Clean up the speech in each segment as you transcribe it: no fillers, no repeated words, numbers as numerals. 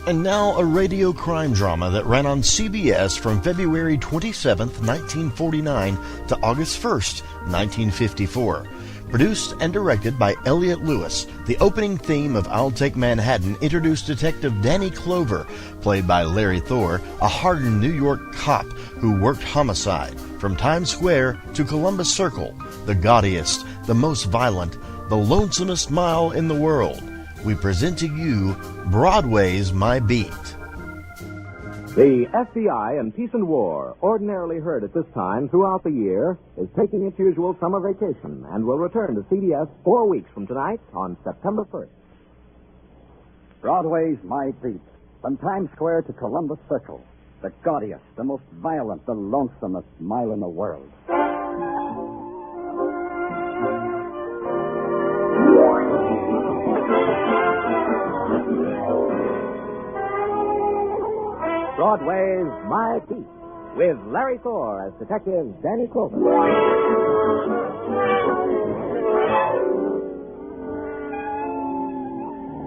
And now a radio crime drama that ran on CBS from February 27th, 1949 to August 1st, 1954. Produced and directed by Elliott Lewis, the opening theme of I'll Take Manhattan introduced Detective Danny Clover, played by Larry Thor, a hardened New York cop who worked homicide from Times Square to Columbus Circle, the gaudiest, the most violent, the lonesomest mile in the world. We present to you Broadway's My Beat. The FBI and Peace and War, ordinarily heard at this time throughout the year, is taking its usual summer vacation and will return to CBS 4 weeks from tonight on September 1st. Broadway's My Beat. From Times Square to Columbus Circle. The gaudiest, the most violent, the lonesomest mile in the world. Broadway's My Beat, with Larry Thor as Detective Danny Clover.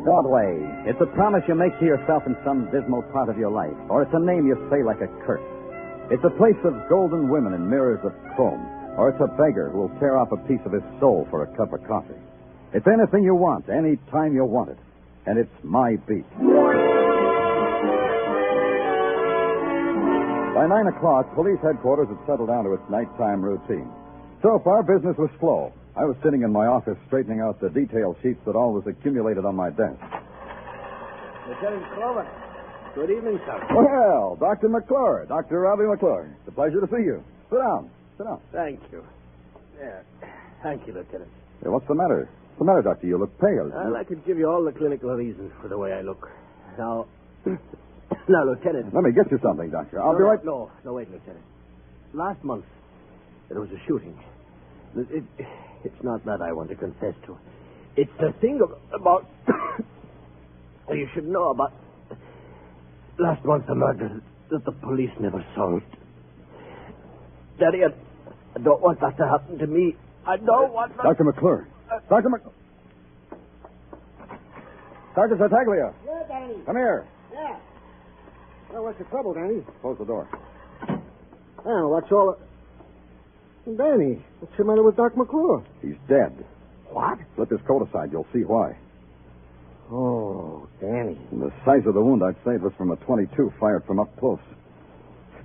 Broadway. It's a promise you make to yourself in some dismal part of your life, or it's a name you say like a curse. It's a place of golden women and mirrors of chrome, or it's a beggar who will tear off a piece of his soul for a cup of coffee. It's anything you want, any time you want it, and it's My Beat. By 9 o'clock, police headquarters had settled down to its nighttime routine. So far, business was slow. I was sitting in my office straightening out the detail sheets that always accumulated on my desk. Lieutenant Clover, good evening, sir. Well, Dr. McClure, Dr. Robbie McClure. It's a pleasure to see you. Sit down. Sit down. Thank you. Yeah. Thank you, Lieutenant. Hey, what's the matter? What's the matter, Doctor? You look pale. Well, I could give you all the clinical reasons for the way I look. Now, Lieutenant. Let me get you something, Doctor. I'll be right... No, wait, Lieutenant. Last month, there was a shooting. It's not that I want to confess to. It's the thing about... you should know about... Last month, the murder that the police never solved. Daddy, I don't want that to happen to me. I don't want that... Dr. McClure. Dr. Tartaglia. Yeah, Danny. Come here. Yeah. Well, what's the trouble, Danny? Close the door. Oh, what's all the... Danny, what's the matter with Doc McClure? He's dead. What? Slip his coat aside. You'll see why. Oh, Danny. And the size of the wound, I'd say it was from a .22 fired from up close.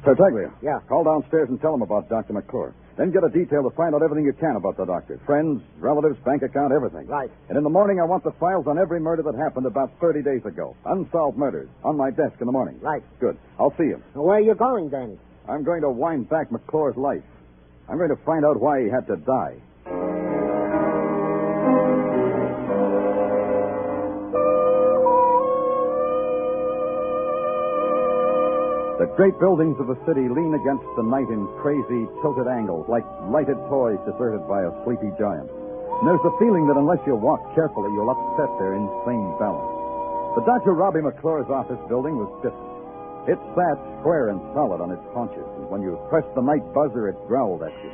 Tartaglia. Yeah? Call downstairs and tell him about Dr. McClure. Then get a detail to find out everything you can about the doctor. Friends, relatives, bank account, everything. Right. And in the morning, I want the files on every murder that happened about 30 days ago. Unsolved murders. On my desk in the morning. Right. Good. I'll see you. Now, where are you going, Danny? I'm going to wind back McClure's life. I'm going to find out why he had to die. The great buildings of the city lean against the night in crazy, tilted angles, like lighted toys deserted by a sleepy giant. And there's the feeling that unless you walk carefully, you'll upset their insane balance. But Dr. Robbie McClure's office building was different. It sat square and solid on its haunches, and when you pressed the night buzzer, it growled at you.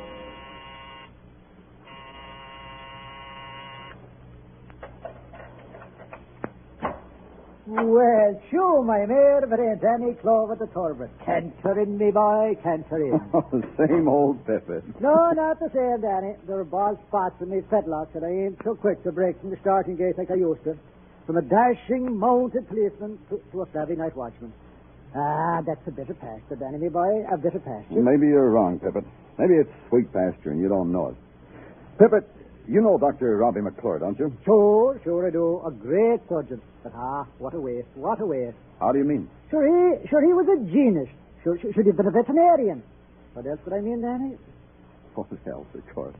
Well, sure, my mare, but Danny Clover the Torbert. Can't her in, me boy, can't her in. The same old Pippin. No, not the same, Danny. There are bald spots in me fetlock that I ain't so quick to break from the starting gate like I used to. From a dashing, mounted policeman to a flabby night watchman. Ah, that's a bit of pasture, Danny, me boy, a bit of pasture. Maybe you're wrong, Pippin. Maybe it's sweet pasture and you don't know it. Pippin, you know Dr. Robbie McClure, don't you? Sure I do. A great surgeon. But, what a waste, what a waste. How do you mean? Sure, he was a genius. Sure, should have been a veterinarian. What else would I mean, Danny? What else, of course.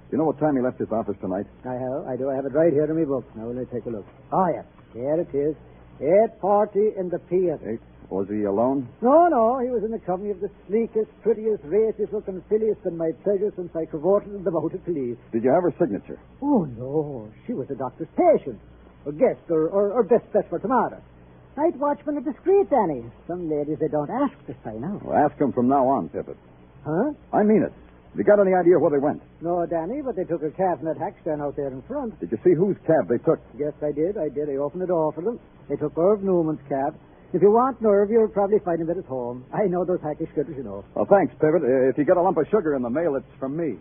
You know what time he left his office tonight? I do. I have it right here in my book. Now, let me take a look. Oh, yes. Here it is. 8:40 in the p.m. Was he alone? No. He was in the company of the sleekest, prettiest, raciest-looking filliest and my pleasure since I cavorted in the mounted police. Did you have her signature? Oh, no. She was the doctor's patient. Or guest, or best bet for tomorrow. Night watchmen are discreet, Danny. Some ladies, they don't ask to sign out. Well, ask him from now on, Pippin. Huh? I mean it. Have you got any idea where they went? No, Danny, but they took a cab from that hack stand out there in front. Did you see whose cab they took? Yes, I did. I opened the door for them. They took Irv Newman's cab. If you want Irv, you'll probably find him at his home. I know those hackish critters, you know. Well, thanks, Pivot. If you get a lump of sugar in the mail, it's from me.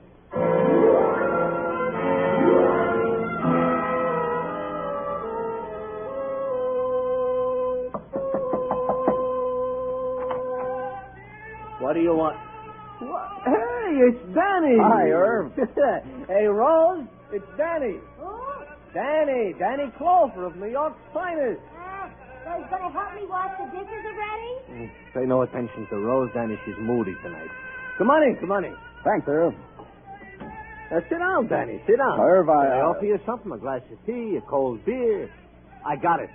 What do you want? What? Hey, it's Danny. Hi, Irv. Hey, Rose, it's Danny. Danny Clover of New York's finest. So he's going to help me wash the dishes already? Pay no attention to Rose, Danny. She's moody tonight. Come on in. Thanks, Irv. Sit down, Danny. Sit down. Irv, I offer you something, a glass of tea, a cold beer. I got it.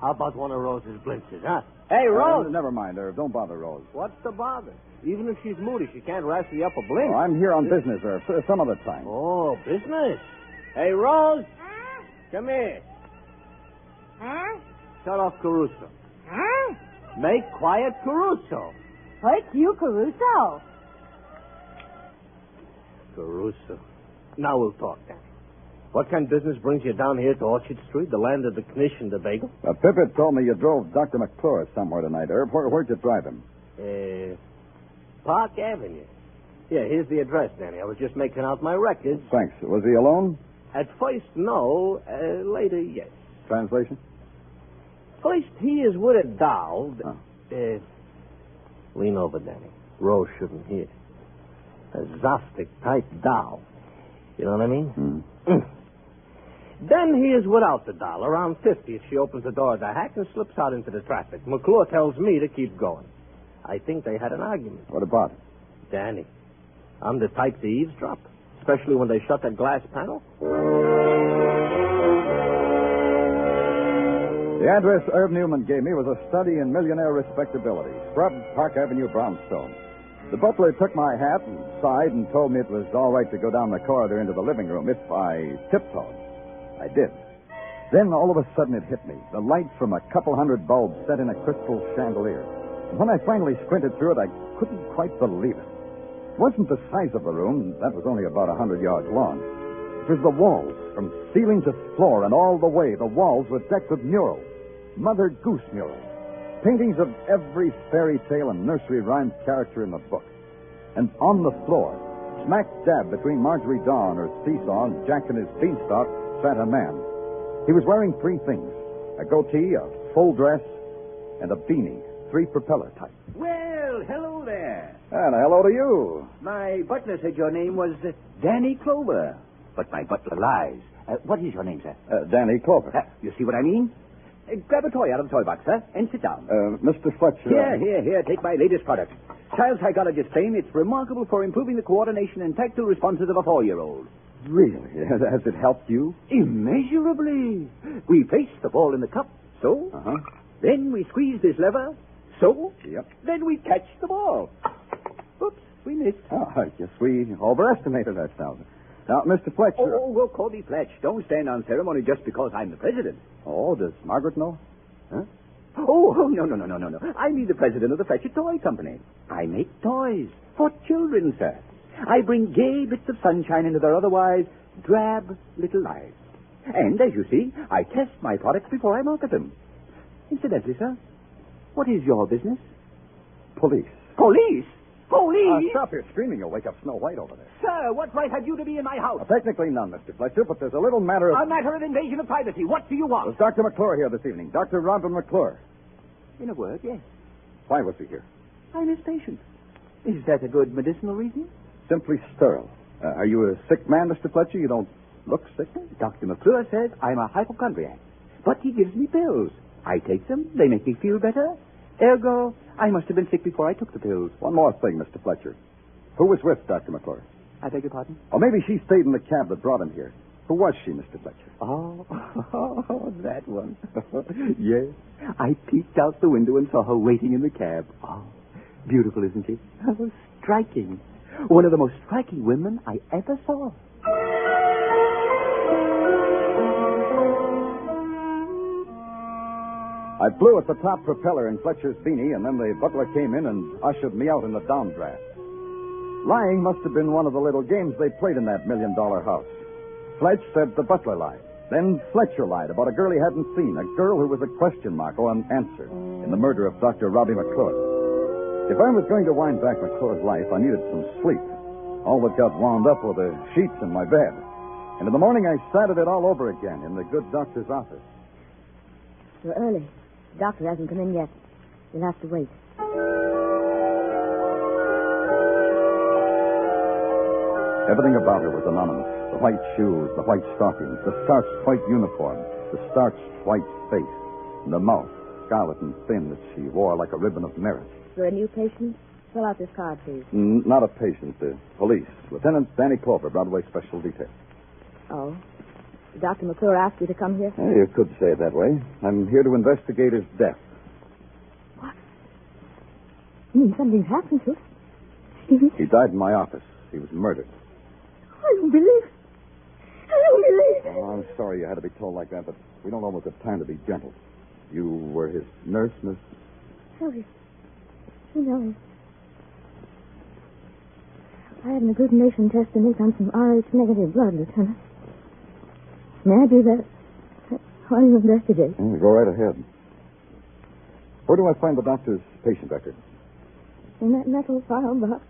How about one of Rose's blintzes, huh? Hey, Rose. Never mind, Irv. Don't bother Rose. What's the bother? Even if she's moody, she can't rasp you up a blink. Oh, I'm here on business, Irv. Some other time. Oh, business? Hey, Rose. Huh? Come here. Huh? Shut off Caruso. Huh? Make quiet Caruso. What's you, Caruso? Caruso. Now we'll talk, Danny. What kind of business brings you down here to Orchard Street, the land of the knish and the bagel? Pipit told me you drove Dr. McClure somewhere tonight, Irv. Where'd you drive him? Park Avenue. Yeah, here's the address, Danny. I was just making out my records. Thanks. Was he alone? At first, no. Later, yes. Translation? First, he is with a doll. Lean over, Danny. Rose shouldn't hear. A Zostic-type doll. You know what I mean? Then he is without the doll, around 50 if she opens the door of the hack and slips out into the traffic. McClure tells me to keep going. I think they had an argument. What about? Danny, I'm the type to eavesdrop, especially when they shut that glass panel. The address Irv Newman gave me was a study in millionaire respectability, Scrub Park Avenue, Brownstone. The butler took my hat and sighed and told me it was all right to go down the corridor into the living room if I tiptoed. I did. Then all of a sudden it hit me. The light from a couple hundred bulbs set in a crystal chandelier. And when I finally squinted through it, I couldn't quite believe it. It wasn't the size of the room. That was only about 100 yards long. It was the walls, from ceiling to floor, and all the way. The walls were decked with murals. Mother Goose murals. Paintings of every fairy tale and nursery rhyme character in the book. And on the floor, smack dab between Marjorie Daw and her seesaw and Jack and his beanstalk, sat a man. He was wearing three things: a goatee, a full dress, and a beanie, 3 propeller type. Well, hello there. And hello to you. My butler said your name was Danny Clover. But my butler lies. What is your name, sir? Danny Clover. You see what I mean? Grab a toy out of the toy box, sir, and sit down. Mr. Fletcher. Here. Take my latest product. Child psychologist claim it's remarkable for improving the coordination and tactile responses of a 4-year-old. Really? Has it helped you? Immeasurably. We place the ball in the cup, so. Uh-huh. Then we squeeze this lever, so. Yep. Then we catch the ball. Oops, we missed. Oh, I guess we overestimated ourselves. Now, Mr. Fletcher... Oh, call me Fletch. Don't stand on ceremony just because I'm the president. Oh, does Margaret know? Huh? Oh, no. I mean the president of the Fletcher Toy Company. I make toys for children, sir. I bring gay bits of sunshine into their otherwise drab little lives. And, as you see, I test my products before I market them. Incidentally, sir, what is your business? Police. Police? Police? Stop your screaming. You'll wake up Snow White over there. Sir, what right have you to be in my house? Well, technically none, Mr. Fletcher, but there's a little matter of... A matter of invasion of privacy. What do you want? Was Dr. McClure here this evening? Dr. Robin McClure. In a word, yes. Why was he here? I'm his patient. Is that a good medicinal reason? Simply sterile. Are you a sick man, Mr. Fletcher? You don't look sick. Dr. McClure says I'm a hypochondriac. But he gives me pills. I take them. They make me feel better. Ergo, I must have been sick before I took the pills. One more thing, Mr. Fletcher. Who was with Dr. McClure? I beg your pardon? Or maybe she stayed in the cab that brought him here. Who was she, Mr. Fletcher? Oh, that one. Yes. I peeked out the window and saw her waiting in the cab. Oh, beautiful, isn't she? Oh, striking. One of the most striking women I ever saw. I blew at the top propeller in Fletcher's beanie, and then the butler came in and ushered me out in the downdraft. Lying must have been one of the little games they played in that $1 million house. Fletch said the butler lied. Then Fletcher lied about a girl he hadn't seen, a girl who was a question mark or an answer in the murder of Dr. Robbie McClure. If I was going to wind back McClure's life, I needed some sleep. All that got wound up were the sheets in my bed. And in the morning, I started it all over again in the good doctor's office. You're early. The doctor hasn't come in yet. You'll have to wait. Everything about her was anonymous. The white shoes, the white stockings, the starched white uniform, the starched white face, and the mouth, scarlet and thin, that she wore like a ribbon of merit. For a new patient, fill out this card, please. Not a patient, the police. Lieutenant Danny Clover, Broadway Special Detail. Oh. Did Dr. McClure ask you to come here? You could say it that way. I'm here to investigate his death. What? You mean something's happened to him? He died in my office. He was murdered. I don't believe it. I don't believe it. Oh, I'm sorry you had to be told like that, but we don't always have time to be gentle. You were his nurse, Miss? Oh, yes. You know, I had an agglutination test to make on some Rh-negative blood, Lieutenant. May I do that? While you investigate? Go right ahead. Where do I find the doctor's patient record? In that metal file box.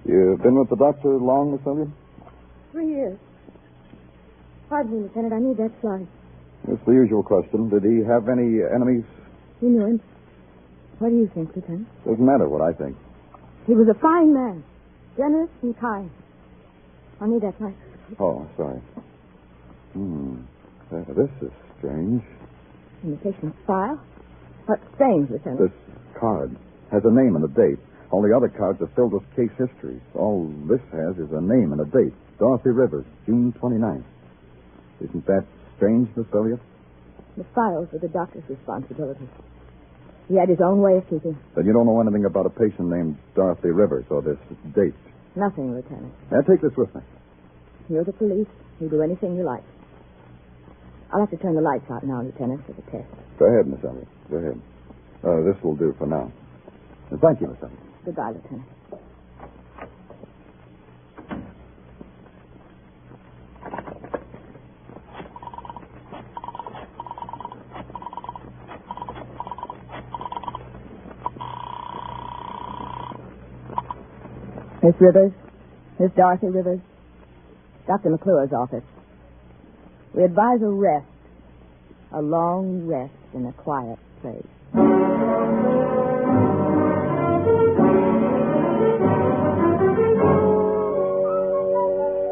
You've been with the doctor long, Miss Elliott? 3 years. Pardon me, Lieutenant, I need that slide. It's the usual question. Did he have any enemies? You knew him. What do you think, Lieutenant? Doesn't matter what I think. He was a fine man. Generous and kind. I need that slide. Oh, sorry. This is strange. In the patient's file? What's strange, Lieutenant? This card has a name and a date. All the other cards are filled with case histories. All this has is a name and a date. Dorothy Rivers, June 29th. Isn't that strange, Miss Elliott? The files were the doctor's responsibility. He had his own way of keeping. Then you don't know anything about a patient named Dorothy Rivers or this date? Nothing, Lieutenant. Now, take this with me. You're the police. You do anything you like. I'll have to turn the lights out now, Lieutenant, for the test. Go ahead, Miss Elliott. Go ahead. This will do for now. And thank you, Miss Elliott. Goodbye, Lieutenant. Miss Rivers, Miss Dorothy Rivers, Dr. McClure's office. We advise a rest, a long rest in a quiet place.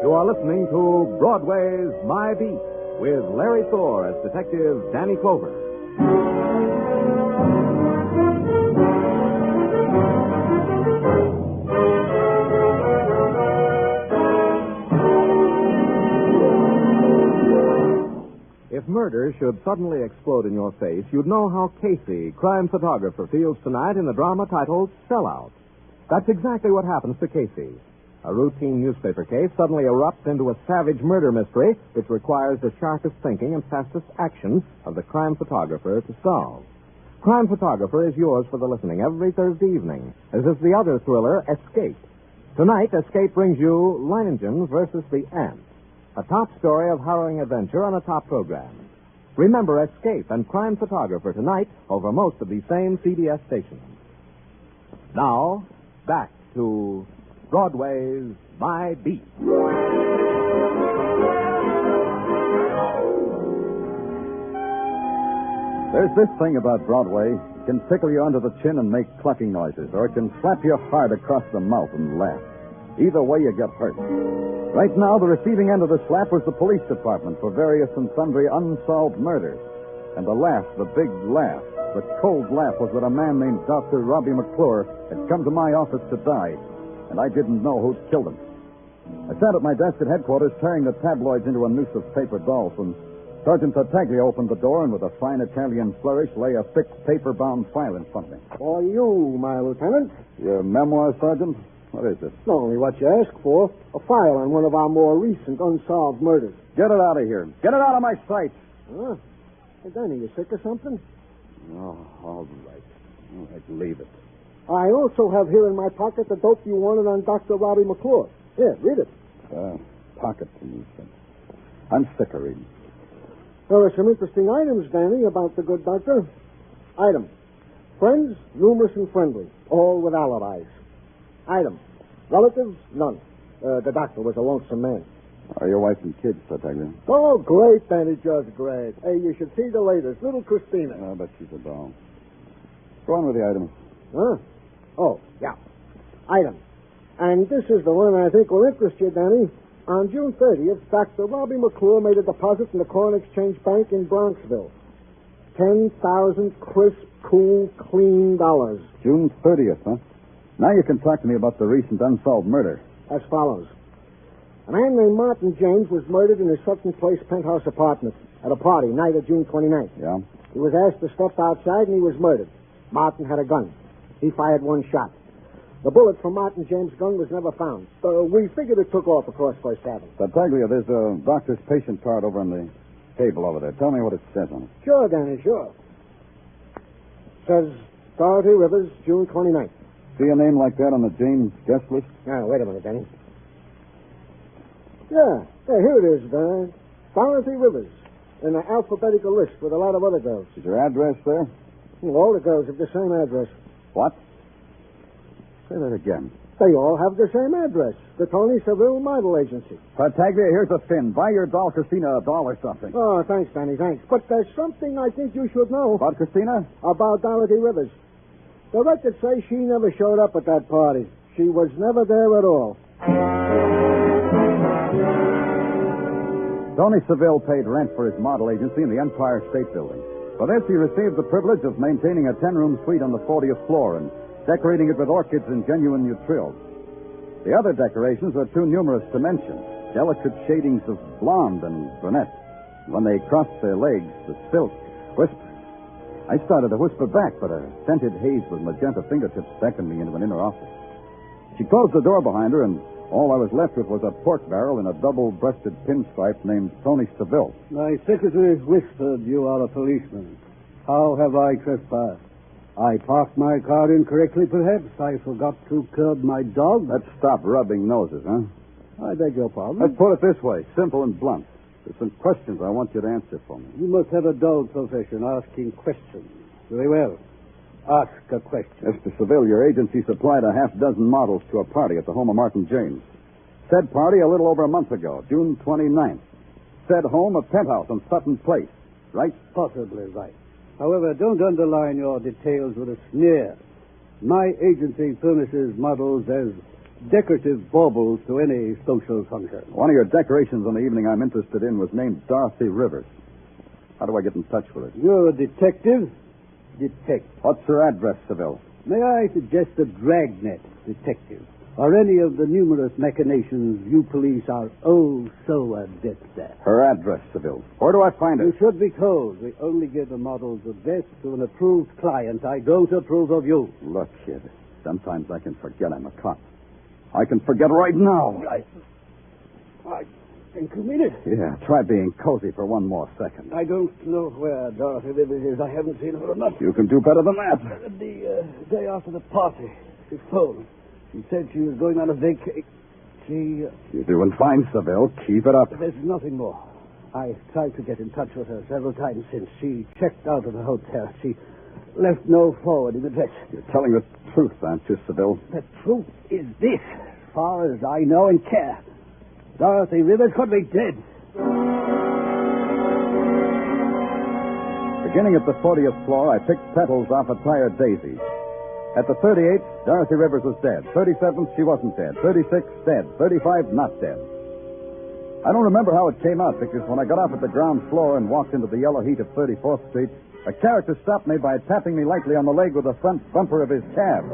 You are listening to Broadway's My Beat with Larry Thor as Detective Danny Clover. If murder should suddenly explode in your face, you'd know how Casey, crime photographer, feels tonight in the drama titled Sellout. That's exactly what happens to Casey. A routine newspaper case suddenly erupts into a savage murder mystery which requires the sharpest thinking and fastest action of the crime photographer to solve. Crime Photographer is yours for the listening every Thursday evening, as is the other thriller, Escape. Tonight, Escape brings you Lions versus the Ants, a top story of harrowing adventure on a top program. Remember Escape and Crime Photographer tonight over most of these same CBS stations. Now, back to Broadway's My Beat. There's this thing about Broadway. It can tickle you under the chin and make clucking noises, or it can slap you hard across the mouth and laugh. Either way, you get hurt. Right now, the receiving end of the slap was the police department for various and sundry unsolved murders. And the laugh, the big laugh, the cold laugh was that a man named Dr. Robbie McClure had come to my office to die, and I didn't know who'd killed him. I sat at my desk at headquarters tearing the tabloids into a noose of paper dolls when Sergeant Tartaglia opened the door and with a fine Italian flourish lay a thick paper-bound file in front of me. For you, my lieutenant. Your memoir, Sergeant? What is it? Not only what you asked for, a file on one of our more recent unsolved murders. Get it out of here. Get it out of my sight. Huh? Hey, Danny, you sick or something? Oh, all right. Leave it. I also have here in my pocket the dope you wanted on Dr. Robbie McClure. Here, read it. Pocket policeman. I'm sick of reading. There are some interesting items, Danny, about the good doctor. Item. Friends, numerous and friendly, all with alibis. Item. Relatives, none. The doctor was a lonesome man. Are your wife and kids, Tartaglia? Oh, great, Danny, just great. Hey, you should see the latest, little Christina. I bet she's a doll. Go on with the items. Huh? Oh, yeah. Item. And this is the one I think will interest you, Danny. On June 30th, Dr. Robbie McClure made a deposit in the Corn Exchange Bank in Bronxville. 10,000 crisp, cool, clean dollars. June 30th, huh? Now you can talk to me about the recent unsolved murder. As follows. A man named Martin James was murdered in his Sutton Place penthouse apartment at a party, night of June 29th. Yeah? He was asked to step outside, and he was murdered. Martin had a gun. He fired one shot. The bullet from Martin James' gun was never found. We figured it took off across First Avenue. Tartaglia, there's a doctor's patient card over on the table over there. Tell me what it says on it. Sure, Danny, sure. It says Dorothy Rivers, June 29th. See a name like that on the James guest list? Now, wait a minute, Danny. Yeah, here it is, Dorothy Rivers. In an alphabetical list with a lot of other girls. Is your address there? All the girls have the same address. What? Say that again. They all have the same address. The Tony Seville Model Agency. Tartaglia, here's a fin. Buy your doll Christina a doll or something. Oh, thanks, Danny, thanks. But there's something I think you should know. About Christina? About Dorothy Rivers. The records say she never showed up at that party. She was never there at all. Tony Seville paid rent for his model agency in the Empire State Building. For this, he received the privilege of maintaining a 10-room suite on the 40th floor and decorating it with orchids and genuine neutrils. The other decorations were too numerous to mention, delicate shadings of blonde and brunette. When they crossed their legs, the silk whispered. I started to whisper back, but a scented haze with magenta fingertips beckoned me into an inner office. She closed the door behind her, and all I was left with was a pork barrel and a double-breasted pinstripe named Tony Seville. My secretary whispered you are a policeman. How have I trespassed? I parked my car incorrectly, perhaps. I forgot to curb my dog. Let's stop rubbing noses, huh? I beg your pardon. Let's put it this way, simple and blunt. There's some questions I want you to answer for me. You must have a dull profession, asking questions. Very well. Ask a question. Mr. Seville, your agency supplied a half-dozen models to a party at the home of Martin James. Said party a little over a month ago, June 29th. Said home a penthouse on Sutton Place, right? Possibly right. However, don't underline your details with a sneer. My agency furnishes models as decorative baubles to any social function. One of your decorations on the evening I'm interested in was named Dorothy Rivers. How do I get in touch with her? You're a detective? Detective. What's her address, Seville? May I suggest a dragnet detective? Or any of the numerous machinations you police are oh so adept at? Her address, Seville. Where do I find her? You should be told. We only give the model's address to an approved client. I don't approve of you. Look, kid, sometimes I can forget I'm a cop. I can forget right now. I think you mean it. Yeah, try being cozy for one more second. I don't know where Dorothy Rivers is. I haven't seen her enough. You can do better than that. The day after the party, she phoned. She said she was going on a vacation. You're doing fine, Seville. Keep it up. There's nothing more. I tried to get in touch with her several times since. She checked out of the hotel. She left no forwarding address. You're telling the truth, aren't you, Seville? The truth is this, as far as I know and care. Dorothy Rivers could be dead. Beginning at the 40th floor, I picked petals off a tired daisy. At the 38th, Dorothy Rivers was dead. 37th, she wasn't dead. 36, dead. 35, not dead. I don't remember how it came out, because when I got off at the ground floor and walked into the yellow heat of 34th Street, a character stopped me by tapping me lightly on the leg with the front bumper of his cab.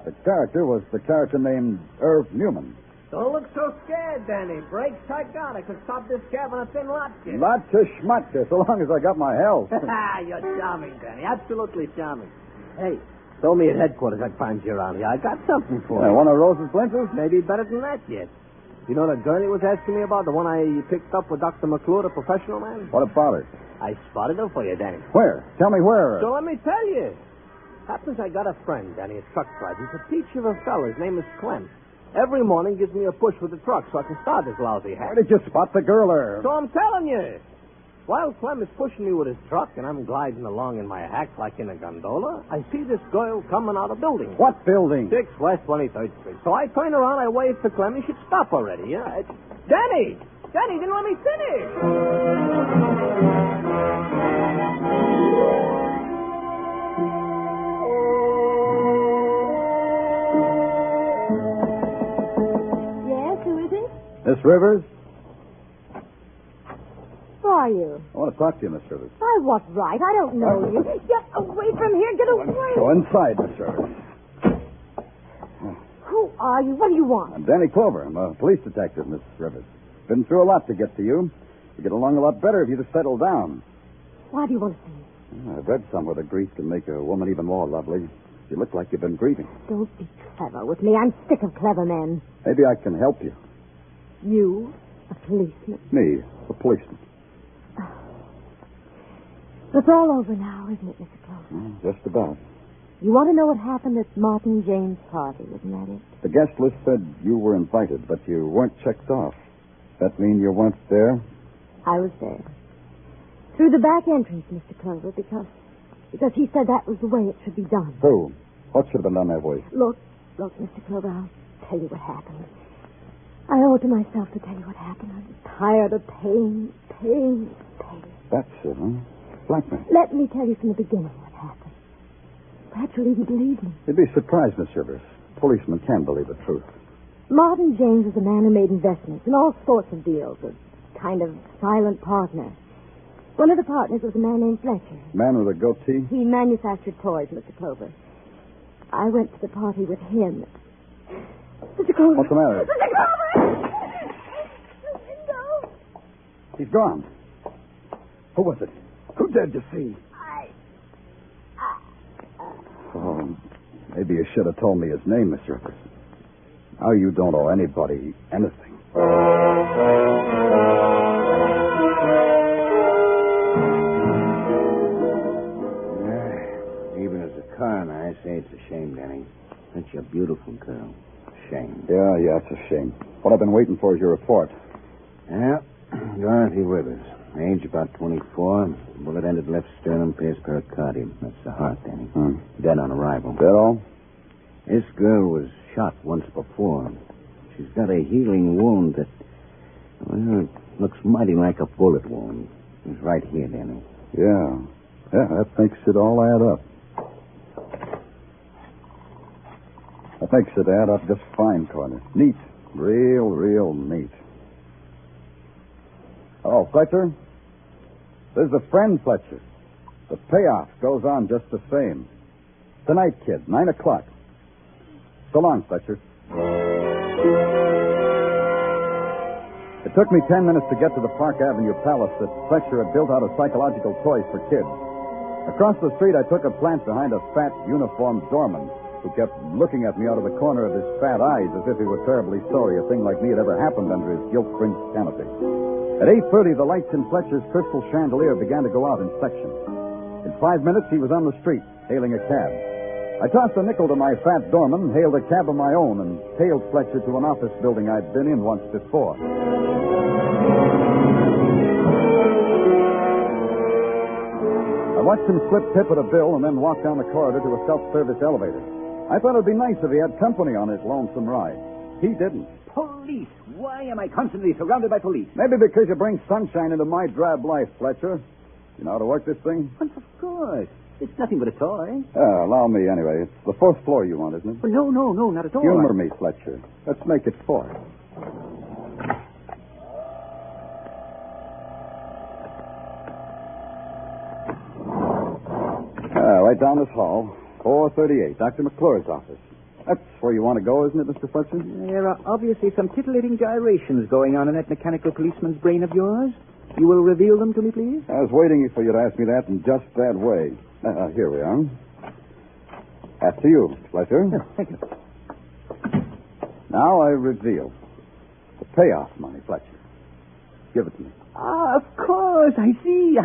The character was the character named Irv Newman. Don't look so scared, Danny. Brakes I got. I could stop this cab on a thin lot. Lotta schmatta, so long as I got my health. You're charming, Danny. Absolutely charming. Hey, told me at headquarters I'd find you around here. I got something for you. One of Rose's blinkers? Maybe better than that yet. You know the girl he was asking me about? The one I picked up with Dr. McClure, the professional man? What about her? I spotted her for you, Danny. Where? Tell me where. So let me tell you. Happens I got a friend, Danny, a truck driver. He's a peach of a fella. His name is Clem. Every morning gives me a push with the truck so I can start this lousy hack. Where did you spot the girler? So I'm telling you. While Clem is pushing me with his truck and I'm gliding along in my hack like in a gondola, I see this girl coming out of building. What building? 6 West 23rd Street. So I turn around, I wave to Clem. He should stop already. Yeah? Danny! Danny, didn't let me finish! Yes, who is it? Miss Rivers? Who are you? I want to talk to you, Miss Rivers. By what right? I don't know you. Get away from here. Get away. Go inside, Miss Rivers. Who are you? What do you want? I'm Danny Clover. I'm a police detective, Miss Rivers. Been through a lot to get to you. You get along a lot better if you just settle down. Why do you want to see me? I've read somewhere that grief can make a woman even more lovely. You look like you've been grieving. Don't be clever with me. I'm sick of clever men. Maybe I can help you. You, a policeman. Me, a policeman. It's all over now, isn't it, Mr. Clover? Just about. You want to know what happened at Martin James' party, isn't that it? The guest list said you were invited, but you weren't checked off. That mean you weren't there? I was there. Through the back entrance, Mr. Clover, because he said that was the way it should be done. Who? What should have been done that way? Look, Mr. Clover, I'll tell you what happened. I owe it to myself to tell you what happened. I'm tired of pain. That's it, huh? Blackmail. Let me tell you from the beginning what happened. Perhaps you'll even believe me. You'd be surprised, Miss Rivers. Policemen can believe the truth. Martin James was a man who made investments in all sorts of deals, a kind of silent partner. One of the partners was a man named Fletcher. Man with a goatee? He manufactured toys, Mr. Clover. I went to the party with him. Mr. Clover. What's the matter? Mr. Clover! The window. He's gone. Who was it? Who did you see? Oh, maybe you should have told me his name, Miss Rivers. Now you don't owe anybody anything. Even as a coroner, I say it's a shame, Danny. Such a beautiful girl. Shame. Yeah, it's a shame. What I've been waiting for is your report. Yeah, Dorothy Rivers. Age about 24. Bullet ended left sternum, pierced pericardium. That's the heart, Danny. Dead on arrival. That all? This girl was shot once before. She's got a healing wound that, well, it looks mighty like a bullet wound. It's right here, Danny. Yeah, that makes it all add up. That makes it add up just fine, Corner. Neat. Real neat. Oh, Fletcher? There's a friend, Fletcher. The payoff goes on just the same. Tonight, kid, 9 o'clock. So long, Fletcher. It took me 10 minutes to get to the Park Avenue palace that Fletcher had built out of psychological toys for kids. Across the street, I took a plant behind a fat, uniformed doorman who kept looking at me out of the corner of his fat eyes as if he were terribly sorry a thing like me had ever happened under his gilt-fringed canopy. At 8:30, the lights in Fletcher's crystal chandelier began to go out in sections. In 5 minutes, he was on the street, hailing a cab. I tossed a nickel to my fat doorman, hailed a cab of my own, and tailed Fletcher to an office building I'd been in once before. I watched him slip Pip at a bill and then walk down the corridor to a self-service elevator. I thought it would be nice if he had company on his lonesome ride. He didn't. Police! Why am I constantly surrounded by police? Maybe because you bring sunshine into my drab life, Fletcher. You know how to work this thing? Well, of course. It's nothing but a toy. Allow me anyway. It's the fourth floor you want, isn't it? Well, no, not at all. Humor me, Fletcher. Let's make it 4. Right down this hall. 438, Dr. McClure's office. That's where you want to go, isn't it, Mr. Fletcher? There are obviously some titillating gyrations going on in that mechanical policeman's brain of yours. You will reveal them to me, please? I was waiting for you to ask me that in just that way. Here we are. After you, Mr. Fletcher. Oh, thank you. Now I reveal. The payoff money, Fletcher. Give it to me. Of course. I see.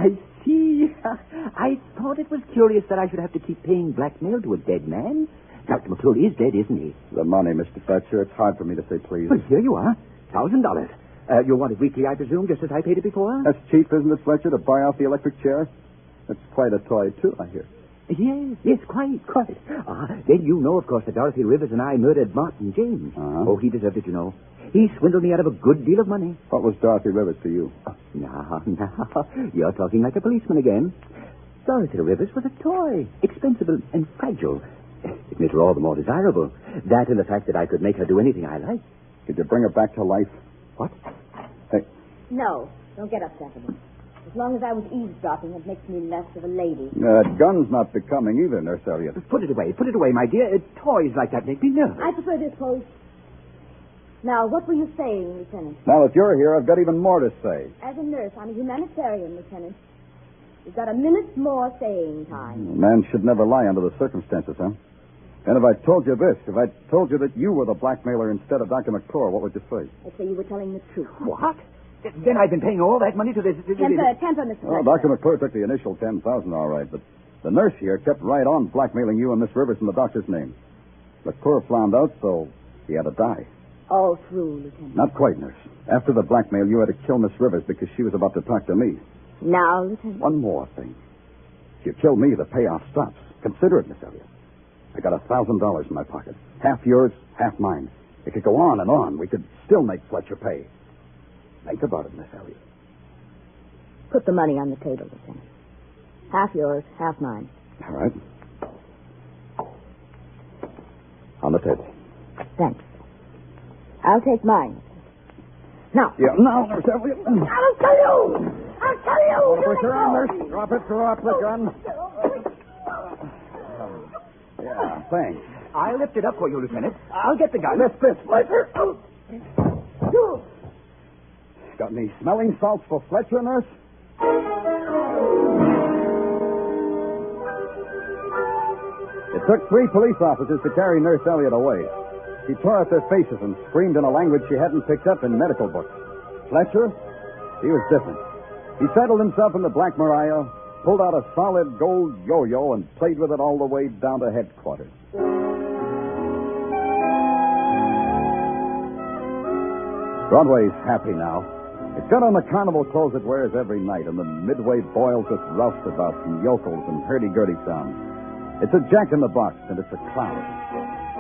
see. I thought it was curious that I should have to keep paying blackmail to a dead man. Dr. McClure is dead, isn't he? The money, Mr. Fletcher. It's hard for me to say please. Well, here you are. $1,000. You'll want it weekly, I presume, just as I paid it before? That's cheap, isn't it, Fletcher, to buy off the electric chair? That's quite a toy, too, I hear. Yes, quite. Then you know, of course, that Dorothy Rivers and I murdered Martin James. Uh-huh. Oh, he deserved it, you know. He swindled me out of a good deal of money. What was Dorothy Rivers to you? Oh, now, you're talking like a policeman again. Dorothy Rivers was a toy, expensive and fragile. It made her all the more desirable. That and the fact that I could make her do anything I liked. Did you bring her back to life? What? Hey. No, don't get upset with me. As long as I was eavesdropping, it makes me less of a lady. That gun's not becoming either, Nurse Elliott. Put it away, my dear. Toys like that make me nervous. I prefer this pose. Now, what were you saying, Lieutenant? Now that you're here, I've got even more to say. As a nurse, I'm a humanitarian, Lieutenant. You've got a minute more saying time. A man should never lie under the circumstances, huh? And if I told you this, if I told you that you were the blackmailer instead of Dr. McClure, what would you say? I'd say you were telling the truth. What? Then I've been paying all that money to this... Temper, Mr. Well, Fletcher. Dr. McClure took the initial $10,000, all right, but the nurse here kept right on blackmailing you and Miss Rivers in the doctor's name. McClure found out, so he had to die. All through, Lieutenant. Not quite, nurse. After the blackmail, you had to kill Miss Rivers because she was about to talk to me. Now, Lieutenant? One more thing. If you kill me, the payoff stops. Consider it, Miss Elliott. I got $1,000 in my pocket. Half yours, half mine. It could go on and on. We could still make Fletcher pay. Think about it, Miss Elliott. Put the money on the table, Lieutenant. Half yours, half mine. All right. On the table. Thanks. I'll take mine. Now. Yeah, now, Nurse Elliott. I'll tell you! Put your arm, Nurse. Drop it. Drop the gun. Yeah, thanks. I'll lift it up for you, Lieutenant. I'll get the gun. Lift this, Fletcher. Got any smelling salts for Fletcher, Nurse? It took 3 police officers to carry Nurse Elliott away. She tore at their faces and screamed in a language she hadn't picked up in medical books. Fletcher, he was different. He settled himself in the Black Maria, pulled out a solid gold yo-yo, and played with it all the way down to headquarters. Broadway's happy now. It's got on the carnival clothes it wears every night, and the Midway boils with roustabouts and yokels and hurdy-gurdy sounds. It's a jack-in-the-box, and it's a clown.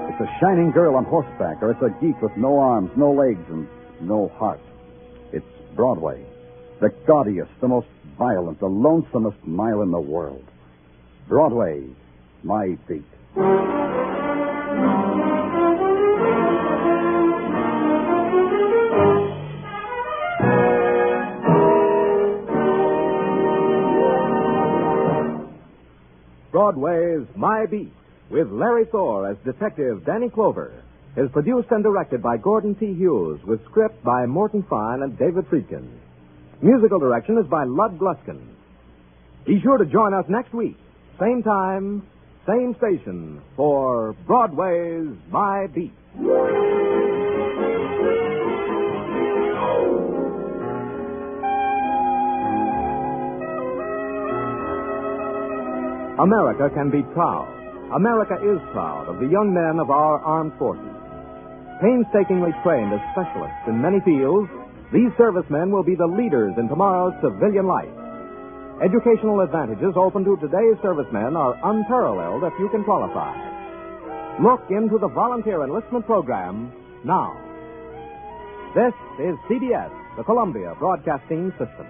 It's a shining girl on horseback, or it's a geek with no arms, no legs, and no heart. It's Broadway, the gaudiest, the most violent, the lonesomest mile in the world. Broadway, my beat. Broadway's My Beat, with Larry Thor as Detective Danny Clover, is produced and directed by Gordon T. Hughes, with script by Morton Fine and David Friedkin. Musical direction is by Lud Gluskin. Be sure to join us next week, same time, same station, for Broadway's My Beat. America can be proud. America is proud of the young men of our armed forces. Painstakingly trained as specialists in many fields, these servicemen will be the leaders in tomorrow's civilian life. Educational advantages open to today's servicemen are unparalleled if you can qualify. Look into the volunteer enlistment program now. This is CBS, the Columbia Broadcasting System.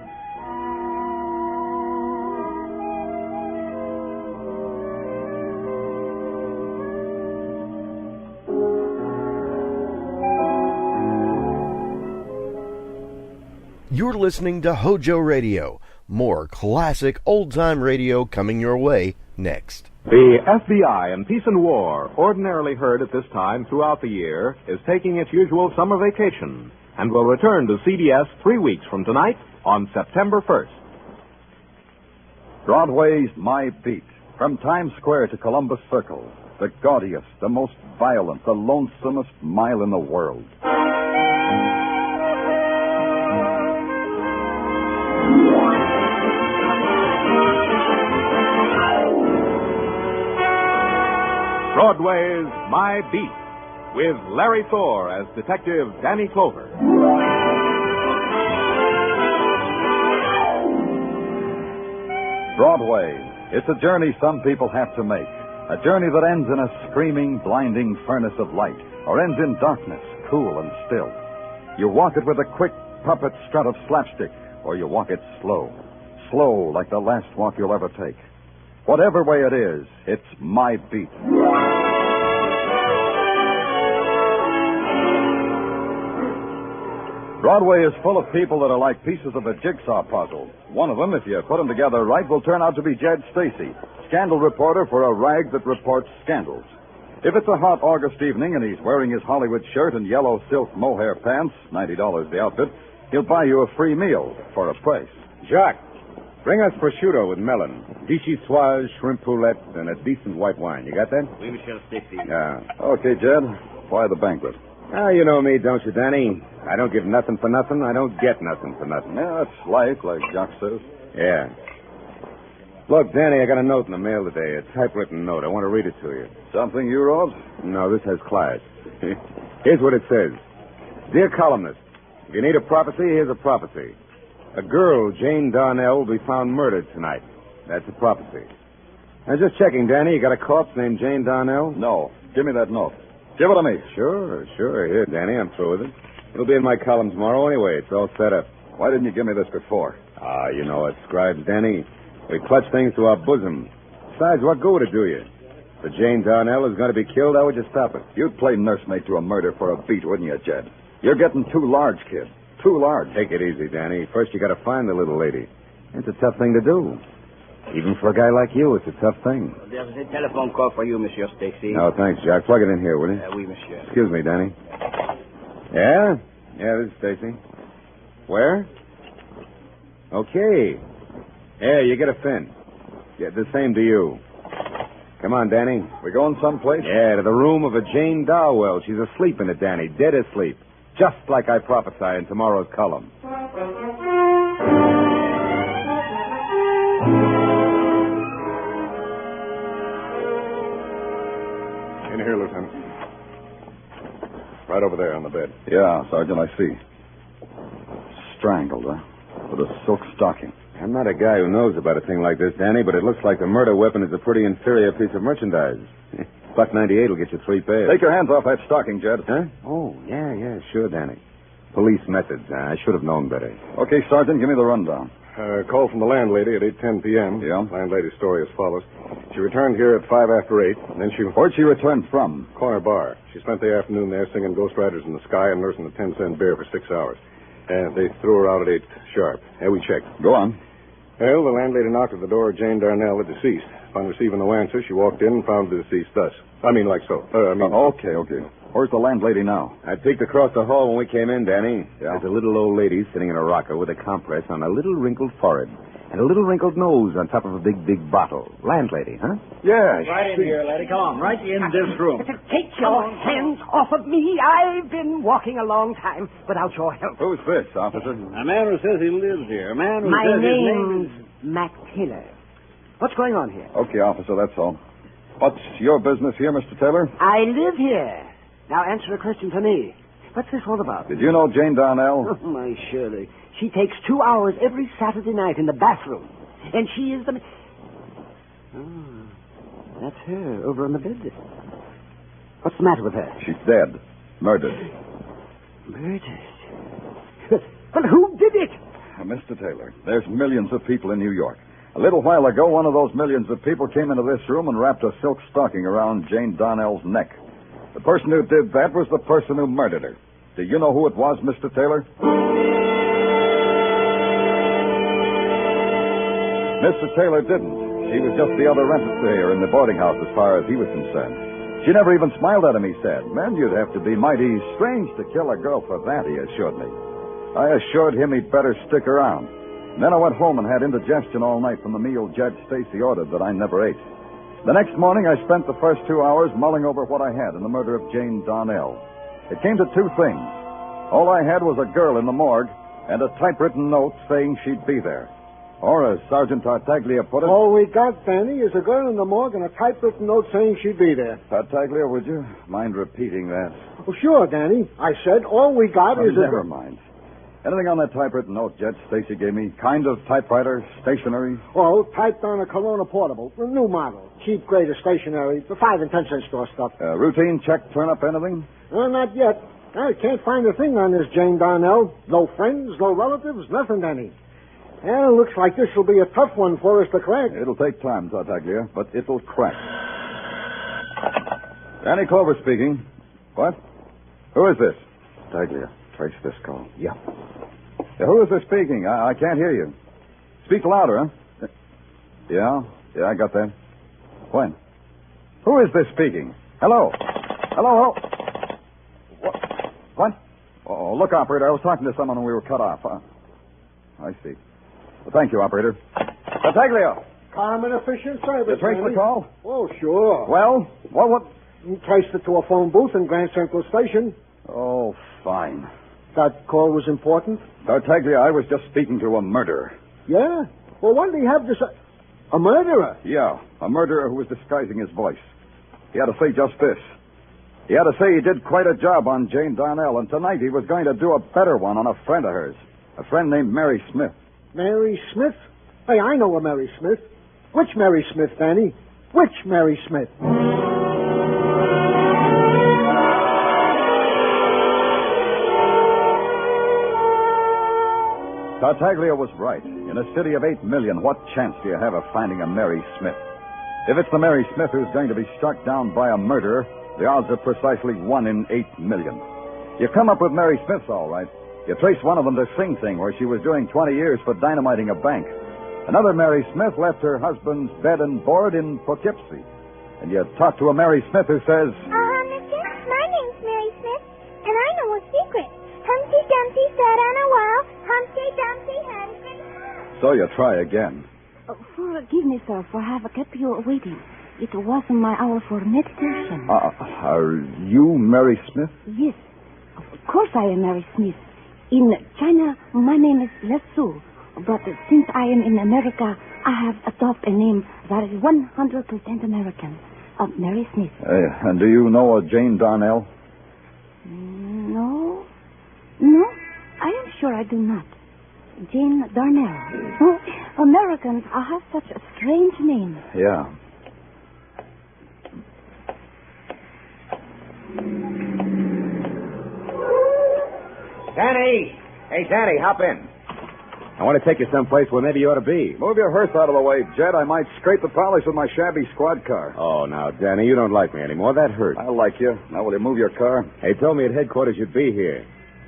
You're listening to HOJO Radio. More classic old-time radio coming your way next. The FBI in Peace and War, ordinarily heard at this time throughout the year, is taking its usual summer vacation and will return to CBS 3 weeks from tonight on September 1st. Broadway's My Beat. From Times Square to Columbus Circle. The gaudiest, the most violent, the lonesomest mile in the world. Broadway's My Beat, with Larry Thor as Detective Danny Clover. Broadway. It's a journey some people have to make. A journey that ends in a screaming, blinding furnace of light, or ends in darkness, cool and still. You walk it with a quick puppet strut of slapstick, or you walk it slow. Slow like the last walk you'll ever take. Whatever way it is, it's My Beat. Broadway is full of people that are like pieces of a jigsaw puzzle. One of them, if you put them together right, will turn out to be Jed Stacy, scandal reporter for a rag that reports scandals. If it's a hot August evening and he's wearing his Hollywood shirt and yellow silk mohair pants, $90 the outfit, he'll buy you a free meal for a price. Jacques, bring us prosciutto with melon, vichyssoise, shrimp poulette, and a decent white wine. You got that? Oui, Monsieur Stacy. Yeah. Okay, Jed. Why the banquet? Ah, you know me, don't you, Danny? I don't give nothing for nothing. I don't get nothing for nothing. Yeah, that's life, like Jacques says. Yeah. Look, Danny, I got a note in the mail today, a typewritten note. I want to read it to you. Something you wrote? No, this has class. Here's what it says. Dear columnist, if you need a prophecy, here's a prophecy. A girl, Jane Darnell, will be found murdered tonight. That's a prophecy. Now, just checking, Danny, you got a corpse named Jane Darnell? No. Give me that note. Give it to me. Sure. Here, Danny, I'm through with it. It'll be in my column tomorrow anyway. It's all set up. Why didn't you give me this before? Ah, you know us scribes, Danny. We clutch things to our bosom. Besides, what good would it do you? If Jane Darnell is going to be killed, how would you stop it? You'd play nursemaid to a murder for a beat, wouldn't you, Jed? You're getting too large, kid. Too large. Take it easy, Danny. First, you got to find the little lady. It's a tough thing to do. Even for a guy like you, it's a tough thing. There's a telephone call for you, Monsieur Stacy. Oh, thanks, Jack. Plug it in here, will you? Oui, monsieur. Excuse me, Danny. Yeah? Yeah, this is Stacy. Where? Okay. Yeah, you get a fin. Yeah, the same to you. Come on, Danny. We going someplace? Yeah, to the room of a Jane Darwell. She's asleep in it, Danny. Dead asleep. Just like I prophesy in tomorrow's column. In here, Lieutenant. Right over there on the bed. Yeah, Sergeant, I see. Strangled, huh? With a silk stocking. I'm not a guy who knows about a thing like this, Danny, but it looks like the murder weapon is a pretty inferior piece of merchandise. $1.98 will get you 3 pairs. Take your hands off that stocking, Jed. Huh? Oh, yeah, sure, Danny. Police methods. I should have known better. Okay, Sergeant, give me the rundown. Call from the landlady at 8:10 p.m. Yeah? Landlady's story as follows. She returned here at 5 after 8, and then she... Where'd she return from? Corner bar. She spent the afternoon there singing Ghost Riders in the Sky and nursing a 10-cent beer for 6 hours. And they threw her out at 8 sharp. And we checked. Go on. Well, the landlady knocked at the door of Jane Darnell, the deceased. Upon receiving no answer, she walked in and found the deceased thus. Like so. Okay. Where's the landlady now? I peeked across the hall when we came in, Danny. Yeah? There's a little old lady sitting in a rocker with a compress on a little wrinkled forehead and a little wrinkled nose on top of a big bottle. Landlady, huh? Yeah. Right in here, lady. Come on, right in this room. Take your hands off of me. I've been walking a long time without your help. Who's this, officer? A man who says he lives here. A man who My says his name name's is... Mac Taylor. What's going on here? Okay, officer, that's all. What's your business here, Mr. Taylor? I live here. Now answer a question for me. What's this all about? Did you know Jane Darnell? Oh, my Shirley. She takes 2 hours every Saturday night in the bathroom. And she is the... Oh, that's her over on the bed. What's the matter with her? She's dead. Murdered. Murdered? Well, who did it? Mr. Taylor, there's millions of people in New York. A little while ago, one of those millions of people came into this room and wrapped a silk stocking around Jane Darnell's neck. The person who did that was the person who murdered her. Do you know who it was, Mr. Taylor? Mr. Taylor didn't. He was just the other renter here in the boarding house as far as he was concerned. She never even smiled at him, he said. Man, you'd have to be mighty strange to kill a girl for that, he assured me. I assured him he'd better stick around. And then I went home and had indigestion all night from the meal Judge Stacy ordered that I never ate. The next morning, I spent the first 2 hours mulling over what I had in the murder of Jane Darnell. It came to 2 things. All I had was a girl in the morgue and a typewritten note saying she'd be there. Or, as Sergeant Tartaglia put it... All we got, Danny, is a girl in the morgue and a typewritten note saying she'd be there. Tartaglia, would you mind repeating that? Oh, sure, Danny. I said all we got is a... Never mind. Anything on that typewritten note Judge Stacy gave me? Kind of typewriter, stationery? Oh, typed on a Corona Portable. A new model. Cheap grade of stationery. The 5 and 10 cent store stuff. Routine check turn up anything? Not yet. I can't find a thing on this Jane Darnell. No friends, no relatives, nothing, Danny. Well, looks like this will be a tough one for us to crack. It'll take time, Tartaglia, but it'll crack. Danny Clover speaking. What? Who is this? Tartaglia, trace this call. Yeah. Who is this speaking? I can't hear you. Speak louder, huh? Yeah, I got that. When? Who is this speaking? Hello? Hello? What? Oh, look, operator, I was talking to someone when we were cut off. I see. Well, thank you, operator. Tartaglia! Calm and efficient service. You traced the call? Oh, sure. Well, what? You traced it to a phone booth in Grand Central Station. Oh, fine. That call was important? Tartaglia, I was just speaking to a murderer. Yeah? Well, what did he have to say? A murderer? Yeah, a murderer who was disguising his voice. He had to say just this. He had to say he did quite a job on Jane Darnell, and tonight he was going to do a better one on a friend of hers. A friend named Mary Smith. Mary Smith? Hey, I know a Mary Smith. Which Mary Smith, Danny? Which Mary Smith? Tartaglia was right. In a city of 8 million, what chance do you have of finding a Mary Smith? If it's the Mary Smith who's going to be struck down by a murderer, the odds are precisely 1 in 8 million. You come up with Mary Smiths, all right. You trace one of them to Sing Sing, where she was doing 20 years for dynamiting a bank. Another Mary Smith left her husband's bed and board in Poughkeepsie. And you talk to a Mary Smith who says... Mister, my name's Mary Smith, and I know a secret. Humpty Dumpty sat on a wall. Humpty Dumpty had a great heart. So you try again. Forgive me, sir, for have kept you waiting. It wasn't my hour for meditation. Are you Mary Smith? Yes, of course I am Mary Smith. In China, my name is Lesu. But since I am in America, I have adopted a name that is 100% American. Mary Smith. And do you know a Jane Darnell? No, I am sure I do not. Jane Darnell. Oh, Americans have such a strange name. Yeah. Danny! Hey, Danny, hop in. I want to take you someplace where maybe you ought to be. Move your hearse out of the way, Jed. I might scrape the polish with my shabby squad car. Oh, now, Danny, you don't like me anymore. That hurts. I like you. Now, will you move your car? They told me at headquarters you'd be here.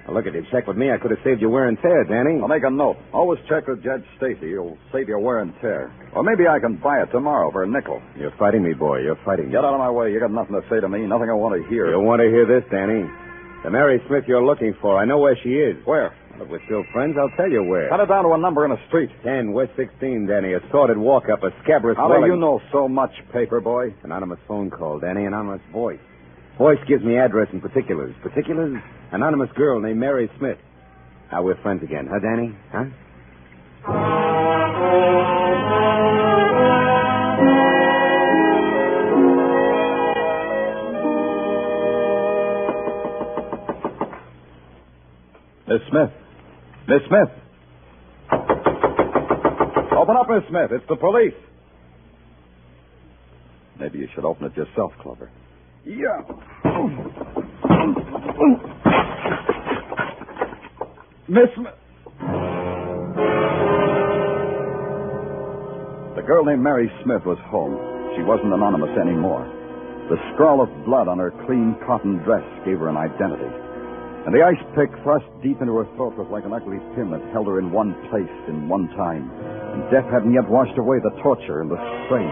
Now, look, if you'd checked with me, I could have saved you wear and tear, Danny. I'll make a note. Always check with Judge Stacy. He'll save you wear and tear. Or maybe I can buy it tomorrow for a nickel. You're fighting me, boy. You're fighting me. Get out of my way. You got nothing to say to me. Nothing I want to hear. You want to hear this, Danny? The Mary Smith you're looking for, I know where she is. Where? If we're still friends, I'll tell you where. Cut it down to a number in a street. 10 West 16, Danny. A sordid walk-up, a scabrous... How do you know so much, paper boy? Anonymous phone call, Danny. Anonymous voice. Voice gives me address and particulars. Particulars? Anonymous girl named Mary Smith. Now we're friends again, huh, Danny? Huh? Miss Smith. Miss Smith. Open up, Miss Smith. It's the police. Maybe you should open it yourself, Clover. Yeah. Miss Smith. The girl named Mary Smith was home. She wasn't anonymous anymore. The scrawl of blood on her clean cotton dress gave her an identity. And the ice pick thrust deep into her throat was like an ugly pin that held her in one place in one time. And death hadn't yet washed away the torture and the strain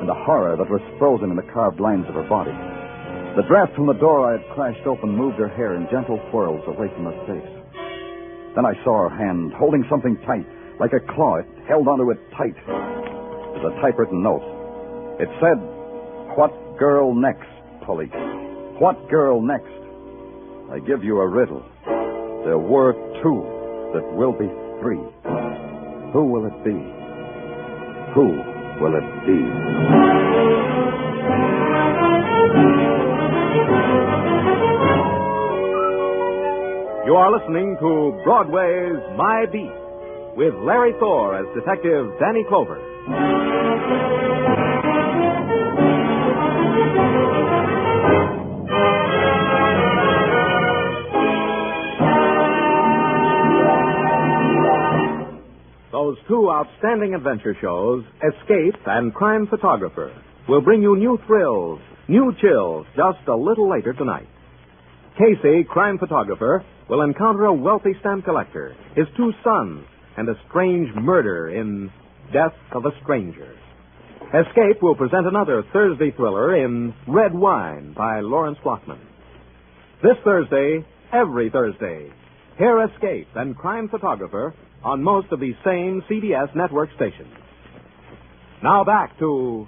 and the horror that was frozen in the carved lines of her body. The draft from the door I had crashed open moved her hair in gentle whirls away from her face. Then I saw her hand holding something tight, like a claw. It held onto it tight. It was a typewritten note. It said, "What girl next, police? What girl next? I give you a riddle. There were two that will be three." Who will it be? Who will it be? You are listening to Broadway's My Beat with Larry Thor as Detective Danny Clover. Those two outstanding adventure shows, Escape and Crime Photographer, will bring you new thrills, new chills, just a little later tonight. Casey, Crime Photographer, will encounter a wealthy stamp collector, his two sons, and a strange murder in Death of a Stranger. Escape will present another Thursday thriller in Red Wine by Lawrence Blockman. This Thursday, every Thursday, hear Escape and Crime Photographer on most of these same CBS network stations. Now back to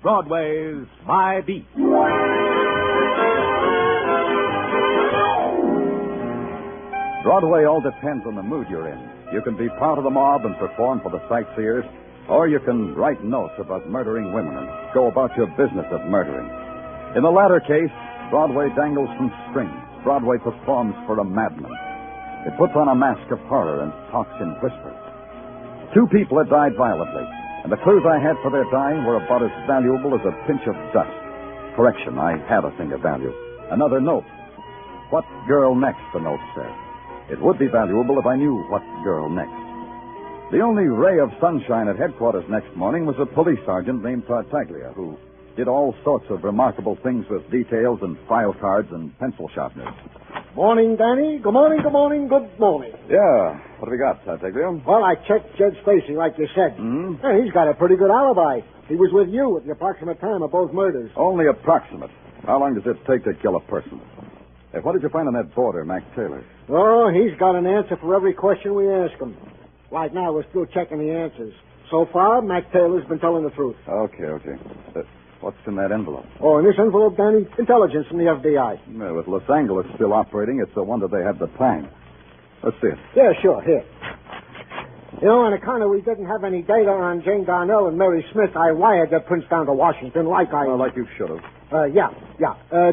Broadway's My Beat. Broadway all depends on the mood you're in. You can be part of the mob and perform for the sightseers, or you can write notes about murdering women and go about your business of murdering. In the latter case, Broadway dangles from strings. Broadway performs for a madman. It puts on a mask of horror and talks in whispers. Two people had died violently, and the clues I had for their dying were about as valuable as a pinch of dust. Correction, I had a thing of value. Another note. What girl next, the note said. It would be valuable if I knew what girl next. The only ray of sunshine at headquarters next morning was a police sergeant named Tartaglia, who did all sorts of remarkable things with details and file cards and pencil sharpeners. Morning, Danny. Good morning, good morning, good morning. Yeah, what have we got, Tartaglia? Well, I checked Judge Stacy, like you said. Mm-hmm. And he's got a pretty good alibi. He was with you at the approximate time of both murders. Only approximate. How long does it take to kill a person? Hey, what did you find on that boarder, Mac Taylor? Oh, he's got an answer for every question we ask him. Right now, we're still checking the answers. So far, Mac Taylor's been telling the truth. Okay. What's in that envelope? Oh, in this envelope, Danny, intelligence from the FBI. Well, with Los Angeles still operating, it's a wonder they have the time. Let's see it. Yeah, sure, here. You know, on account of we didn't have any data on Jane Darnell and Mary Smith, I wired the prince down to Washington like you should have. Yeah.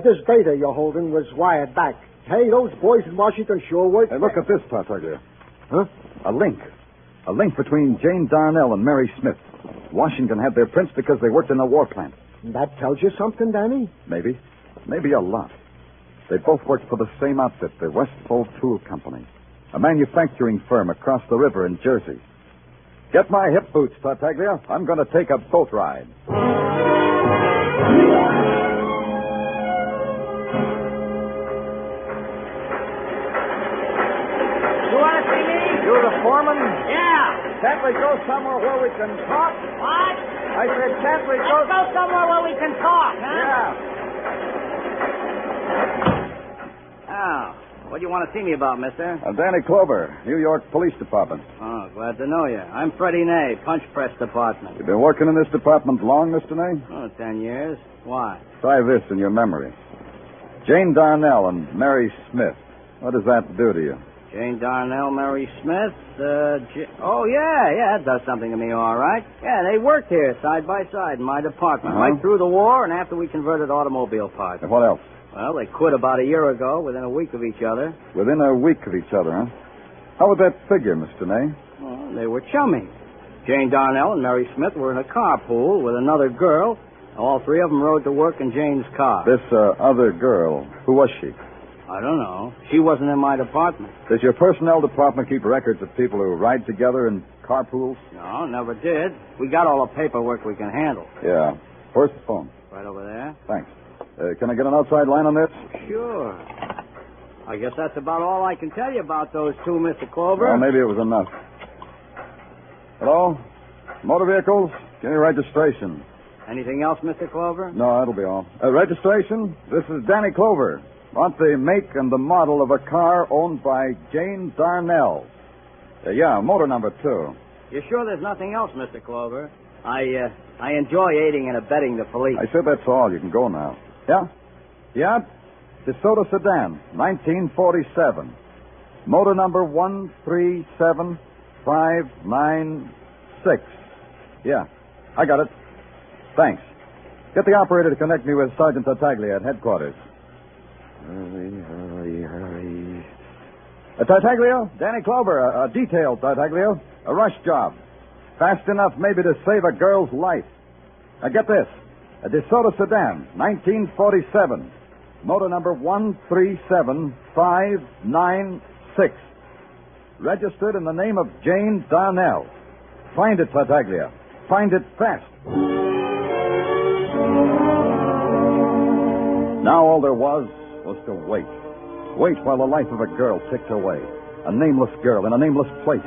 This data you're holding was wired back. Hey, those boys in Washington sure work. Hey, look at this, Tartaglia. Huh? A link. A link between Jane Darnell and Mary Smith. Washington had their prints because they worked in a war plant. That tells you something, Danny? Maybe. Maybe a lot. They both worked for the same outfit, the Westfold Tool Company, a manufacturing firm across the river in Jersey. Get my hip boots, Tartaglia. I'm going to take a boat ride. You want to see me? You're the foreman? Yeah. Can't we go somewhere where we can talk? What? I said, can't we go... Let's go somewhere where we can talk, huh? Yeah. Oh, what do you want to see me about, mister? I'm Danny Clover, New York Police Department. Oh, glad to know you. I'm Freddie Ney, Punch Press Department. You've been working in this department long, Mr. Ney? Oh, 10 years. Why? Try this in your memory. Jane Darnell and Mary Smith. What does that do to you? Jane Darnell, Mary Smith, Oh, yeah, it does something to me, all right. Yeah, they worked here side by side in my department, right through the war and after we converted automobile parts. And what else? Well, they quit about a year ago, within a week of each other. Within a week of each other, huh? How would that figure, Mr. Ney? Well, they were chummy. Jane Darnell and Mary Smith were in a carpool with another girl. All three of them rode to work in Jane's car. This other girl, who was she? I don't know. She wasn't in my department. Does your personnel department keep records of people who ride together in carpools? No, never did. We got all the paperwork we can handle. Yeah. Where's the phone? Right over there. Thanks. Can I get an outside line on this? Sure. I guess that's about all I can tell you about those two, Mr. Clover. Well, maybe it was enough. Hello? Motor vehicles? Give me registration. Anything else, Mr. Clover? No, that'll be all. Registration? This is Danny Clover. Want the make and the model of a car owned by Jane Darnell. Yeah, motor number 2. You sure there's nothing else, Mr. Clover? I enjoy aiding and abetting the police. I said that's all. You can go now. Yeah? Yeah? DeSoto sedan, 1947. Motor number 137 596. Yeah, I got it. Thanks. Get the operator to connect me with Sergeant Tartaglia at headquarters. Hurry. Tartaglia, Danny Clover, a detail, Tartaglia. A rush job. Fast enough maybe to save a girl's life. Now get this. A DeSoto sedan, 1947. Motor number 137596. Registered in the name of Jane Darnell. Find it, Tartaglia. Find it fast. Now all there was to wait. Wait while the life of a girl ticked away. A nameless girl in a nameless place.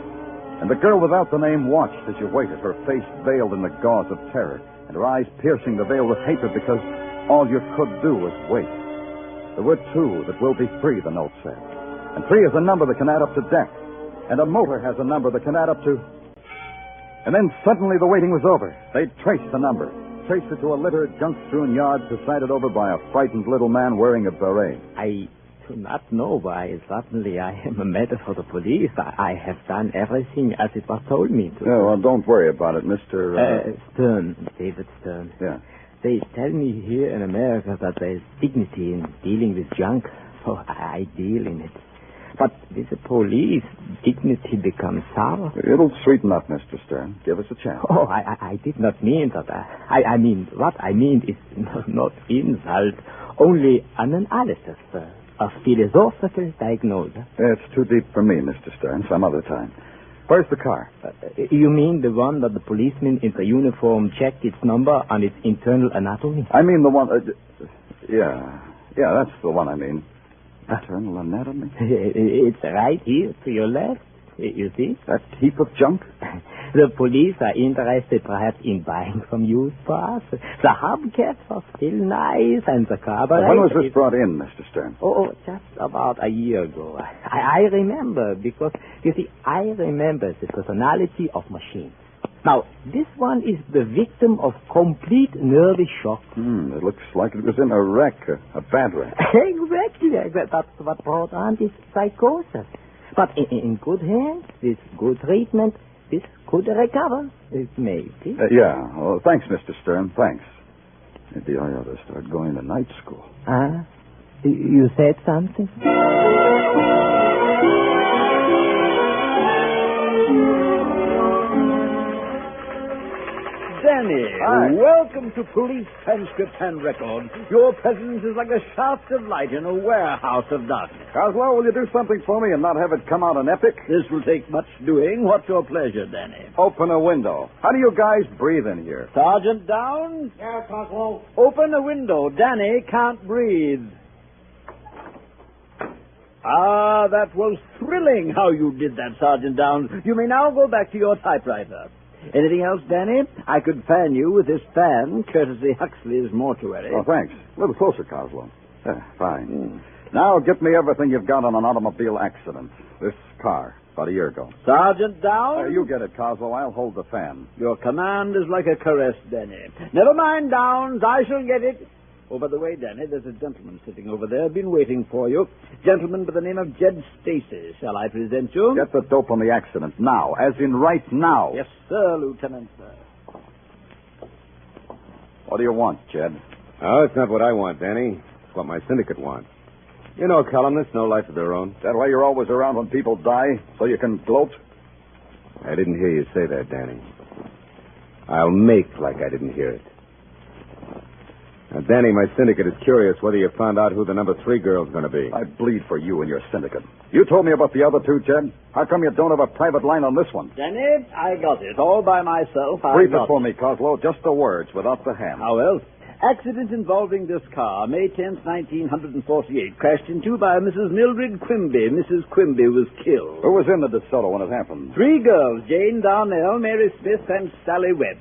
And the girl without the name watched as you waited, her face veiled in the gauze of terror, and her eyes piercing the veil with hatred because all you could do was wait. There were two that will be free, the note said. And 3 is a number that can add up to death. And a motor has a number that can add up to... And then suddenly the waiting was over. They traced the number. Traced it to a litter of junk-strewn yards presided over by a frightened little man wearing a beret. I do not know why suddenly I am a matter for the police. I have done everything as it was told me to. Yeah, well, don't worry about it, Mr. Stern, David Stern. Yeah. They tell me here in America that there is dignity in dealing with junk, so I deal in it. But with the police, dignity becomes sour. It'll sweeten up, Mr. Stern. Give us a chance. Oh, I did not mean that. I mean, what I mean is not insult, only an analysis, a philosophical diagnosis. It's too deep for me, Mr. Stern. Some other time. Where's the car? You mean the one that the policeman in the uniform checked its number and its internal anatomy? I mean the one... Yeah, that's the one I mean. Internal anatomy? It's right here to your left. You see? That heap of junk? The police are interested perhaps in buying some used parts. The hubcaps are still nice and the carburetor... When was this brought in, Mr. Stern? Oh, just about a year ago. I remember because, you see, I remember the personality of machines. Now, this one is the victim of complete nervous shock. It looks like it was in a wreck, a bad wreck. Exactly. That's what brought on this psychosis. But in good hands, with good treatment, this could recover. Maybe. Yeah. Well, thanks, Mr. Stern. Thanks. Maybe I ought to start going to night school. You said something? Danny, welcome to Police Transcript and Record. Your presence is like a shaft of light in a warehouse of darkness. Coslow, will you do something for me and not have it come out an epic? This will take much doing. What's your pleasure, Danny? Open a window. How do you guys breathe in here? Sergeant down? Yeah, Coslow. Open a window. Danny can't breathe. That was thrilling how you did that, Sergeant Down. You may now go back to your typewriter. Anything else, Danny? I could fan you with this fan, courtesy Huxley's mortuary. Oh, thanks. A little closer, Coslow. Fine. Now get me everything you've got on an automobile accident. This car, about a year ago. Sergeant Down? You get it, Coslow. I'll hold the fan. Your command is like a caress, Danny. Never mind, Downs. I shall get it. Oh, by the way, Danny, there's a gentleman sitting over there, been waiting for you. Gentleman by the name of Jed Stacy. Shall I present you? Get the dope on the accident now, as in right now. Yes, sir, Lieutenant, sir. What do you want, Jed? Oh, it's not what I want, Danny. It's what my syndicate wants. You know, columnists, no life of their own. That why you're always around when people die, so you can gloat? I didn't hear you say that, Danny. I'll make like I didn't hear it. Now, Danny, my syndicate is curious whether you found out who the number 3 girl's going to be. I bleed for you and your syndicate. You told me about the other 2, Jed. How come you don't have a private line on this one? Danny, I got it all by myself. Brief it for me, Coslow. Just the words, without the hand. How else? Accident involving this car, May 10th, 1948. Crashed into by Mrs. Mildred Quimby. Mrs. Quimby was killed. Who was in the DeSoto when it happened? 3 girls, Jane Darnell, Mary Smith, and Sally Webb.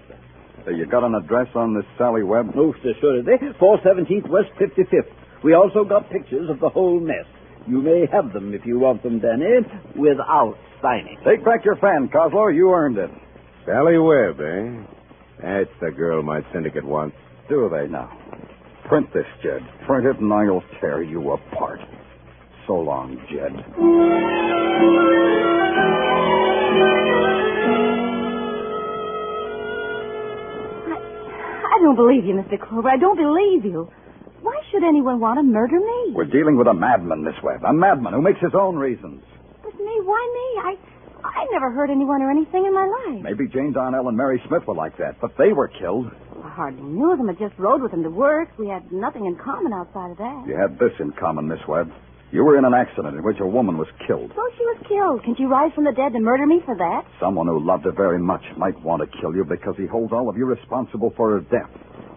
You got an address on this Sally Webb? Most assuredly. 417th West 55th. We also got pictures of the whole mess. You may have them if you want them, Danny, without signing. Take back your fan, Coslow. You earned it. Sally Webb, eh? That's the girl my syndicate wants. Do they now? Print this, Jed. Print it and I'll tear you apart. So long, Jed. don't believe you, Mr. Clover. I don't believe you. Why should anyone want to murder me? We're dealing with a madman, Miss Webb. A madman who makes his own reasons. But me? Why me? I never hurt anyone or anything in my life. Maybe Jane Darnell and Mary Smith were like that, but they were killed. I hardly knew them. I just rode with them to work. We had nothing in common outside of that. You had this in common, Miss Webb. You were in an accident in which a woman was killed. So she was killed. Can't you rise from the dead to murder me for that? Someone who loved her very much might want to kill you because he holds all of you responsible for her death.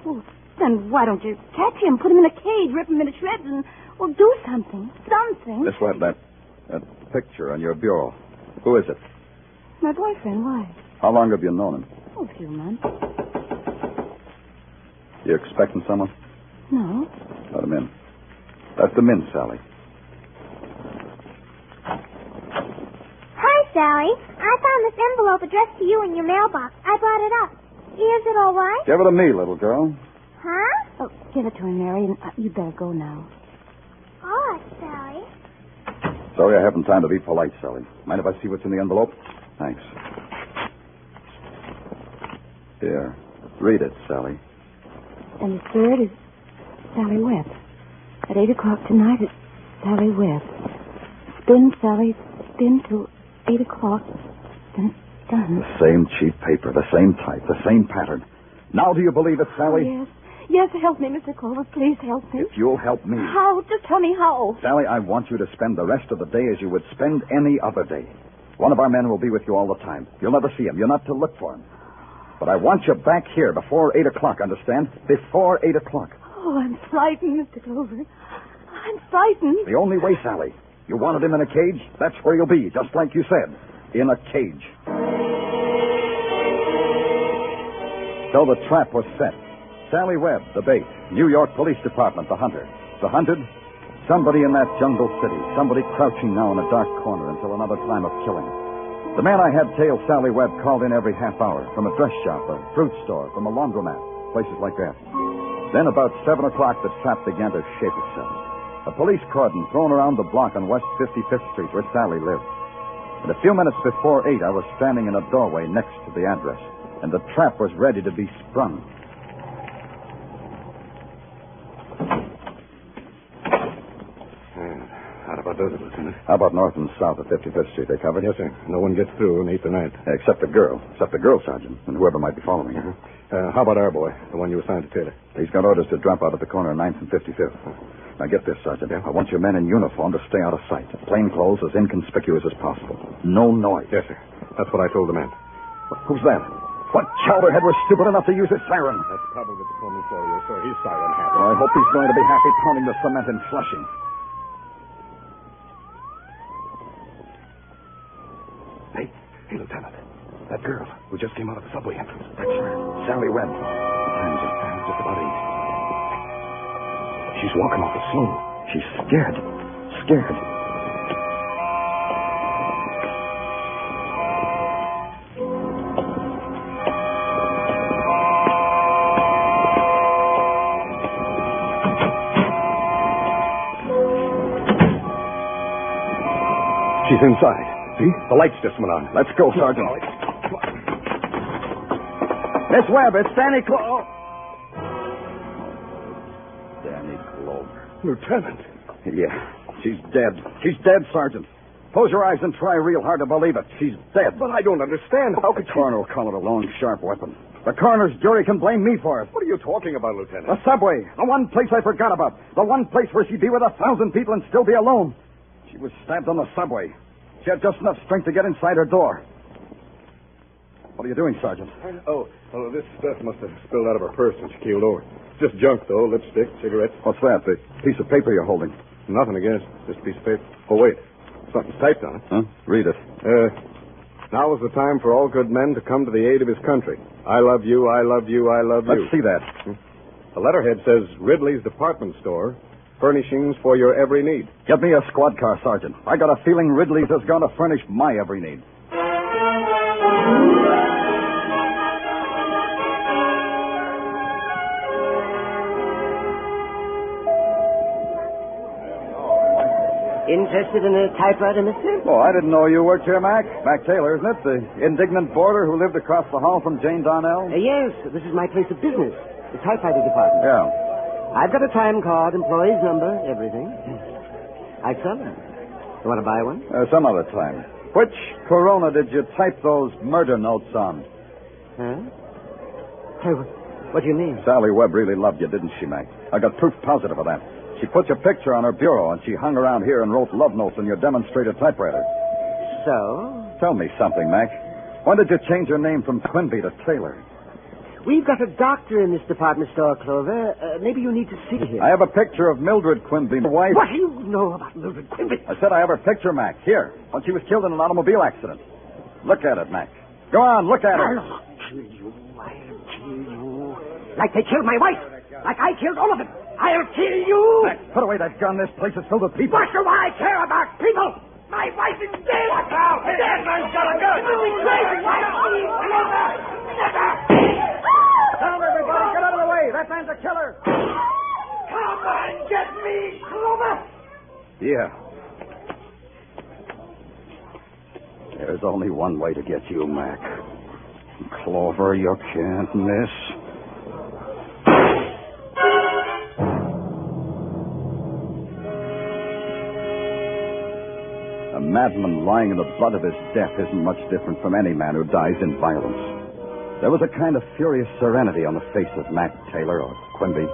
Well, then why don't you catch him, put him in a cage, rip him into shreds, and, well, do something. Something. Miss Webb, that picture on your bureau. Who is it? My boyfriend. Why? How long have you known him? Oh, a few months. You expecting someone? No. Let him in. Let them in, Sally. Hi, Sally. I found this envelope addressed to you in your mailbox. I brought it up. Is it all right? Give it to me, little girl. Huh? Oh, give it to him, Mary, and you better go now. All right, Sally. Sorry I haven't time to be polite, Sally. Mind if I see what's in the envelope? Thanks. Here. Read it, Sally. And the third is Sally Webb. At 8 o'clock tonight, it's Sally Webb. Spin, Sally, spin till 8 o'clock. Then it's done. The same cheap paper, the same type, the same pattern. Now do you believe it, Sally? Oh, yes. Yes, help me, Mr. Clover. Please help me. If you'll help me. How? Just tell me how. Sally, I want you to spend the rest of the day as you would spend any other day. One of our men will be with you all the time. You'll never see him. You're not to look for him. But I want you back here before 8 o'clock, understand? Before 8 o'clock. Oh, I'm frightened, Mr. Clover. I'm frightened. The only way, Sally. You wanted him in a cage? That's where you'll be, just like you said. In a cage. So the trap was set. Sally Webb, the bait. New York Police Department, the hunter. The hunted? Somebody in that jungle city. Somebody crouching now in a dark corner until another time of killing. The man I had tail Sally Webb called in every half hour from a dress shop, a fruit store, from a laundromat, places like that. Then about 7 o'clock, the trap began to shape itself. A police cordon thrown around the block on West 55th Street where Sally lived. And a few minutes before 8, I was standing in a doorway next to the address, and the trap was ready to be sprung. How about those, Lieutenant? How about north and south of 55th Street? They covered? Yes, sir. No one gets through on 8th and 9th. Except the girl. Except the girl, Sergeant, and whoever might be following her. How about our boy, the one you assigned to Taylor? He's got orders to drop out at the corner of 9th and 55th. Now get this, Sergeant. I want your men in uniform to stay out of sight. Plain clothes, as inconspicuous as possible. No noise. Yes, sir. That's what I told the man. Who's that? What chowderhead was stupid enough to use his siren? That's probably the foreman for you, sir. He's siren happy. Well, I hope he's going to be happy pounding the cement and flushing. Hey, Lieutenant. That girl who just came out of the subway entrance. That's her. Sally Webb. Time's just about 8. She's walking awful slow. She's scared. Scared. She's inside. See? The lights just went on. Let's go, Sergeant. Miss Webb, it's Danny Clover. Danny Clover. Lieutenant. Yeah, she's dead. She's dead, Sergeant. Close your eyes and try real hard to believe it. She's dead. But I don't understand. How could the coroner will call it a long, sharp weapon. The coroner's jury can blame me for it. What are you talking about, Lieutenant? The subway. The one place I forgot about. The one place where she'd be with 1,000 people and still be alone. She was stabbed on the subway. She had just enough strength to get inside her door. What are you doing, Sergeant? Oh, this stuff must have spilled out of her purse when she keeled over. It's just junk, though. Lipstick, cigarettes. What's that? The piece of paper you're holding? Nothing, I guess. Just a piece of paper. Oh, wait. Something's typed on it. Huh? Read it. Now is the time for all good men to come to the aid of his country. I love you, I love you, I love you. Let's see that. The letterhead says Ridley's Department Store. Furnishings for your every need. Get me a squad car, Sergeant. I got a feeling Ridley's is going to furnish my every need. Interested in a typewriter, mister? Oh, I didn't know you worked here, Mac. Mac Taylor, isn't it? The indignant boarder who lived across the hall from Jane Darnell? Yes, this is my place of business. The typewriter department. Yeah. I've got a time card, employee's number, everything. I'd sell them. You want to buy one? Some other time. Which Corona did you type those murder notes on? Huh? Hey, what do you mean? Sally Webb really loved you, didn't she, Mac? I got proof positive of that. She put your picture on her bureau, and she hung around here and wrote love notes on your demonstrator typewriter. So? Tell me something, Mac. When did you change your name from Quimby to Taylor? We've got a doctor in this department store, Clover. Maybe you need to see him. I have a picture of Mildred Quimby, my wife. What do you know about Mildred Quimby? I said I have her picture, Mac. Here, when she was killed in an automobile accident. Look at it, Mac. Go on, look at it. I'll kill you. Like they killed my wife. Like I killed all of them. I'll kill you. Mac, put away that gun. This place is filled with people. What do I care about people? My wife is dead. Watch out. Hey, that man's got a gun. You'll be crazy. Never. Down, everybody. Get out of the way. That man's a killer. Come and get me, Clover. Yeah. There's only one way to get you, Mac. Clover, you can't miss. A madman lying in the blood of his death isn't much different from any man who dies in violence. There was a kind of furious serenity on the face of Mac Taylor, or Quimby,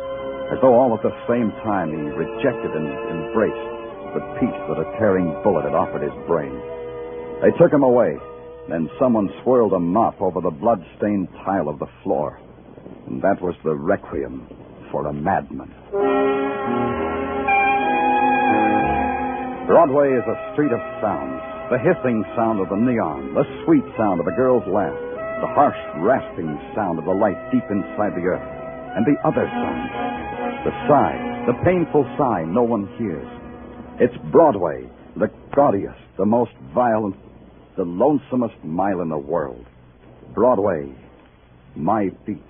as though all at the same time he rejected and embraced the peace that a tearing bullet had offered his brain. They took him away. Then someone swirled a mop over the blood-stained tile of the floor. And that was the requiem for a madman. Broadway is a street of sounds. The hissing sound of the neon, the sweet sound of a girl's laugh, the harsh, rasping sound of the light deep inside the earth, and the other sound, the sigh, the painful sigh no one hears. It's Broadway, the gaudiest, the most violent, the lonesomest mile in the world. Broadway, my beat.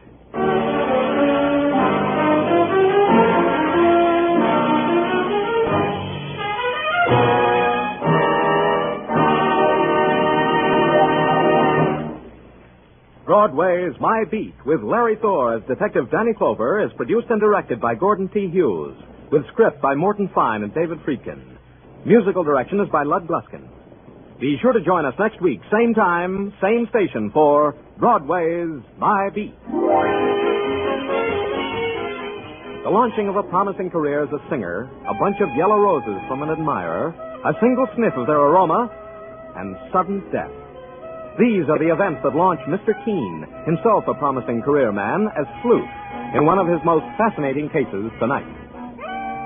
Broadway's My Beat, with Larry Thor as Detective Danny Clover, is produced and directed by Gordon T. Hughes, with script by Morton Fine and David Friedkin. Musical direction is by Lud Gluskin. Be sure to join us next week, same time, same station, for Broadway's My Beat. The launching of a promising career as a singer, a bunch of yellow roses from an admirer, a single sniff of their aroma, and sudden death. These are the events that launch Mr. Keene, himself a promising career man, as sleuth in one of his most fascinating cases tonight.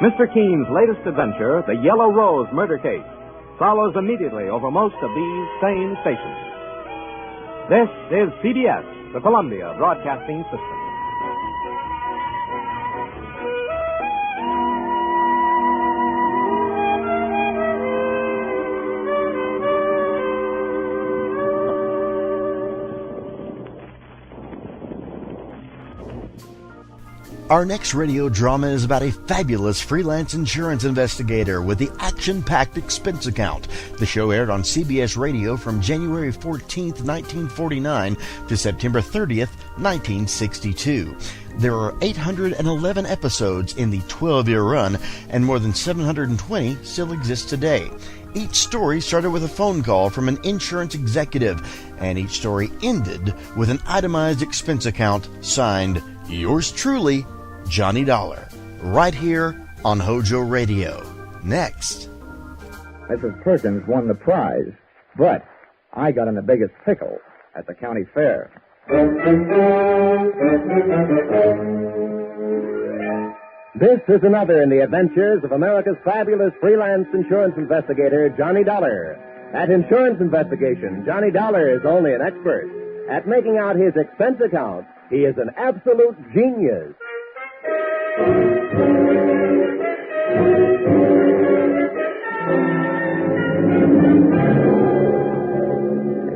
Mr. Keene's latest adventure, the Yellow Rose murder case, follows immediately over most of these same stations. This is CBS, the Columbia Broadcasting System. Our next radio drama is about a fabulous freelance insurance investigator with the action-packed expense account. The show aired on CBS Radio from January 14th, 1949 to September 30th, 1962. There are 811 episodes in the 12-year run, and more than 720 still exist today. Each story started with a phone call from an insurance executive, and each story ended with an itemized expense account signed, Yours truly, Johnny Dollar, right here on HOJO Radio. Next. Mrs. Perkins won the prize, but I got in the biggest pickle at the county fair. This is another in the adventures of America's fabulous freelance insurance investigator, Johnny Dollar. At insurance investigation, Johnny Dollar is only an expert. At making out his expense account, he is an absolute genius.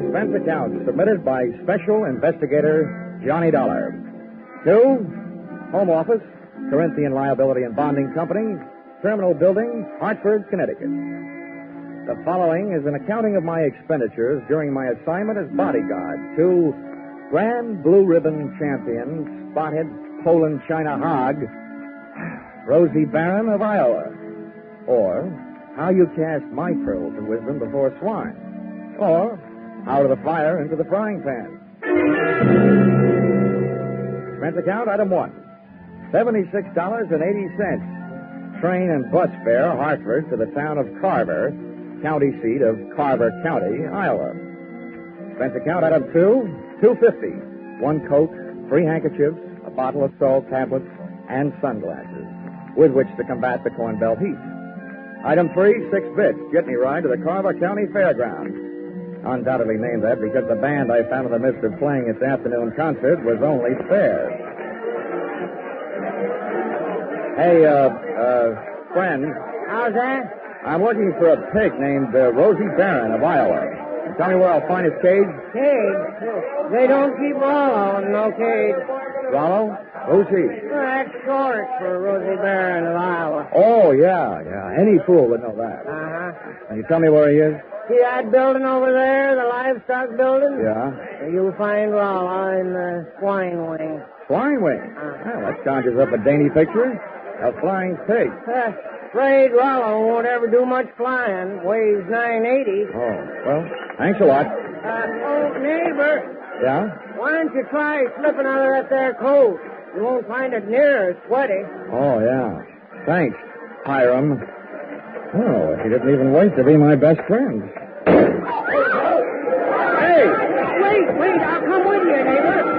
Expense account submitted by Special Investigator Johnny Dollar. To Home Office, Corinthian Liability and Bonding Company, Terminal Building, Hartford, Connecticut. The following is an accounting of my expenditures during my assignment as bodyguard to Grand Blue Ribbon Champion Spothead Poland China hog, Rosie Barron of Iowa. Or how you cast my pearls of wisdom before swine. Or out of the fire into the frying pan. Expense account, item 1. $76.80. Train and bus fare, Hartford, to the town of Carver, county seat of Carver County, Iowa. Expense account, item 2. $2.50. 1 coat, 3 handkerchiefs, a bottle of salt tablets, and sunglasses, with which to combat the Corn Belt heat. Item 3, 6 bits, jitney ride to the Carver County Fairgrounds. Undoubtedly named that because the band I found in the midst of playing its afternoon concert was only spares. Hey, friend. How's that? I'm looking for a pig named Rosie Barron of Iowa. Tell me where I'll find his cage. Cage? They don't keep Rollo in no cage. Rollo? Who's he? Well, that's short for Rosie Barron of Iowa. Oh, yeah. Any fool would know that. Uh-huh. Can you tell me where he is? See that building over there, the livestock building? Yeah. You'll find Rollo in the swine wing. Swine wing? Well, that conjures up a dainty picture. A flying pig. Afraid Rollo won't ever do much flying. Weighs 980. Oh, well, thanks a lot. Neighbor. Yeah? Why don't you try slipping out of that there coat? You won't find it near as sweaty. Oh, yeah. Thanks, Hiram. Oh, he didn't even wait to be my best friend. Hey! Wait, I'll come with you, neighbor.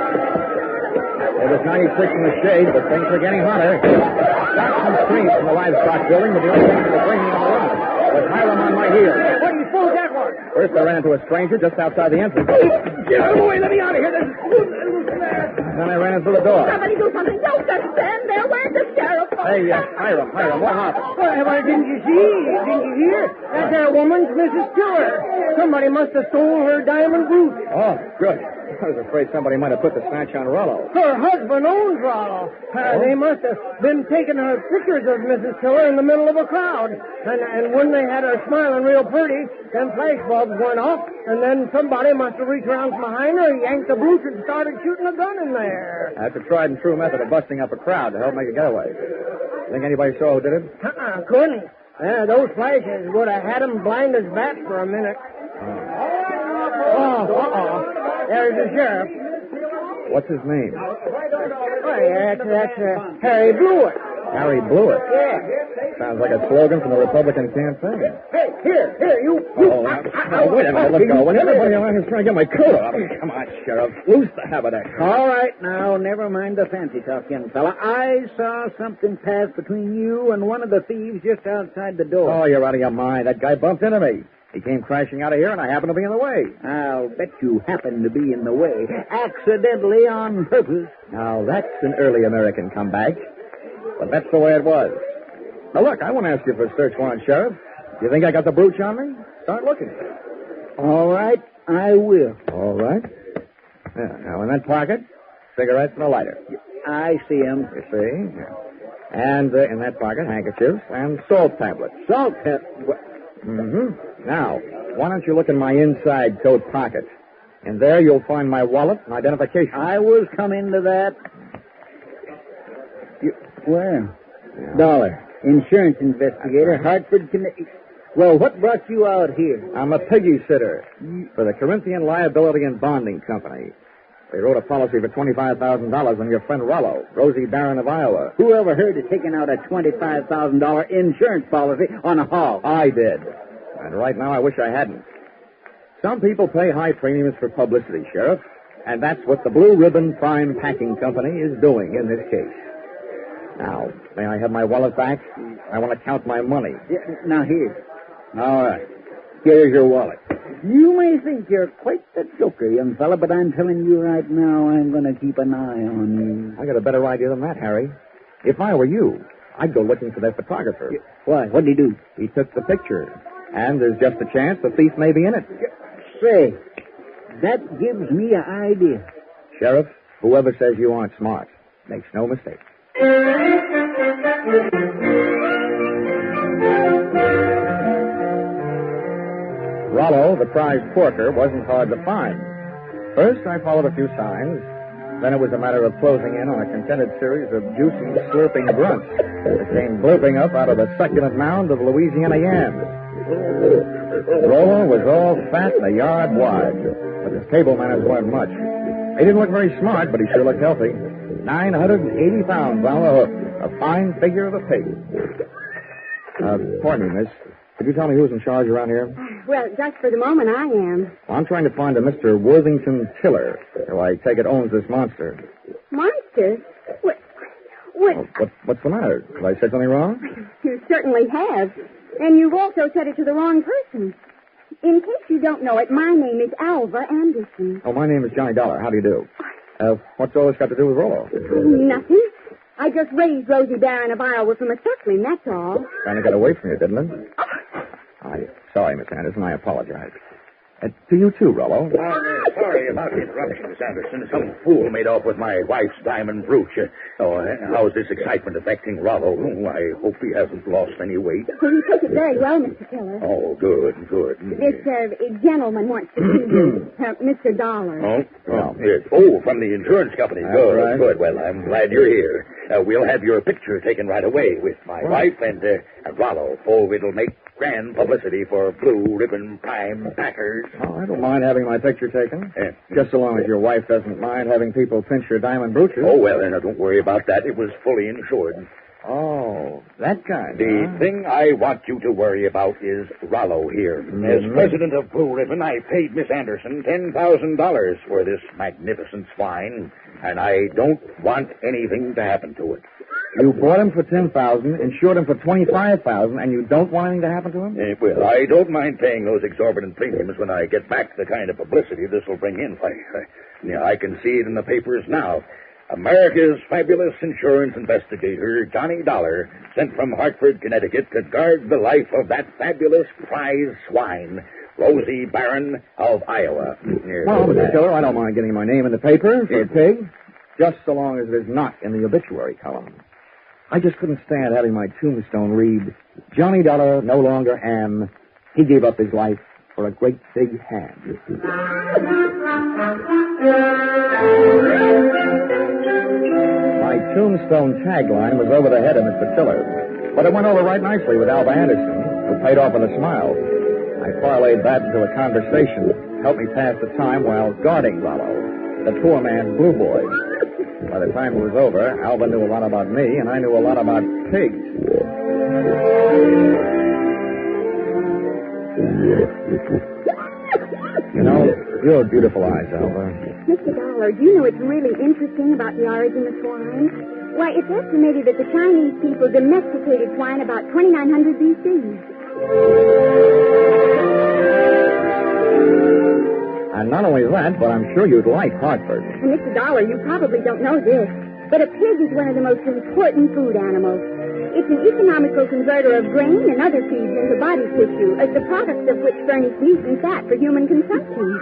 It was 96 in the shade, but things are getting hotter. Got some screams from the livestock building, but the only thing that will bring me on the run was Hiram on my heels. What do you suppose that was? First, I ran into a stranger just outside the entrance. Get out of the way, let me out of here. Then I ran into the door. Somebody do something. Don't just stand there. Where's the sheriff? Hey, Hiram, what happened? Well, didn't you see? Didn't you hear? That there woman's Mrs. Stewart. Somebody must have stole her diamond brooch. Oh, good. I was afraid somebody might have put the snatch on Rollo. Her husband owns Rollo. They must have been taking her pictures of Mrs. Stewart in the middle of a crowd. And when they had her smiling real pretty, then flash bulbs went off, and then somebody must have reached around from behind her, yanked the brooch, and started shooting a gun in there. That's a tried and true method of busting up a crowd to help make a getaway. Think anybody saw who did it? Couldn't. Those flashes would have had him blind as bats for a minute. There's the sheriff. What's his name? That's Harry Blewett. Harry Blewett? Yeah. Sounds like a slogan from the Republican campaign. Hey, here, you. Now, wait a minute, let go. When everybody around here's trying to get my coat off. Come on, Sheriff. Loose the haberdack. All right, now, never mind the fancy talk, young fella. I saw something pass between you and one of the thieves just outside the door. Oh, you're out of your mind. That guy bumped into me. He came crashing out of here, and I happened to be in the way. I'll bet you happened to be in the way. Accidentally on purpose. Now, that's an early American comeback. But that's the way it was. Now, look, I won't ask you for a search warrant, Sheriff. You think I got the brooch on me? Start looking. All right, I will. All right. Yeah, now, in that pocket, cigarettes and a lighter. I see 'em. You see? Yeah. And in that pocket, handkerchiefs and salt tablets. Salt tablets? Mm-hmm. Now, why don't you look in my inside coat pocket? And there you'll find my wallet and identification. I was coming to that. Where? Yeah. Dollar. Insurance investigator, Hartford, Connecticut. Well, what brought you out here? I'm a piggy sitter for the Corinthian Liability and Bonding Company. They wrote a policy for $25,000 on your friend Rollo, Rosie Barron of Iowa. Who ever heard of taking out a $25,000 insurance policy on a hog? I did. And right now I wish I hadn't. Some people pay high premiums for publicity, Sheriff. And that's what the Blue Ribbon Prime Packing Company is doing in this case. Now, may I have my wallet back? I want to count my money. Yeah, now, here. All right. Here's your wallet. You may think you're quite the joker, young fella, but I'm telling you right now, I'm going to keep an eye on you. I got a better idea than that, Harry. If I were you, I'd go looking for that photographer. Why? What'd he do? He took the picture. And there's just a chance the thief may be in it. Say, that gives me an idea. Sheriff, whoever says you aren't smart makes no mistake. Rollo, the prize porker, wasn't hard to find. First, I followed a few signs, Then it was a matter of closing in on a contented series of juicy, slurping grunts that came blurping up out of the succulent mound of Louisiana yams. Rollo was all fat and a yard wide, but his table manners weren't much. He didn't look very smart, but he sure looked healthy. 980 pounds on the hook. A fine figure of a pig. Pardon me, miss. Could you tell me who's in charge around here? Well, just for the moment, I am. Well, I'm trying to find a Mr. Worthington Tiller, who I take it owns this monster. Monster? What? Oh, what's the matter? Have I said something wrong? You certainly have. And you've also said it to the wrong person. In case you don't know it, my name is Alva Anderson. Oh, my name is Johnny Dollar. How do you do? What's all this got to do with Rollo? Nothing. I just raised Rosie Barron of Iowa from a suckling, that's all. Kind of got away from you, didn't it? I'm sorry, Miss Anderson. I apologize. To you, too, Rollo. Sorry about the interruption, Miss Anderson. Some fool made off with my wife's diamond brooch. How's this excitement affecting Rollo? I hope he hasn't lost any weight. Well, he took it very well, Mr. Tiller. Oh, good. This gentleman wants to see you, Mr. Dollar. Yes. Oh, from the insurance company. Good, right. Good. Well, I'm glad you're here. We'll have your picture taken right away with my wife and Rollo. Oh, it'll make grand publicity for Blue Ribbon Prime Packers. Oh, I don't mind having my picture taken. Just so long as your wife doesn't mind having people pinch your diamond brooches. Oh, well, then, don't worry about that. It was fully insured. Oh, that kind. The thing I want you to worry about is Rollo here. As president of Blue Ribbon, I paid Miss Anderson $10,000 for this magnificent swine, and I don't want anything to happen to it. You bought him for $10,000, insured him for $25,000, and you don't want anything to happen to him? Well, I don't mind paying those exorbitant premiums when I get back the kind of publicity this will bring in. I can see it in the papers now. America's fabulous insurance investigator, Johnny Dollar, sent from Hartford, Connecticut, to guard the life of that fabulous prize swine, Rosie Barron of Iowa. Well, Mr. Tiller, I don't mind getting my name in the paper for a pig, just so long as it is not in the obituary column. I just couldn't stand having my tombstone read, Johnny Dollar no longer am. He gave up his life for a great big ham. My tombstone tagline was over the head of Mr. Tiller, but it went over right nicely with Alva Anderson, who paid off with a smile. I parlayed that into a conversation that helped me pass the time while guarding Rollo, the poor man's blue boy. By the time it was over, Alva knew a lot about me, and I knew a lot about pigs. You know, you're beautiful eyes, Alva. Mr. Dollar, do you know what's really interesting about the origin of swine? Why, it's estimated that the Chinese people domesticated swine about 2900 B.C. And not only that, but I'm sure you'd like Hartford. And Mr. Dollar, you probably don't know this, but a pig is one of the most important food animals. It's an economical converter of grain and other feeds into body tissue, as the products of which furnish meat and fat for human consumption.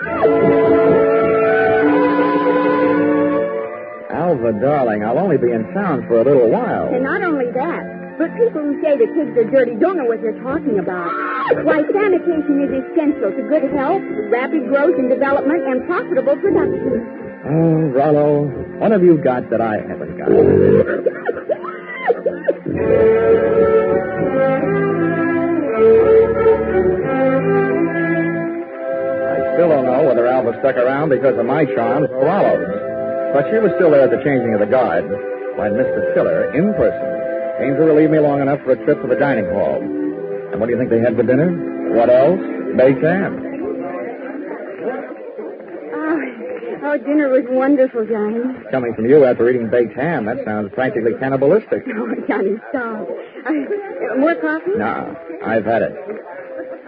Alva, darling, I'll only be in town for a little while. And not only that, but people who say that pigs are dirty don't know what they're talking about. Why, sanitation is essential to good health, rapid growth and development, and profitable production. Oh, Rollo, what have you got that I haven't got? I still don't know whether Alva stuck around because of my charms or Rollo's. But she was still there at the changing of the guard when Mr. Tiller, in person, came to relieve me long enough for a trip to the dining hall. And what do you think they had for dinner? What else? Baked ham. Oh, dinner was wonderful, Johnny. Coming from you after eating baked ham, that sounds practically cannibalistic. Oh, Johnny, stop. More coffee? No, I've had it.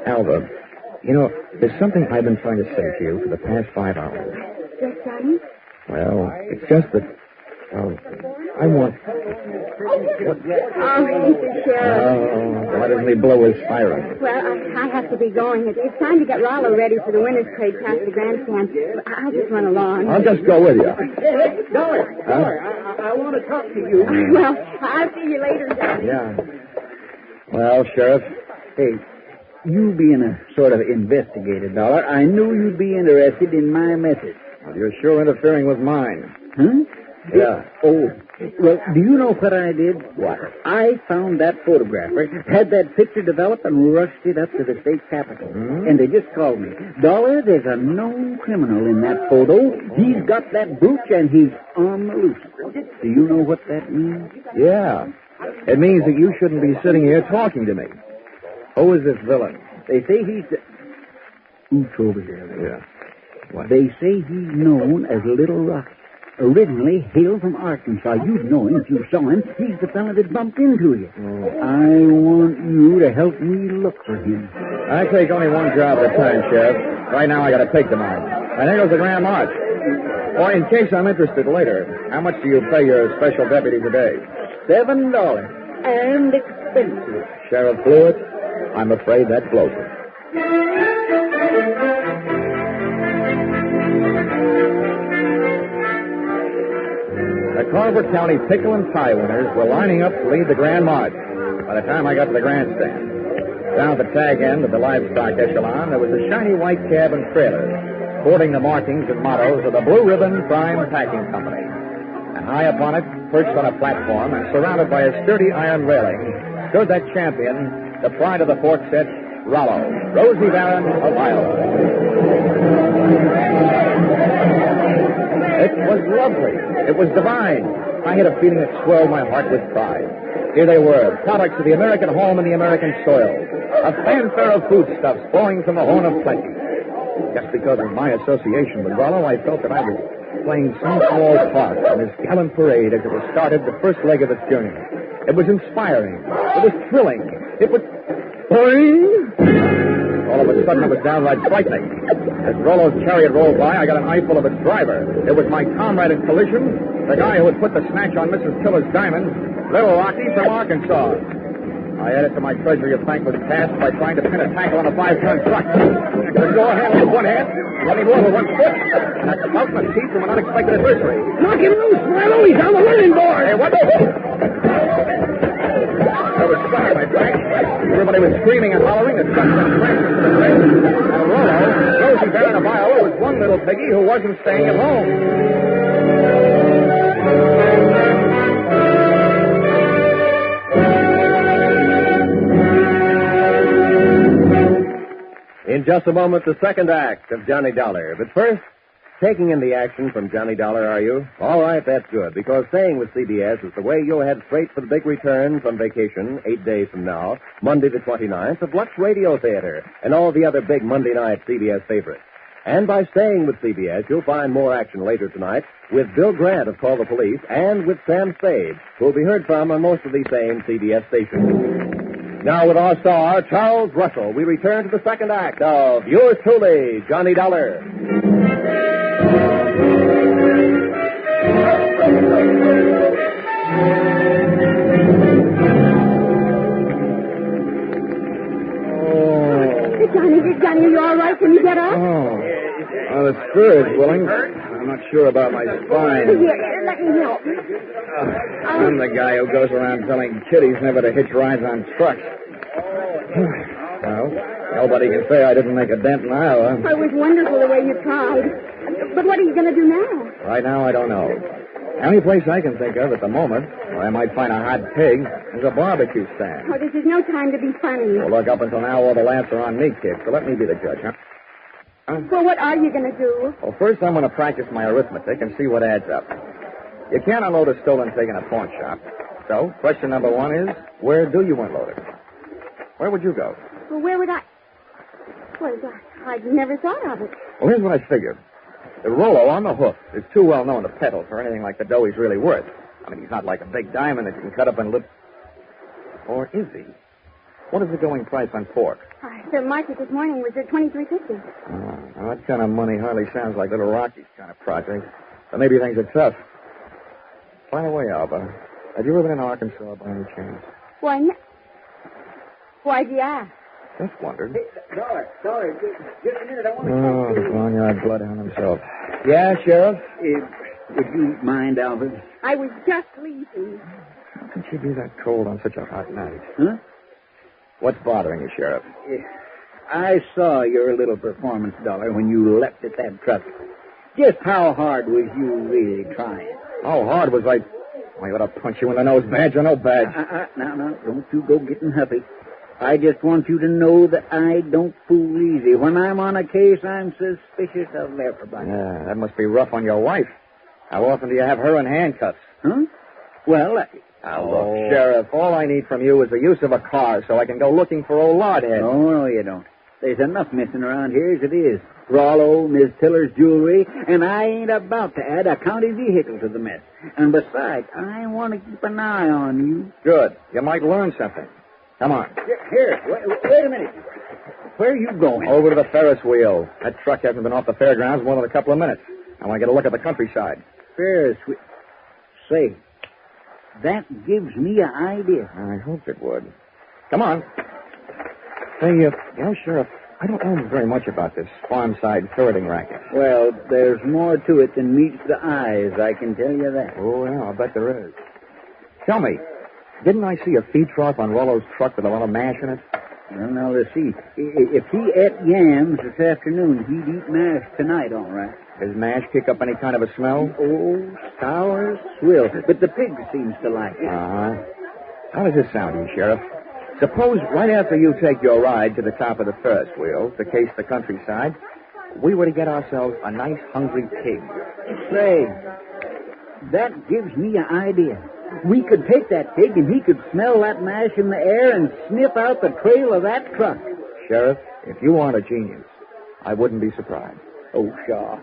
Alva, you know, there's something I've been trying to say to you for the past 5 hours. Yes, Johnny? Well, it's just that, I want... Oh, Mr. Sheriff. Oh, why doesn't he blow his siren? Well, I have to be going. It's time to get Rollo ready for the winner's trade past the grandstand. I'll just run along. I'll just go with you. Hey, Dollar, I want to talk to you. Well, I'll see you later, Johnny. Yeah. Well, Sheriff. Hey, you being a sort of investigator, Dollar, I knew you'd be interested in my methods. Well, you're sure interfering with mine. Huh? Yeah. Oh, well, do you know what I did? What? I found that photographer, had that picture developed, and rushed it up to the state capitol. And they just called me. Dollar, there's a known criminal in that photo. He's got that brooch, and he's on the loose. Do you know what that means? Yeah. It means that you shouldn't be sitting here talking to me. Who is this villain? They say he's the... Ooch over there. Yeah. What? They say he's known as Little Rocky. Originally hailed from Arkansas. You'd know him if you saw him. He's the fellow that bumped into you. I want you to help me look for him. I take only one job at a time, Sheriff. Right now I got to take them on. And there goes the Grand March. Or in case I'm interested later, how much do you pay your special deputies a day? $7. And expensive. Sheriff Blewett, I'm afraid that blows it. The Carver County Pickle and Pie winners were lining up to lead the Grand March by the time I got to the grandstand. Down at the tag end of the livestock echelon, there was a shiny white cab and trailer, sporting the markings and mottos of the Blue Ribbon Prime Packing Company. And high upon it, perched on a platform and surrounded by a sturdy iron railing, stood that champion, the pride of the fork set, Rollo, Rosie Barron of Iowa. It was lovely. It was divine. I had a feeling that swelled my heart with pride. Here they were, products of the American home and the American soil. A fanfare of foodstuffs flowing from the horn of plenty. Just because of my association with Rollo, I felt that I was playing some small part in this gallant parade as it was started the first leg of its journey. It was inspiring. It was thrilling. It was... All of a sudden, it was downright frightening. As Rollo's chariot rolled by, I got an eyeful of its driver. It was my comrade in collision, the guy who had put the snatch on Mrs. Tiller's diamond, Little Rocky from Arkansas. I added to my treasury of thankless tasks by trying to pin a tackle on a 5-ton truck. I could go ahead with one hand, running more with one foot, and I could out my teeth from an unexpected adversary. Knock him loose, Swallow. He's on the running board. Hey, what? I was stunned, my friend. Everybody was screaming and hollering. The truck went crashing to the brakes. And Rollo, Rosie Barron of Iowa, was one little piggy who wasn't staying at home. In just a moment, the second act of Johnny Dollar. But first, taking in the action from Johnny Dollar, are you? All right, that's good, because staying with CBS is the way you'll head straight for the big return from vacation 8 days from now, Monday the 29th, of Lux Radio Theater and all the other big Monday night CBS favorites. And by staying with CBS, you'll find more action later tonight with Bill Grant of Call the Police and with Sam Spade, who will be heard from on most of these same CBS stations. Now, with our star, Charles Russell, we return to the second act of yours truly, Johnny Dollar. Johnny, are you all right? Can you get up? Oh, the spirit's willing. I'm not sure about my spine. Here, let me help. I'm the guy who goes around telling kiddies never to hitch rides on trucks. Well, nobody can say I didn't make a dent in Iowa. It was wonderful the way you tried. But what are you going to do now? Right now, I don't know. The only place I can think of at the moment where I might find a hot pig is a barbecue stand. Oh, this is no time to be funny. Well, look, up until now, all the lamps are on me, kid, so let me be the judge, huh? Well, what are you going to do? Well, first I'm going to practice my arithmetic and see what adds up. You can't unload a stolen pig in a pawn shop. So, question number one is, where do you unload it? Where would you go? Well, where would I... Well, I'd never thought of it. Well, here's what I figured. The Rollo on the hoof is too well known to peddle for anything like the dough he's really worth. I mean, he's not like a big diamond that you can cut up and Or is he? What is the going price on pork? The market this morning was at $23.50. Now, that kind of money hardly sounds like Little Rocky's kind of project. But maybe he thinks it's tough. By the way, Alba, have you ever been in Arkansas by any chance? Why, no. Why'd you ask? Just wondered. Dollar, just a minute. I want to talk to you. Barnyard bloodhound himself. Yeah, Sheriff? Would you mind, Albert? I was just leaving. How could you be that cold on such a hot night? Huh? What's bothering you, Sheriff? I saw your little performance, Dollar, when you leapt at that truck. Just how hard was you really trying? How hard was I ought to punch you in the nose, badge or no badge. Now, don't you go getting huffy. I just want you to know that I don't fool easy. When I'm on a case, I'm suspicious of everybody. Yeah, that must be rough on your wife. How often do you have her in handcuffs? Huh? Well, look, Sheriff, all I need from you is the use of a car so I can go looking for old Lodhead. No, you don't. There's enough missing around here as it is. Rollo, Miss Tiller's jewelry, and I ain't about to add a county vehicle to the mess. And besides, I want to keep an eye on you. Good. You might learn something. Come on. Here, wait a minute. Where are you going? Over to the Ferris wheel. That truck hasn't been off the fairgrounds more than a couple of minutes. I want to get a look at the countryside. Ferris wheel. Say, that gives me an idea. I hoped it would. Come on. Say, Sheriff, I don't know very much about this farm-side ferreting racket. Well, there's more to it than meets the eyes, I can tell you that. Oh, yeah, I'll bet there is. Tell me, didn't I see a feed trough on Rollo's truck with a lot of mash in it? Well, now, let's see. If he ate yams this afternoon, he'd eat mash tonight, all right. Does mash kick up any kind of a smell? Oh, sour swill. But the pig seems to like it. Uh-huh. How does this sound to you, Sheriff? Suppose right after you take your ride to the top of the Ferris wheel to case the countryside, we were to get ourselves a nice hungry pig. Say, that gives me an idea. We could take that pig and he could smell that mash in the air and sniff out the trail of that truck. Sheriff, if you aren't a genius, I wouldn't be surprised. Oh, Shaw.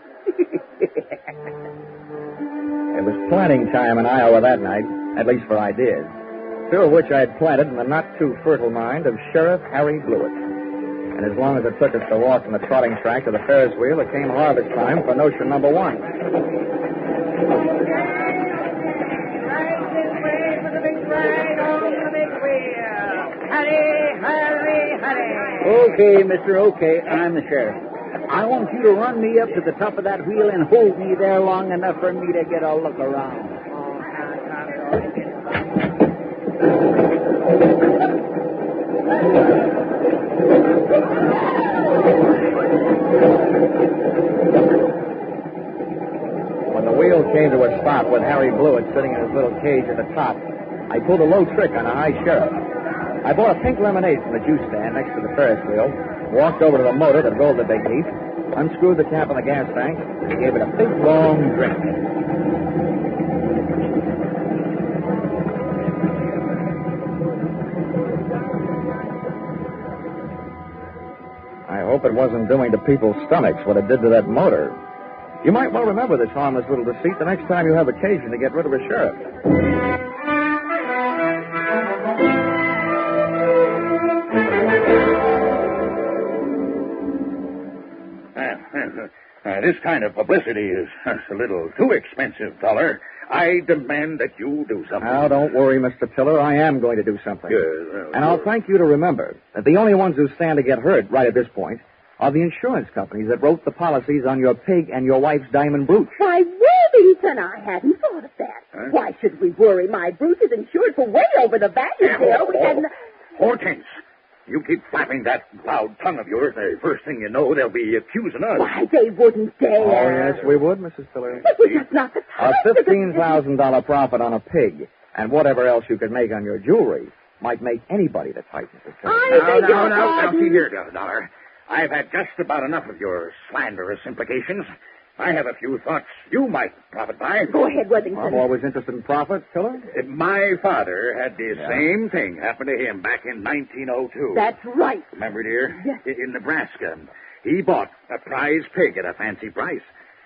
It was planting time in Iowa that night, at least for ideas. Two of which I had planted in the not-too-fertile mind of Sheriff Harry Blewett. And as long as it took us to walk from the trotting track to the Ferris wheel, it came harvest time for notion number one. Okay, mister, okay. I'm the sheriff. I want you to run me up to the top of that wheel and hold me there long enough for me to get a look around. When the wheel came to a stop with Harry Blewett sitting in his little cage at the top, I pulled a low trick on a high sheriff. I bought a pink lemonade from the juice stand next to the Ferris wheel, walked over to the motor that rolled the big heap, unscrewed the cap on the gas tank, and gave it a big, long drink. I hope it wasn't doing to people's stomachs what it did to that motor. You might well remember this harmless little deceit the next time you have occasion to get rid of a sheriff. This kind of publicity is a little too expensive, Dollar. I demand that you do something. Now, don't worry, Mr. Tiller. I am going to do something. And I'll thank you to remember that the only ones who stand to get hurt right at this point are the insurance companies that wrote the policies on your pig and your wife's diamond brooch. Why, Worthington, I hadn't thought of that. Huh? Why should we worry? My brooch is insured for way over the value there. We hadn't... Hortense, you keep flapping that loud tongue of yours, the first thing you know, they'll be accusing us. Why, they wouldn't dare. Oh, yes, we would, Mrs. Tiller. It was just not the time. A $15,000 profit on a pig and whatever else you could make on your jewelry might make anybody the type, Mrs. Tiller. Now, see here, Dollar. I've had just about enough of your slanderous implications. I have a few thoughts you might profit by. Go ahead, Worthington. I'm always interested in profit, Tiller. My father had the same thing happen to him back in 1902. That's right. Remember, dear? Yes. In Nebraska. He bought a prize pig at a fancy price.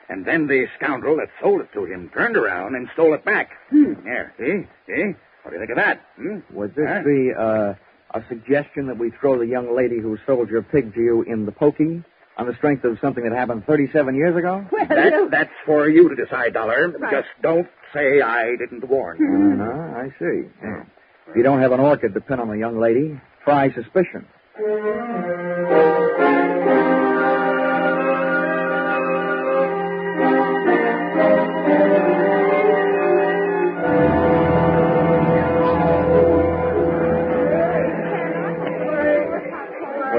And then the scoundrel that sold it to him turned around and stole it back. There, see? What do you think of that? Would this be a suggestion that we throw the young lady who sold your pig to you in the pokey on the strength of something that happened 37 years ago? Well, that's for you to decide, Dollar. Right. Just don't say I didn't warn you. I see. Yeah. If you don't have an orchid to pin on a young lady, try suspicion.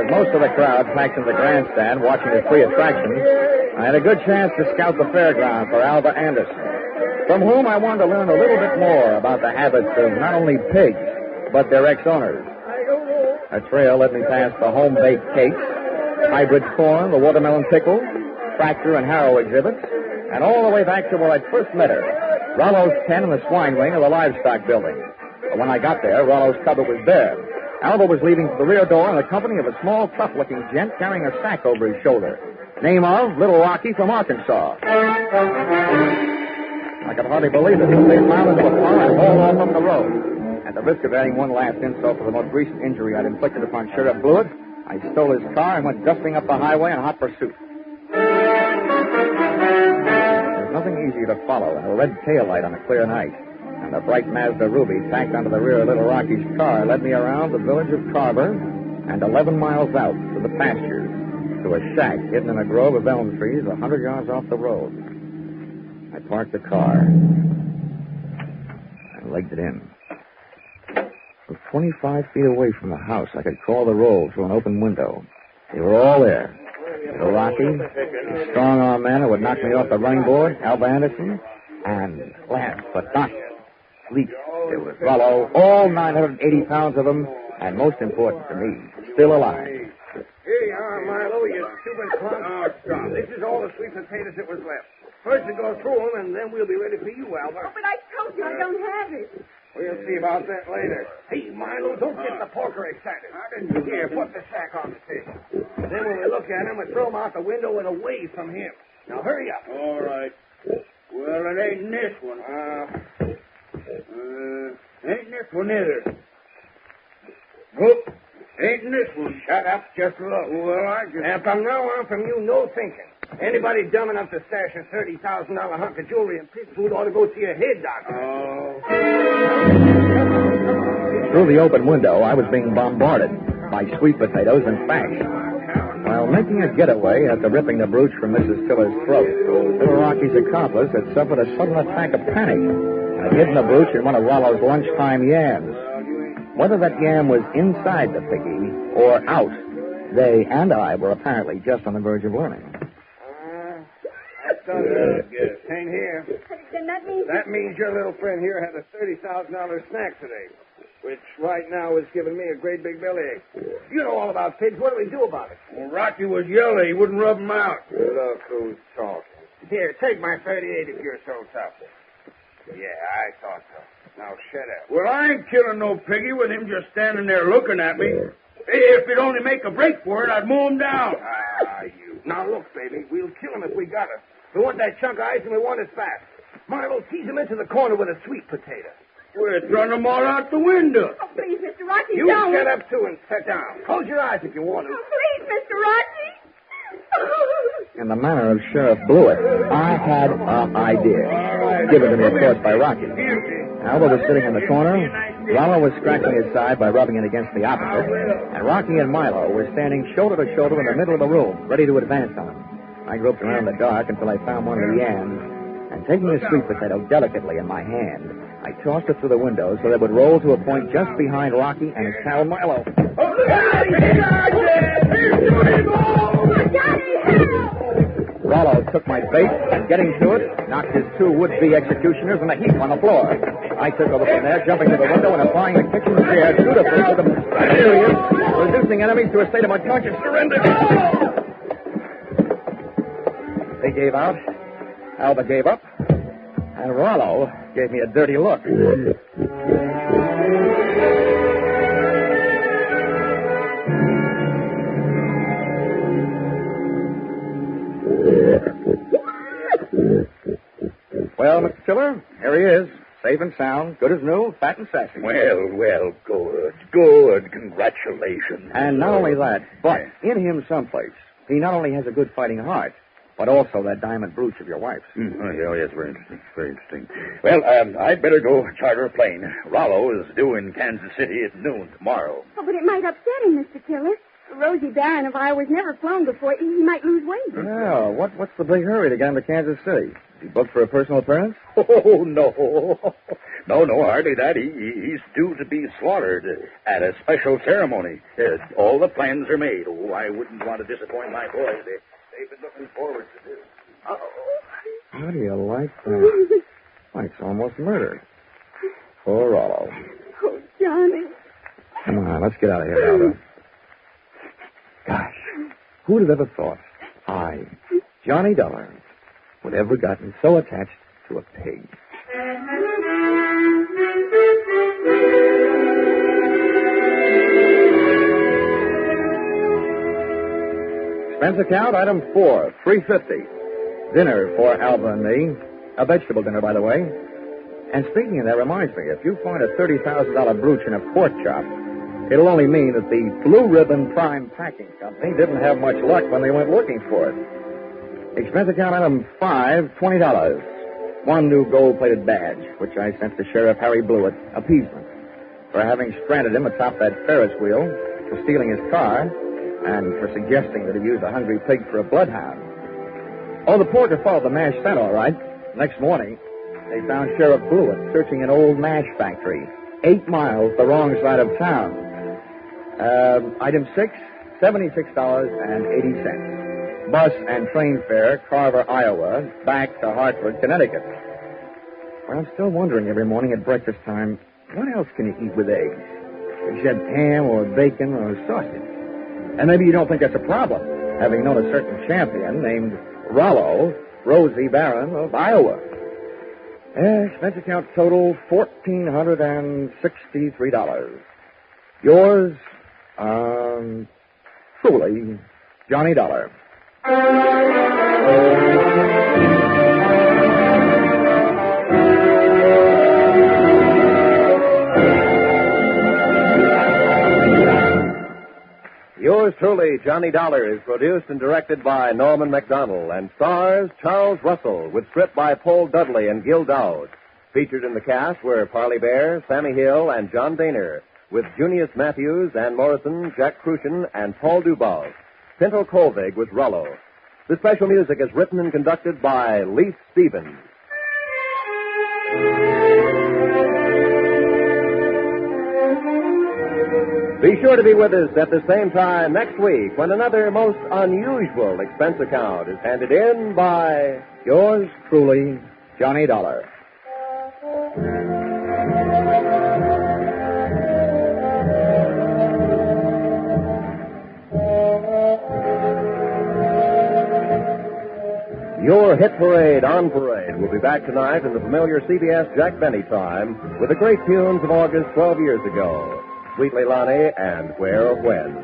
Most of the crowd packed in the grandstand watching the free attractions, I had a good chance to scout the fairground for Alva Anderson, from whom I wanted to learn a little bit more about the habits of not only pigs, but their ex-owners. A trail led me past the home-baked cakes, hybrid corn, the watermelon pickles, tractor and harrow exhibits, and all the way back to where I'd first met her, Rollo's pen in the swine wing of the livestock building. But when I got there, Rollo's cupboard was bare. Alva was leaving for the rear door in the company of a small, tough-looking gent carrying a sack over his shoulder. Name of Little Rocky from Arkansas. I could hardly believe it when they found into a car and hauled off up the road. At the risk of adding one last insult for the most recent injury I'd inflicted upon Sheriff Blewett, I stole his car and went dusting up the highway in hot pursuit. There's nothing easier to follow than a red taillight on a clear night. And the bright Mazda Ruby tacked onto the rear of Little Rocky's car led me around the village of Carver and 11 miles out to the pastures, to a shack hidden in a grove of elm trees 100 yards off the road. I parked the car and legged it in. From 25 feet away from the house, I could crawl the roll through an open window. They were all there. Little Rocky, the strong-arm man who would knock me off the running board, Alva Anderson, and last but not least, there was Rollo, all 980 pounds of him, and most important to me, still alive. Here you are, Milo, you stupid clown. Oh, stop. This is all the sweet potatoes that was left. First to go through them, and then we'll be ready for you, Alva. Oh, but I told you I don't have it. We'll see about that later. Hey, Milo, don't get the porker excited. Here, put the sack on the table. Then when we look at him, we throw him out the window and away from him. Now, hurry up. All right. Well, it ain't in this one. Ain't in this one either. Whoop. Ain't in this one. Shut up. Just look. Well, I just... And from now on, from you, no thinking. Anybody dumb enough to stash a $30,000 hunk of jewelry and pig food ought to go see a head doctor. Through the open window, I was being bombarded by sweet potatoes and facts. While making a getaway after ripping the brooch from Mrs. Tiller's throat, Little Rocky's accomplice had suffered a sudden attack of panic and had hidden the brooch in one of Rollo's lunchtime yams. Whether that yam was inside the piggy or out, they and I were apparently just on the verge of learning. That's I guess. Ain't here. Then that means your little friend here had a $30,000 snack today, which right now is giving me a great big bellyache. You know all about pigs. What do we do about it? Well, Rocky was yellow. He wouldn't rub him out. Look who's talking. Here, take my 38 if you're so tough. Yeah, I thought so. Now shut up. Well, I ain't killing no piggy with him just standing there looking at me. If it'd only make a break for it, I'd mow him down. You. Now look, baby, we'll kill him if we got him. We want that chunk of ice and we want it fast. Milo, tease him into the corner with a sweet potato. We're throwing them all out the window. Oh, please, Mr. Rocky, You don't. shut up, too, and sit down. Close your eyes if you want to. Oh, please, Mr. Rocky. In the manner of Sheriff Blewett, I had an idea. Given to me, of course, by Rocky. Alva was sitting in the corner. Rollo was scratching his side by rubbing it against the opposite. And Rocky and Milo were standing shoulder to shoulder in the middle of the room, ready to advance on him. I groped around in the dark until I found one of the yams. And taking a sweet potato delicately in my hand, I tossed it through the window so that it would roll to a point just behind Rocky and his pal Milo. Rollo took my bait and, getting to it, knocked his two would-be executioners in a heap on the floor. I took over from there, jumping to the window and applying the kitchen chair dutifully to the mysterious, reducing enemies to a state of unconscious surrender. They gave out. Alva gave up. And Rollo gave me a dirty look. Well, Mr. Tiller, here he is. Safe and sound, good as new, fat and sassy. Well, good. Congratulations. And not only that, but in him someplace, he not only has a good fighting heart, but also that diamond brooch of your wife's. Oh, yes, very interesting. Well, I'd better go charter a plane. Rollo is due in Kansas City at noon tomorrow. Oh, but it might upset him, Mr. Tiller. Rosie Barron of Iowa's never flown before. He might lose weight. Yeah, what's the big hurry to get him to Kansas City? Is he booked for a personal appearance? Oh, no. No, hardly that. He's due to be slaughtered at a special ceremony. All the plans are made. Oh, I wouldn't want to disappoint my boys. They've been looking forward to this. How do you like that? Why, it's almost murder. Poor Rollo. Oh, Johnny. Come on, let's get out of here, Alda. Gosh, who'd have ever thought I, Johnny Dollar, would ever gotten so attached to a pig? Expense account, item 4, $3.50. Dinner for Alva and me. A vegetable dinner, by the way. And speaking of that, reminds me, if you find a $30,000 brooch in a pork chop, it'll only mean that the Blue Ribbon Prime Packing Company didn't have much luck when they went looking for it. Expense account item 5, $20. One new gold-plated badge, which I sent to Sheriff Harry Blewett, appeasement, for having stranded him atop that Ferris wheel, for stealing his car, and for suggesting that he used a hungry pig for a bloodhound. Oh, the porter followed the mash scent, all right. Next morning, they found Sheriff Blewett searching an old mash factory, 8 miles the wrong side of town. Item 6, $76.80. Bus and train fare, Carver, Iowa, back to Hartford, Connecticut. Well, I'm still wondering every morning at breakfast time, what else can you eat with eggs? Except ham or bacon or sausage. And maybe you don't think that's a problem, having known a certain champion named Rollo, Rosie Barron of Iowa. Expense account total $1,463. Yours, truly, Johnny Dollar. Yours truly, Johnny Dollar, is produced and directed by Norman MacDonald and stars Charles Russell with script by Paul Dudley and Gil Dowd. Featured in the cast were Parley Bear, Sammy Hill, and John Daner, with Junius Matthews, Ann Morrison, Jack Crucian, and Paul Dubov. Pinto Colvig was Rollo. The special music is written and conducted by Leith Stevens. Be sure to be with us at the same time next week when another most unusual expense account is handed in by yours truly, Johnny Dollar. Your Hit Parade on Parade will be back tonight in the familiar CBS Jack Benny time with the great tunes of August 12 years ago. Sweet Leilani and Where or When.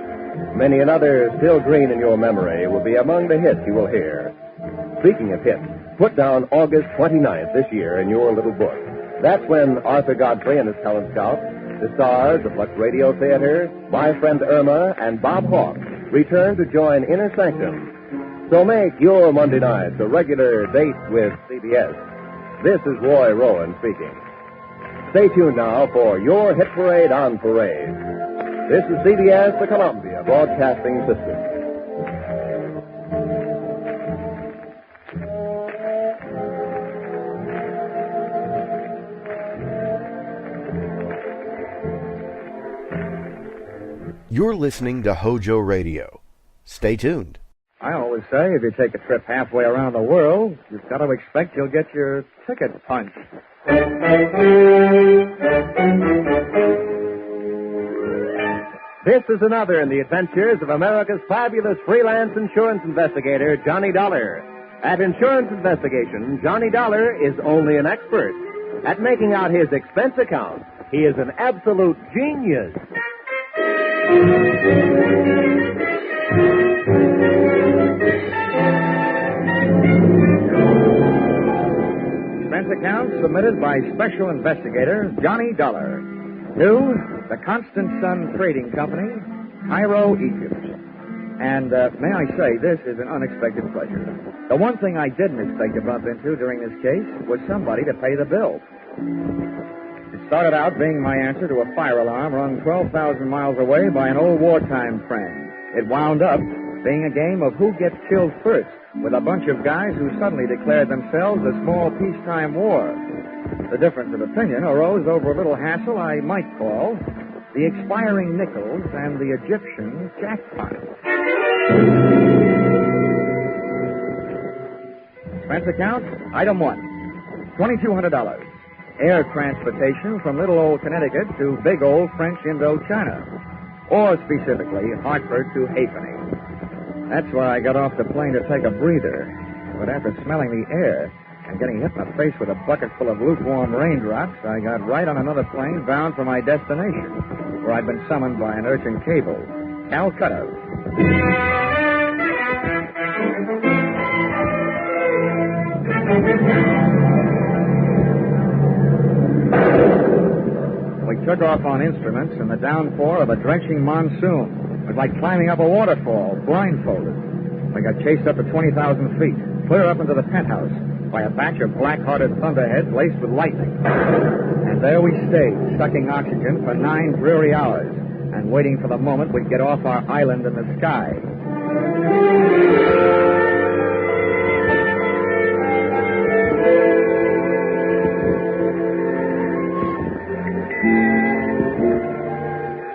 Many another still green in your memory will be among the hits you will hear. Speaking of hits, put down August 29th this year in your little book. That's when Arthur Godfrey and his talent scout, the stars of Lux Radio Theater, My Friend Irma, and Bob Hawke return to join Inner Sanctum. So make your Monday nights a regular date with CBS. This is Roy Rowan speaking. Stay tuned now for your Hit Parade on Parade. This is CBS, the Columbia Broadcasting System. You're listening to HOJO Radio. Stay tuned. I always say if you take a trip halfway around the world, you've got to expect you'll get your ticket punched. This is another in the adventures of America's fabulous freelance insurance investigator, Johnny Dollar. At Insurance Investigation, Johnny Dollar is only an expert. At making out his expense account, he is an absolute genius. Expense account submitted by Special Investigator Johnny Dollar to the Constant Sun Trading Company, Cairo, Egypt. And may I say, this is an unexpected pleasure. The one thing I didn't expect to bump into during this case was somebody to pay the bill. It started out being my answer to a fire alarm rung 12,000 miles away by an old wartime friend. It wound up being a game of who gets killed first, with a bunch of guys who suddenly declared themselves a small peacetime war. The difference of opinion arose over a little hassle I might call the expiring nickels and the Egyptian jackpot. Expense account, item 1, $2,200. Air transportation from little old Connecticut to big old French Indochina. Or specifically, Hartford to Halfpenny. That's why I got off the plane to take a breather. But after smelling the air and getting hit in the face with a bucket full of lukewarm raindrops, I got right on another plane bound for my destination, where I'd been summoned by an urgent cable, Calcutta. We took off on instruments in the downpour of a drenching monsoon. It was like climbing up a waterfall, blindfolded. We got chased up to 20,000 feet, clear up into the penthouse, by a batch of black-hearted thunderheads laced with lightning. And there we stayed, sucking oxygen for 9 dreary hours, and waiting for the moment we'd get off our island in the sky.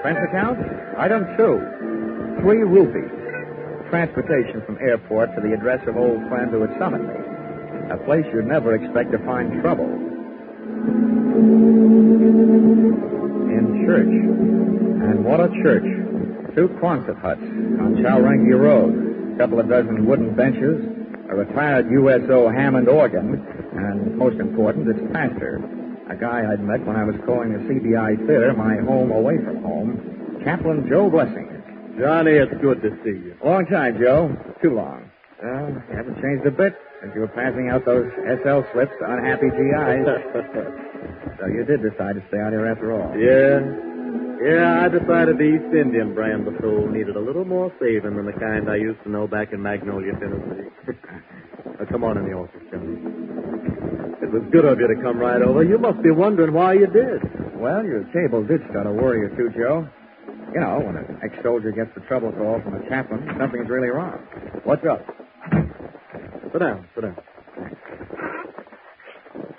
Expense account, item 2, 3 rupees. Transportation from airport to the address of old friend who had summoned me. A place you'd never expect to find trouble. In church. And what a church. 2 Quonset huts on Chowrangi Road. A couple of dozen wooden benches, a retired USO Hammond organ, and, most important, its pastor, a guy I'd met when I was calling the CBI Theater my home away from home, Chaplain Joe Blessing. Johnny, it's good to see you. Long time, Joe. Too long. Well, you haven't changed a bit since you were passing out those SL slips to unhappy GIs. So you did decide to stay out here after all. Yeah, I decided the East Indian brand of soul needed a little more saving than the kind I used to know back in Magnolia, Tennessee. Now, come on in the office, Johnny. It was good of you to come right over. You must be wondering why you did. Well, your cable did start a worry or two, Joe. You know, when an ex-soldier gets the trouble call from a chaplain, something's really wrong. What's up? Sit down.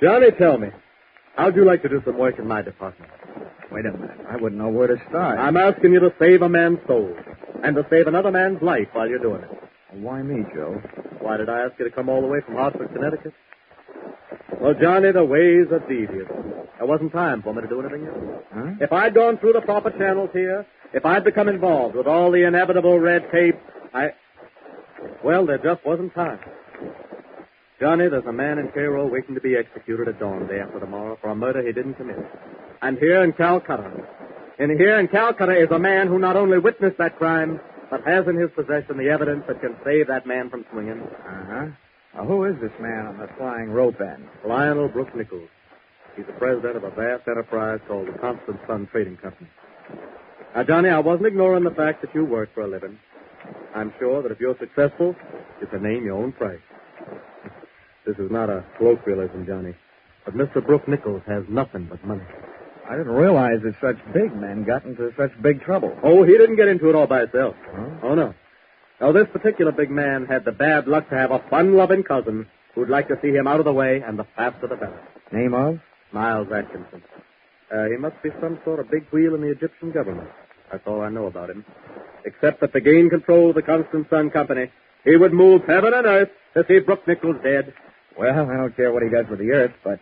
Johnny, tell me, how'd you like to do some work in my department? Wait a minute. I wouldn't know where to start. I'm asking you to save a man's soul and to save another man's life while you're doing it. Why me, Joe? Why did I ask you to come all the way from Hartford, Connecticut? Well, Johnny, the ways are devious. There wasn't time for me to do anything else. Huh? If I'd gone through the proper channels here, if I'd become involved with all the inevitable red tape, well, there just wasn't time. Johnny, there's a man in Cairo waiting to be executed at dawn day after tomorrow for a murder he didn't commit. And here in Calcutta is a man who not only witnessed that crime, but has in his possession the evidence that can save that man from swinging. Uh-huh. Now, who is this man on the flying rope end? Lionel Brooke Nichols. He's the president of a vast enterprise called the Constant Sun Trading Company. Now, Johnny, I wasn't ignoring the fact that you work for a living. I'm sure that if you're successful, you can name your own price. This is not a colloquialism, Johnny, but Mr. Brooke Nichols has nothing but money. I didn't realize that such big men got into such big trouble. Oh, he didn't get into it all by himself. Huh? Oh, no. Now, this particular big man had the bad luck to have a fun-loving cousin who'd like to see him out of the way, and the faster the better. Name of? Miles Atkinson. He must be some sort of big wheel in the Egyptian government. That's all I know about him. Except that to gain control of the Constant Sun Company, he would move heaven and earth to see Brooke Nichols dead. Well, I don't care what he does with the earth, but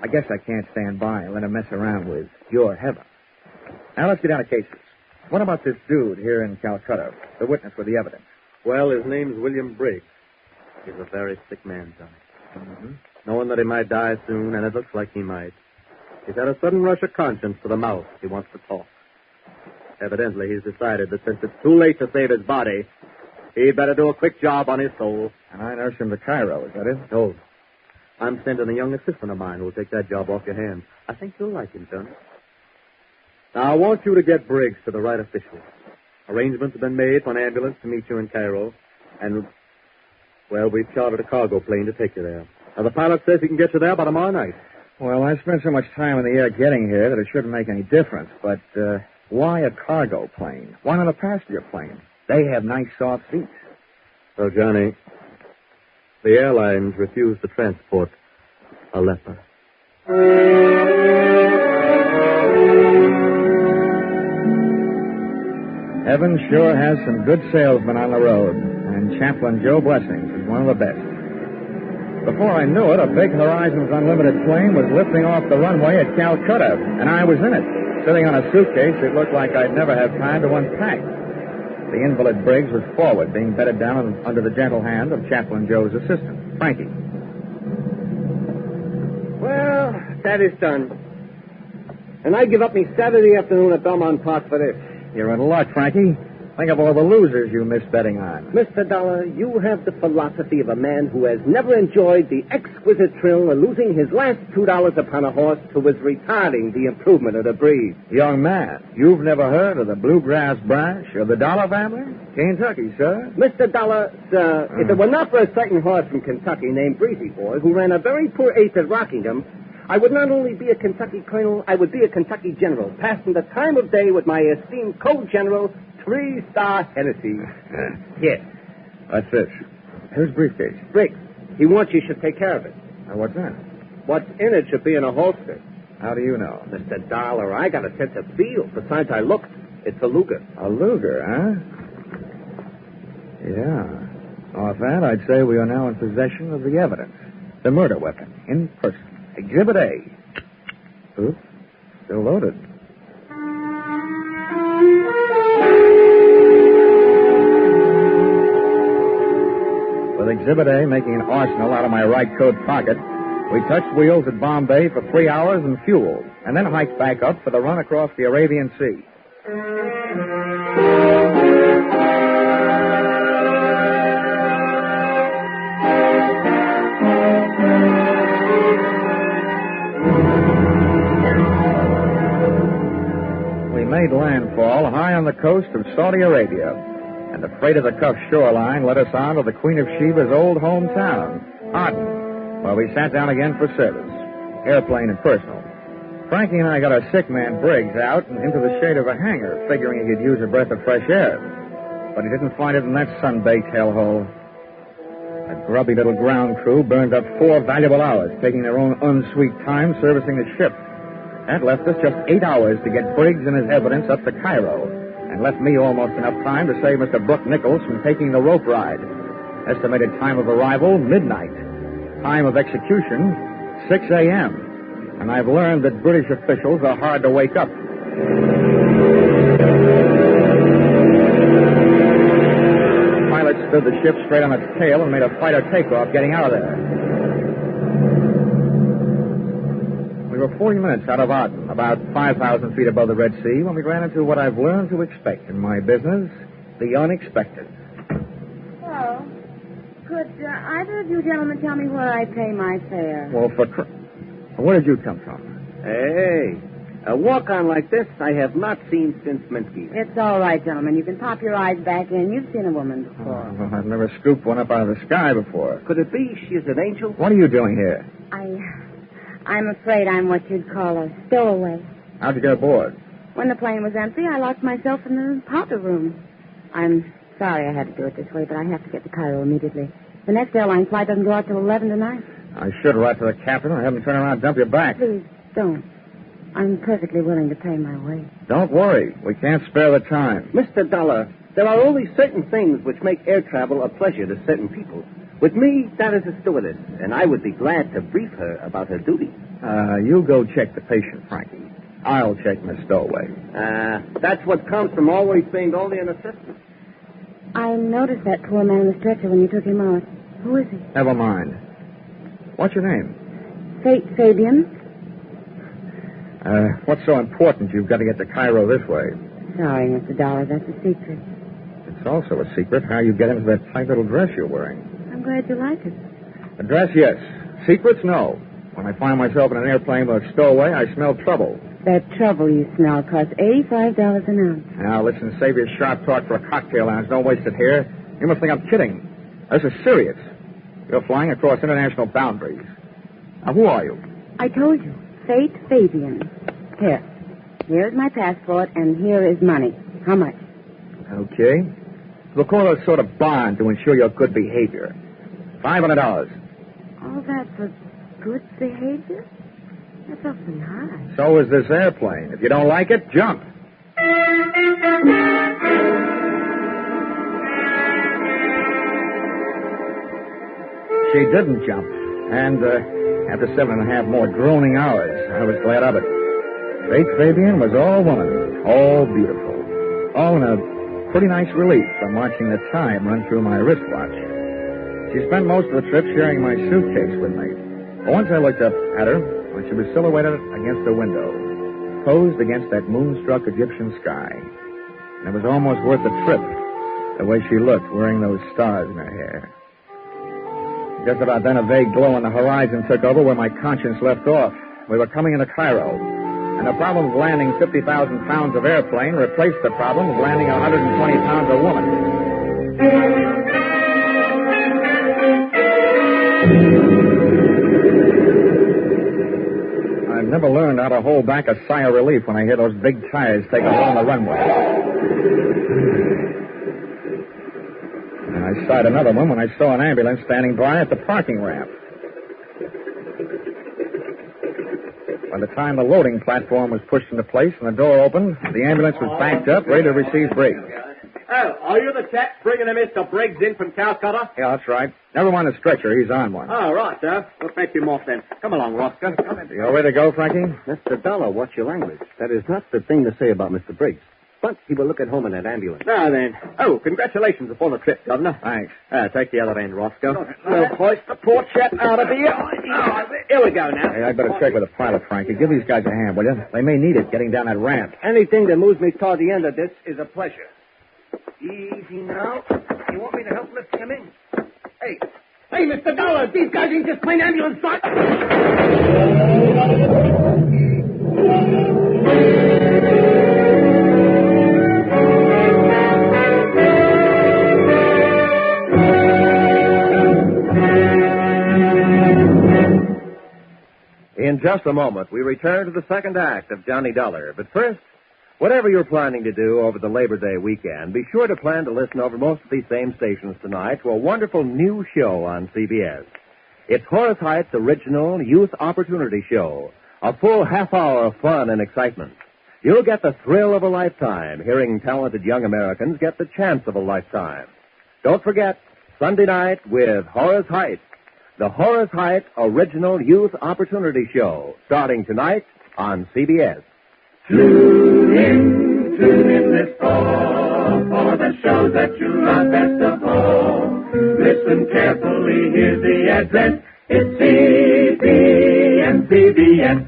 I guess I can't stand by and let him mess around with your heaven. Now, let's get down to cases. What about this dude here in Calcutta, the witness with the evidence? Well, his name's William Briggs. He's a very sick man, Johnny. Mm-hmm. Knowing that he might die soon, and it looks like he might, he's had a sudden rush of conscience to the mouth. He wants to talk. Evidently, he's decided that since it's too late to save his body, he'd better do a quick job on his soul. And I nurse him to Cairo, is that it? No. I'm sending a young assistant of mine who'll take that job off your hands. I think you'll like him, Johnny. Now, I want you to get Briggs to the right officials. Arrangements have been made for an ambulance to meet you in Cairo, and, well, we've chartered a cargo plane to take you there. Now, the pilot says he can get you there by tomorrow night. Well, I spent so much time in the air getting here that it shouldn't make any difference, but why a cargo plane? Why not a passenger plane? They have nice, soft seats. So, Johnny, the airlines refuse to transport a leper. Heaven sure has some good salesmen on the road, and Chaplain Joe Blessings is one of the best. Before I knew it, a big Horizons Unlimited plane was lifting off the runway at Calcutta, and I was in it, sitting on a suitcase that looked like I'd never have time to unpack. The invalid Briggs was forward, being bedded down under the gentle hand of Chaplain Joe's assistant, Frankie. Well, that is done. And I give up me Saturday afternoon at Belmont Park for this. You're in luck, Frankie. Think of all the losers you missed betting on. Mr. Dollar, you have the philosophy of a man who has never enjoyed the exquisite thrill of losing his last $2 upon a horse who was retarding the improvement of the breed. Young man, you've never heard of the Bluegrass branch of the Dollar family? Kentucky, sir. Mr. Dollar, sir, if it were not for a certain horse from Kentucky named Breezy Boy who ran a very poor eighth at Rockingham, I would not only be a Kentucky colonel, I would be a Kentucky general, passing the time of day with my esteemed co-general, 3-star Hennessy. Here. What's this? Whose briefcase? Briggs. He wants you should take care of it. What's that? What's in it should be in a holster. How do you know? Mr. Dollar, I got a sense of feel. Besides, I looked. It's a Luger. A Luger, huh? Yeah. Off that, I'd say we are now in possession of the evidence. The murder weapon, in person. Exhibit A. Oops. Still loaded. With Exhibit A making an arsenal out of my right coat pocket, we touched wheels at Bombay for 3 hours and fueled, and then hiked back up for the run across the Arabian Sea. We made landfall high on the coast of Saudi Arabia, and the freight of the Cuff shoreline led us on to the Queen of Sheba's old hometown, Aden, where we sat down again for service, airplane and personal. Frankie and I got our sick man Briggs out and into the shade of a hangar, figuring he could use a breath of fresh air. But he didn't find it in that sun-baked hellhole. A grubby little ground crew burned up 4 valuable hours, taking their own unsweet time servicing the ship. That left us just 8 hours to get Briggs and his evidence up to Cairo, and left me almost enough time to save Mr. Brooke Nichols from taking the rope ride. Estimated time of arrival, midnight. Time of execution, 6 a.m. And I've learned that British officials are hard to wake up. The pilot stood the ship straight on its tail and made a fighter takeoff getting out of there. We were 40 minutes out of Aden, about 5,000 feet above the Red Sea, when we ran into what I've learned to expect in my business, the unexpected. Oh. Could either of you gentlemen tell me where I pay my fare? Well, where did you come from? Hey, a walk-on like this I have not seen since Minsky's. It's all right, gentlemen. You can pop your eyes back in. You've seen a woman before. Oh, I've never scooped one up out of the sky before. Could it be she is an angel? What are you doing here? I'm afraid I'm what you'd call a stowaway. How'd you get aboard? When the plane was empty, I locked myself in the powder room. I'm sorry I had to do it this way, but I have to get to Cairo immediately. The next airline flight doesn't go out till 11 tonight. I should write to the captain and have him turn around and dump you back. Please, don't. I'm perfectly willing to pay my way. Don't worry. We can't spare the time. Mr. Dollar, there are only certain things which make air travel a pleasure to certain people. With me, that is a stewardess, and I would be glad to brief her about her duty. You go check the patient, Frankie. I'll check Miss Stowaway. That's what comes from always being only an assistant. I noticed that poor man on the stretcher when you took him out. Who is he? Never mind. What's your name? Fabian. What's so important you've got to get to Cairo this way? Sorry, Mr. Dollar, that's a secret. It's also a secret how you get into that tight little dress you're wearing. I'm glad you like it. The dress, yes. Secrets, no. When I find myself in an airplane with a stowaway, I smell trouble. That trouble you smell costs $85 an ounce. Now, listen, save your sharp talk for a cocktail lounge. Don't waste it here. You must think I'm kidding. This is serious. You're flying across international boundaries. Now, who are you? I told you. Fate Fabian. Here's my passport, and here is money. How much? Okay. We'll call it a sort of bond to ensure your good behavior. $500. All that for good behavior? That's awfully high. So is this airplane. If you don't like it, jump. She didn't jump. And after 7.5 more droning hours, I was glad of it. Faith Fabian was all woman, all beautiful, all in a pretty nice relief from watching the time run through my wristwatch. She spent most of the trip sharing my suitcase with me. But once I looked up at her when she was silhouetted against the window, posed against that moonstruck Egyptian sky. And it was almost worth the trip, the way she looked wearing those stars in her hair. Just about then, a vague glow on the horizon took over where my conscience left off. We were coming into Cairo, and the problem of landing 50,000 pounds of airplane replaced the problem of landing 120 pounds of woman. I've never learned how to hold back a sigh of relief when I hear those big tires take off on the runway. And I sighed another one when I saw an ambulance standing by at the parking ramp. By the time the loading platform was pushed into place and the door opened, the ambulance was backed up, ready to receive Briggs. Oh, are you the chap bringing a Mr. Briggs in from Calcutta? Yeah, that's right. Never mind the stretcher. He's on one. Oh, right, sir. We'll fetch him off then. Come along, Roscoe. Come in. You all ready to go, Frankie? Mr. Dollar, watch your language. That is not the thing to say about Mr. Briggs. But he will look at home in that ambulance. Now then. Oh, congratulations upon the trip, Governor. Thanks. Take the other end, Roscoe. We'll hoist the poor chap out of here. Here we go now. Hey, I'd better check with the pilot, Frankie. Give these guys a hand, will you? They may need it getting down that ramp. Anything that moves me toward the end of this is a pleasure. Easy now. You want me to help lift him in? Hey, Mr. Dollar, these guys ain't just plain ambulance drivers. In just a moment, we return to the second act of Johnny Dollar. But first, whatever you're planning to do over the Labor Day weekend, be sure to plan to listen over most of these same stations tonight to a wonderful new show on CBS. It's Horace Height's original Youth Opportunity Show, a full half hour of fun and excitement. You'll get the thrill of a lifetime hearing talented young Americans get the chance of a lifetime. Don't forget, Sunday night with Horace Height, the Horace Height Original Youth Opportunity Show, starting tonight on CBS. Tune in this fall for the shows that you love best of all. Listen carefully, here's the address. It's CBS.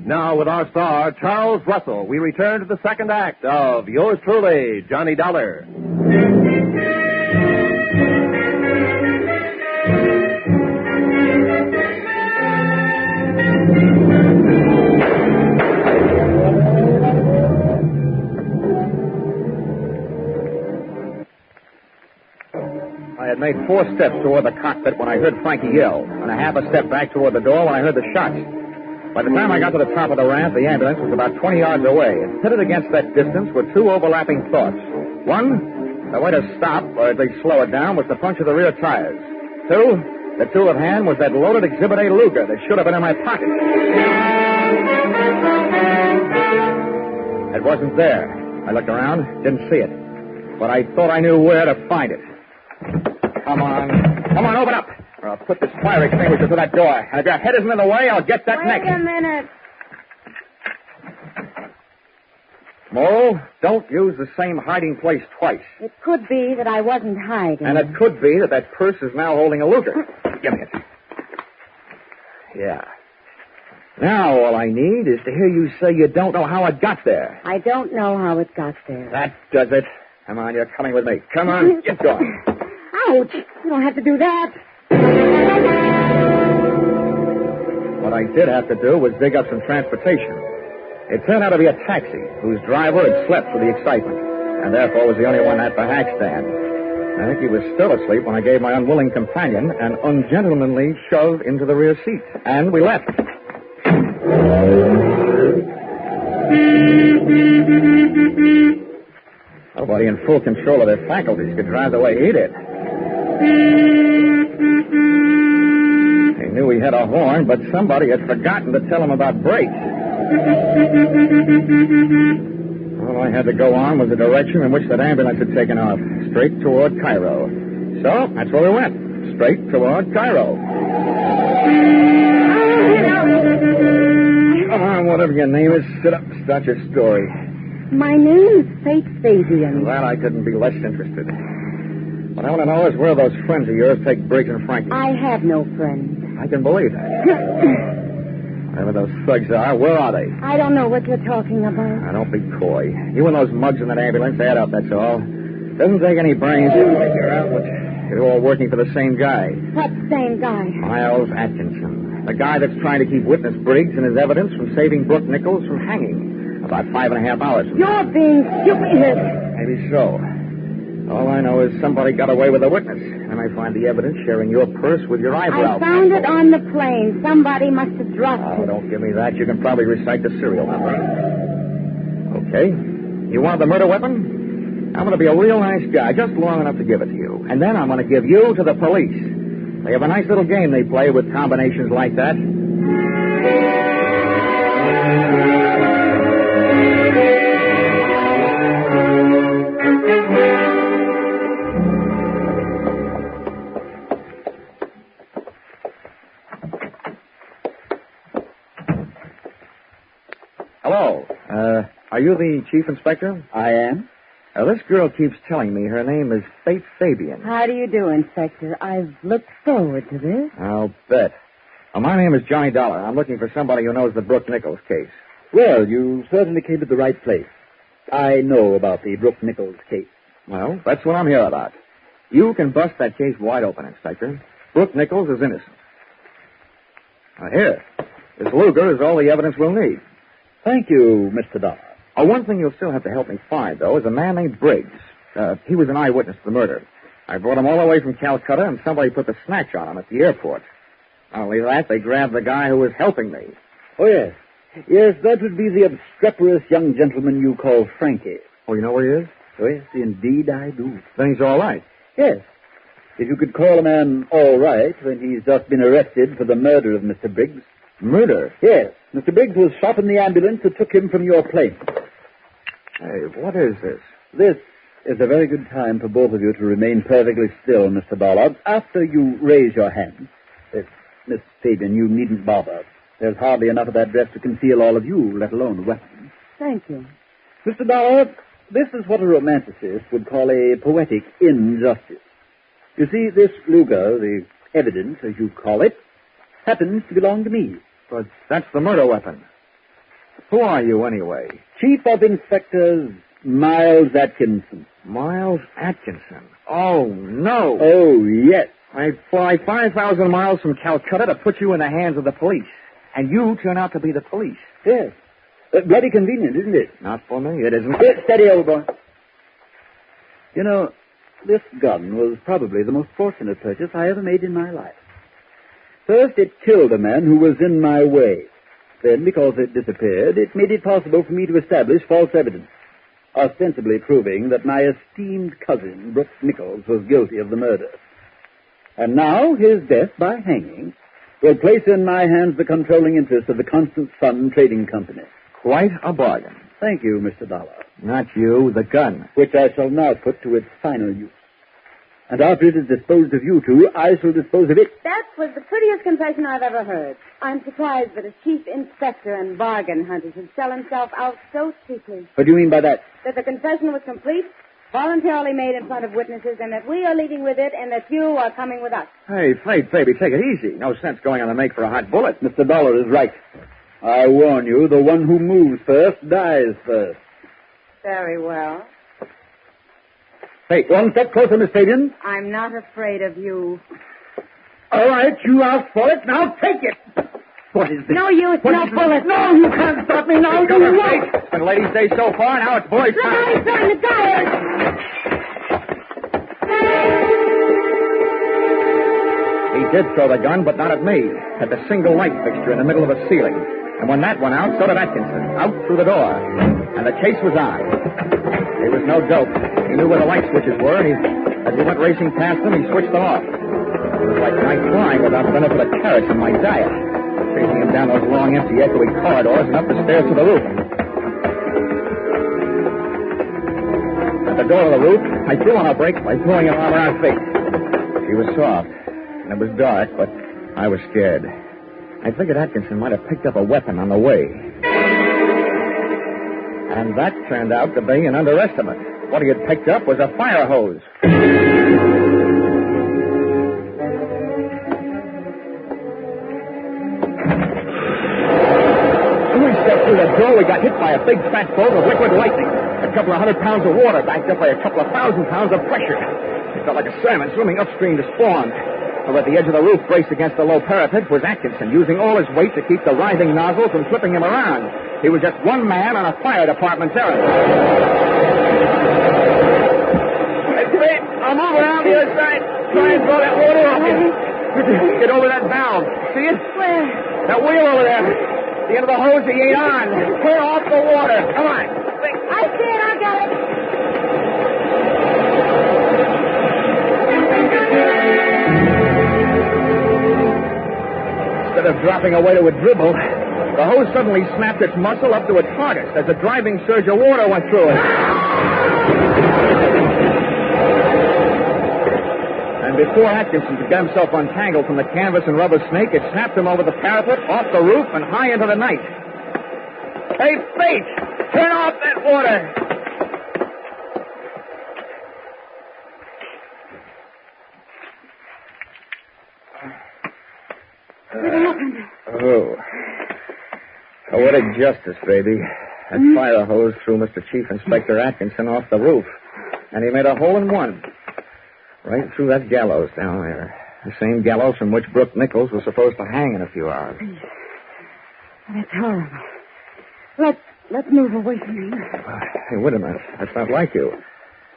Now, with our star, Charles Russell, we return to the second act of yours truly, Johnny Dollar. I had made 4 steps toward the cockpit when I heard Frankie yell, and a half a step back toward the door when I heard the shots. By the time I got to the top of the ramp, the ambulance was about 20 yards away, and pitted against that distance were 2 overlapping thoughts. One, the way to stop, or at least slow it down, was to puncture the rear tires. 2, the tool at hand was that loaded Exhibit A Luger that should have been in my pocket. It wasn't there. I looked around, didn't see it. But I thought I knew where to find it. Come on, open up. Or I'll put this fire extinguisher to that door. And if your head isn't in the way, I'll get that next. Wait a minute. Mo, don't use the same hiding place twice. It could be that I wasn't hiding. And it could be that purse is now holding a Luger. Give me it. Yeah. Now all I need is to hear you say you don't know how it got there. I don't know how it got there. That does it. Come on, you're coming with me. Come on, get going. Ouch! You don't have to do that. What I did have to do was dig up some transportation. It turned out to be a taxi whose driver had slept with the excitement, and therefore was the only one at the hack stand. I think he was still asleep when I gave my unwilling companion an ungentlemanly shove into the rear seat, and we left. Nobody in full control of their faculties could drive the way he did. He knew he had a horn, but somebody had forgotten to tell him about brakes. All I had to go on was the direction in which that ambulance had taken off, straight toward Cairo. So, that's where we went. Straight toward Cairo. Come on, whatever your name is, sit up and start your story. My name is Faith Fabian. Glad I couldn't be less interested. What I want to know is where those friends of yours take Briggs and Frankie. I have no friends. I can believe that. Wherever those thugs are, where are they? I don't know what you're talking about. Now, don't be coy. You and those mugs in that ambulance add up, that's all. Doesn't take any brains to figure out what you're all working for the same guy. What same guy? Miles Atkinson. The guy that's trying to keep witness Briggs and his evidence from saving Brooke Nichols from hanging about 5.5 hours from You're being stupid. Maybe so. All I know is somebody got away with a witness, and I find the evidence sharing your purse with your eyebrow. I found it on the plane. Somebody must have dropped Oh, it. don't give me that. You can probably recite the serial number. Okay. You want the murder weapon? I'm going to be a real nice guy, just long enough to give it to you. And then I'm going to give you to the police. They have a nice little game they play with combinations like that. Hello. Are you the chief inspector? I am. This girl keeps telling me her name is Faith Fabian. How do you do, Inspector? I've looked forward to this. I'll bet. Well, my name is Johnny Dollar. I'm looking for somebody who knows the Brooke Nichols case. Well, you certainly came to the right place. I know about the Brooke Nichols case. Well, that's what I'm here about. You can bust that case wide open, Inspector. Brooke Nichols is innocent. Now, here. This Luger is all the evidence we'll need. Thank you, Mr. Dollar. One thing you'll still have to help me find, though, is a man named Briggs. He was an eyewitness to the murder. I brought him all the way from Calcutta, and somebody put the snatch on him at the airport. Not only that, they grabbed the guy who was helping me. Oh, yes. Yes, that would be the obstreperous young gentleman you call Frankie. Oh, you know where he is? Oh, yes, indeed I do. Then he's all right. Yes. If you could call a man all right when he's just been arrested for the murder of Mr. Briggs. Murder? Yes. Mr. Briggs was shot in the ambulance that took him from your plane. Hey, what is this? This is a very good time for both of you to remain perfectly still, Mr. Ballard. After you raise your hand, Miss Fabian, you needn't bother. There's hardly enough of that dress to conceal all of you, let alone a weapon. Thank you. Mr. Ballard, this is what a romanticist would call a poetic injustice. You see, this Luger, the evidence, as you call it, happens to belong to me. But that's the murder weapon. Who are you, anyway? Chief of Inspectors Miles Atkinson. Miles Atkinson? Oh, no. Oh, yes. I fly 5,000 miles from Calcutta to put you in the hands of the police. And you turn out to be the police. Yes. Bloody convenient, isn't it? Not for me, it isn't. Steady, old boy. You know, this gun was probably the most fortunate purchase I ever made in my life. First, it killed a man who was in my way. Then, because it disappeared, it made it possible for me to establish false evidence, ostensibly proving that my esteemed cousin, Brooke Nichols, was guilty of the murder. And now, his death by hanging will place in my hands the controlling interest of the Constant Sun Trading Company. Quite a bargain. Thank you, Mr. Dollar. Not you, the gun. Which I shall now put to its final use. And after it is disposed of you two, I shall dispose of it. That was the prettiest confession I've ever heard. I'm surprised that a chief inspector and bargain hunter should sell himself out so cheaply. What do you mean by that? That the confession was complete, voluntarily made in front of witnesses, and that we are leaving with it, and that you are coming with us. Hey, Faith, baby, take it easy. No sense going on the make for a hot bullet. Mr. Dollar is right. I warn you, the one who moves first dies first. Very well. Hey, one step closer, Miss Fabian. I'm not afraid of you. All right, you asked for it. Now take it. What is this? No use, no bullet. No, you can't stop me now. Go on, Faith. It's been ladies' day so far, now it's boys' time. Somebody's trying to die. He did throw the gun, but not at me. At the single light fixture in the middle of a ceiling. And when that went out, so did Atkinson. Out through the door. And the case was on. He was no dope. He knew where the light switches were, and as we went racing past them, he switched them off. It was like night flying without the benefit of carrots in my diet. Chasing him down those long, empty, echoing corridors and up the stairs to the roof. At the door of the roof, I threw on a brake by throwing him arm around Faith. She was soft, and it was dark, but I was scared. I figured Atkinson might have picked up a weapon on the way. And that turned out to be an underestimate. What he had picked up was a fire hose. When we stepped through the door, we got hit by a big fat bolt of liquid lightning. A couple of 100 pounds of water backed up by a couple of 1,000 pounds of pressure. It felt like a salmon swimming upstream to spawn. Over at the edge of the roof, braced against the low parapet, was Atkinson, using all his weight to keep the writhing nozzle from flipping him around. He was just one man on a fire department's errand. Wait, I'll move around the other side. Try and throw that water off you. Get over that valve. See it? Where? That wheel over there. The end of the hose he ain't on. Turn off the water. Come on. I see it. I got it. Instead of dropping away to a dribble, the hose suddenly snapped its muzzle up to its hardest as a driving surge of water went through it. And before Atkinson could get himself untangled from the canvas and rubber snake, it snapped him over the parapet, off the roof, and high into the night. Hey, Bates! Turn off that water! Oh, what a justice, baby. That fire hose threw Mr. Chief Inspector Atkinson off the roof. And he made a hole in one. Right through that gallows down there. The same gallows from which Brooke Nichols was supposed to hang in a few hours. That's horrible. Let's move away from here. Hey, wait a minute. That's not like you.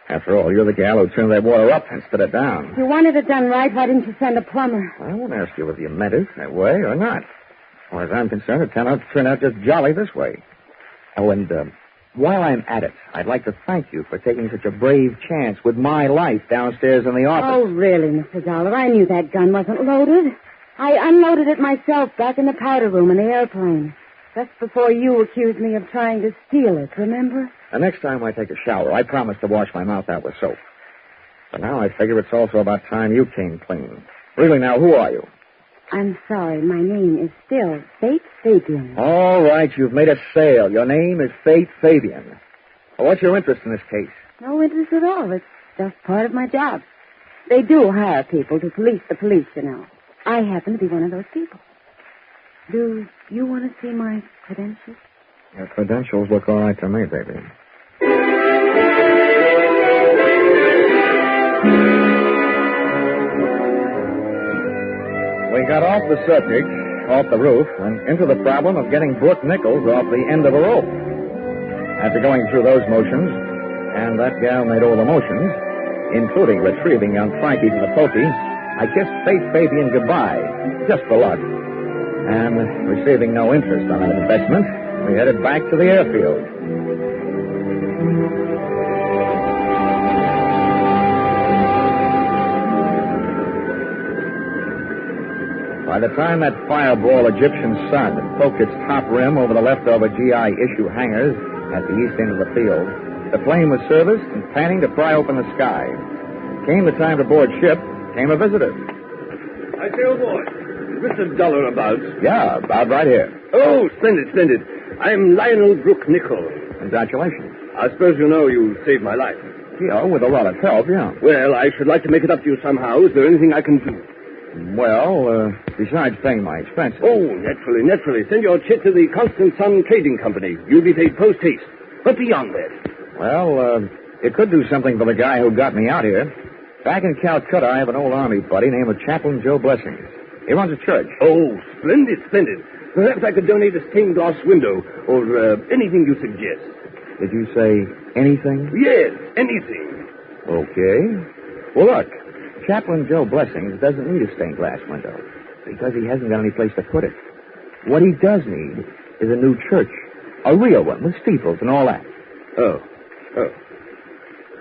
After all, you're the gal who turned that water up instead of down. If you wanted it done right, why didn't you send a plumber? I won't ask you whether you meant it that way or not. As far as I'm concerned, it turned out just jolly this way. Oh, and while I'm at it, I'd like to thank you for taking such a brave chance with my life downstairs in the office. Oh, really, Mr. Dollar? I knew that gun wasn't loaded. I unloaded it myself back in the powder room in the airplane. Just before you accused me of trying to steal it, remember? The next time I take a shower, I promise to wash my mouth out with soap. But now I figure it's also about time you came clean. Really, now, who are you? I'm sorry, my name is still Fate Fabian. All right, you've made a sale. Your name is Fate Fabian. Well, what's your interest in this case? No interest at all. It's just part of my job. They do hire people to police the police, you know. I happen to be one of those people. Do you want to see my credentials? Your credentials look all right to me, baby. We got off the subject, off the roof, and into the problem of getting Brooke Nichols off the end of a rope. After going through those motions, and that gal made all the motions, including retrieving young Frankie from the pokey, I kissed Fate Fabian goodbye, just for luck. And receiving no interest on our investment, we headed back to the airfield. By the time that fireball Egyptian sun had poked its top rim over the leftover GI issue hangars at the east end of the field, the plane was serviced and panning to pry open the sky. Came the time to board ship, came a visitor. I say, old boy, is Mr. Dollar about? Yeah, about right here. Oh, splendid, splendid. I'm Lionel Brooke Nichols. Congratulations. I suppose you know you saved my life. Yeah, with a lot of help, yeah. Well, I should like to make it up to you somehow. Is there anything I can do? Well, besides paying my expenses. Oh, naturally. Send your chit to the Constant Sun Trading Company. You'll be paid post haste. But beyond that. Well, it could do something for the guy who got me out here. Back in Calcutta, I have an old army buddy named Chaplain Joe Blessings. He runs a church. Oh, splendid. Perhaps I could donate a stained glass window or anything you suggest. Did you say anything? Yes, anything. Okay. Well, look, Chaplain Joe Blessings doesn't need a stained glass window because he hasn't got any place to put it. What he does need is a new church, a real one with steeples and all that. Oh.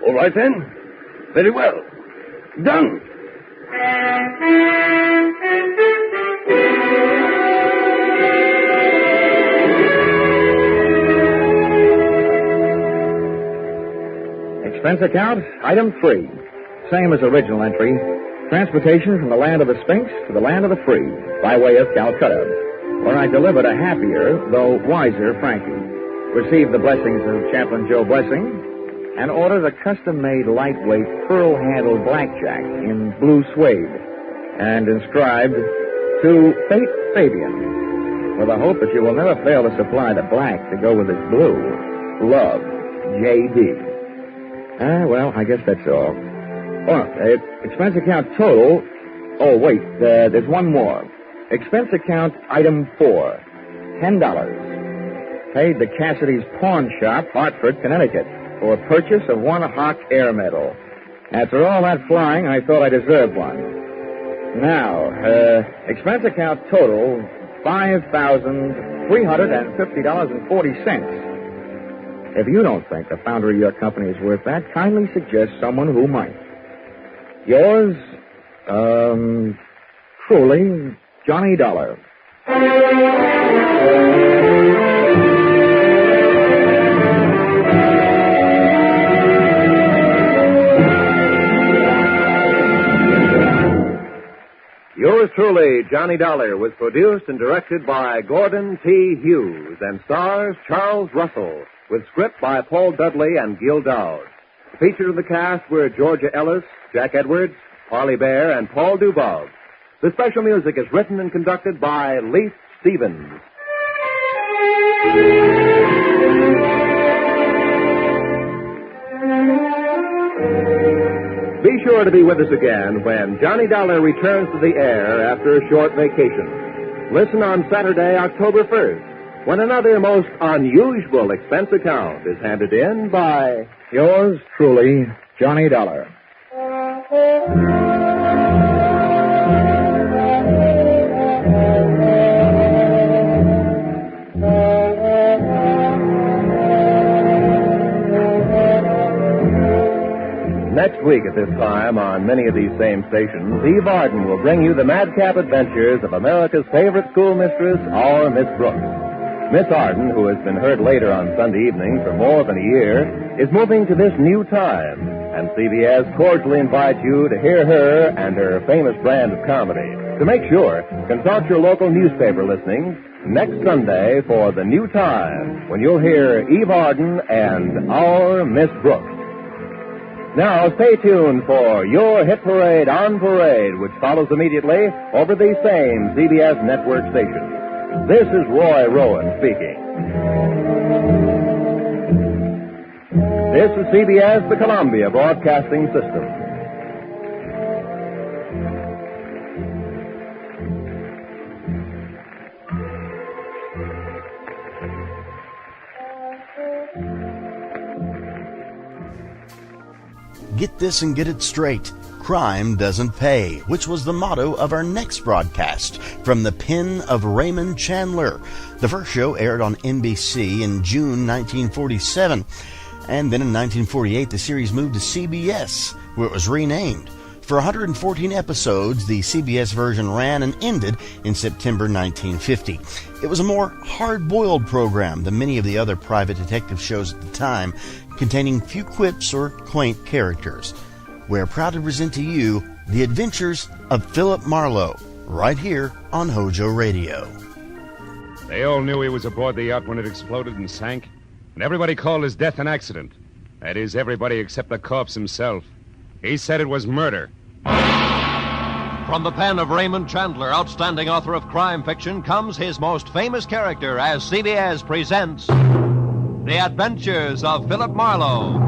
All right, then. Very well. Done. Expense account, item 3. Same as original entry, transportation from the land of the Sphinx to the land of the free by way of Calcutta, where I delivered a happier, though wiser, Frankie, received the blessings of Chaplain Joe Blessing, and ordered a custom-made lightweight pearl-handled blackjack in blue suede and inscribed, "To Fate Fabian," with the hope that you will never fail to supply the black to go with its blue. Love, J.D. Well, I guess that's all. Oh, expense account total. Oh, wait, there's one more. Expense account item 4, $10. Paid to Cassidy's Pawn Shop, Hartford, Connecticut, for purchase of one Hawk Air Medal. After all that flying, I thought I deserved one. Now, expense account total, $5,350.40. If you don't think the founder of your company is worth that, kindly suggest someone who might. Yours, truly, Johnny Dollar. Yours truly, Johnny Dollar, was produced and directed by Gordon T. Hughes and stars Charles Russell, with script by Paul Dudley and Gil Dowd. Featured in the cast were Georgia Ellis, Jack Edwards, Parley Bear, and Paul Dubov. The special music is written and conducted by Leith Stevens. Be sure to be with us again when Johnny Dollar returns to the air after a short vacation. Listen on Saturday, October 1st, when another most unusual expense account is handed in by yours truly, Johnny Dollar. Next week at this time, on many of these same stations, Eve Arden will bring you the madcap adventures of America's favorite schoolmistress, our Miss Brooks. Miss Arden, who has been heard later on Sunday evening for more than a year, is moving to this new time, and CBS cordially invites you to hear her and her famous brand of comedy. To make sure, consult your local newspaper listings next Sunday for the new time, when you'll hear Eve Arden and our Miss Brooks. Now, stay tuned for Your Hit Parade on Parade, which follows immediately over these same CBS network stations. This is Roy Rowan speaking. This is CBS, the Columbia Broadcasting System. Get this and get it straight. Crime doesn't pay, which was the motto of our next broadcast from the pen of Raymond Chandler. The first show aired on NBC in June 1947. And then in 1948, the series moved to CBS, where it was renamed. For 114 episodes, the CBS version ran and ended in September 1950. It was a more hard-boiled program than many of the other private detective shows at the time, containing few quips or quaint characters. We're proud to present to you the adventures of Philip Marlowe, right here on HOJO Radio. They all knew he was aboard the yacht when it exploded and sank, and everybody called his death an accident. That is, everybody except the corpse himself. He said it was murder. From the pen of Raymond Chandler, outstanding author of crime fiction, comes his most famous character as CBS presents The Adventures of Philip Marlowe.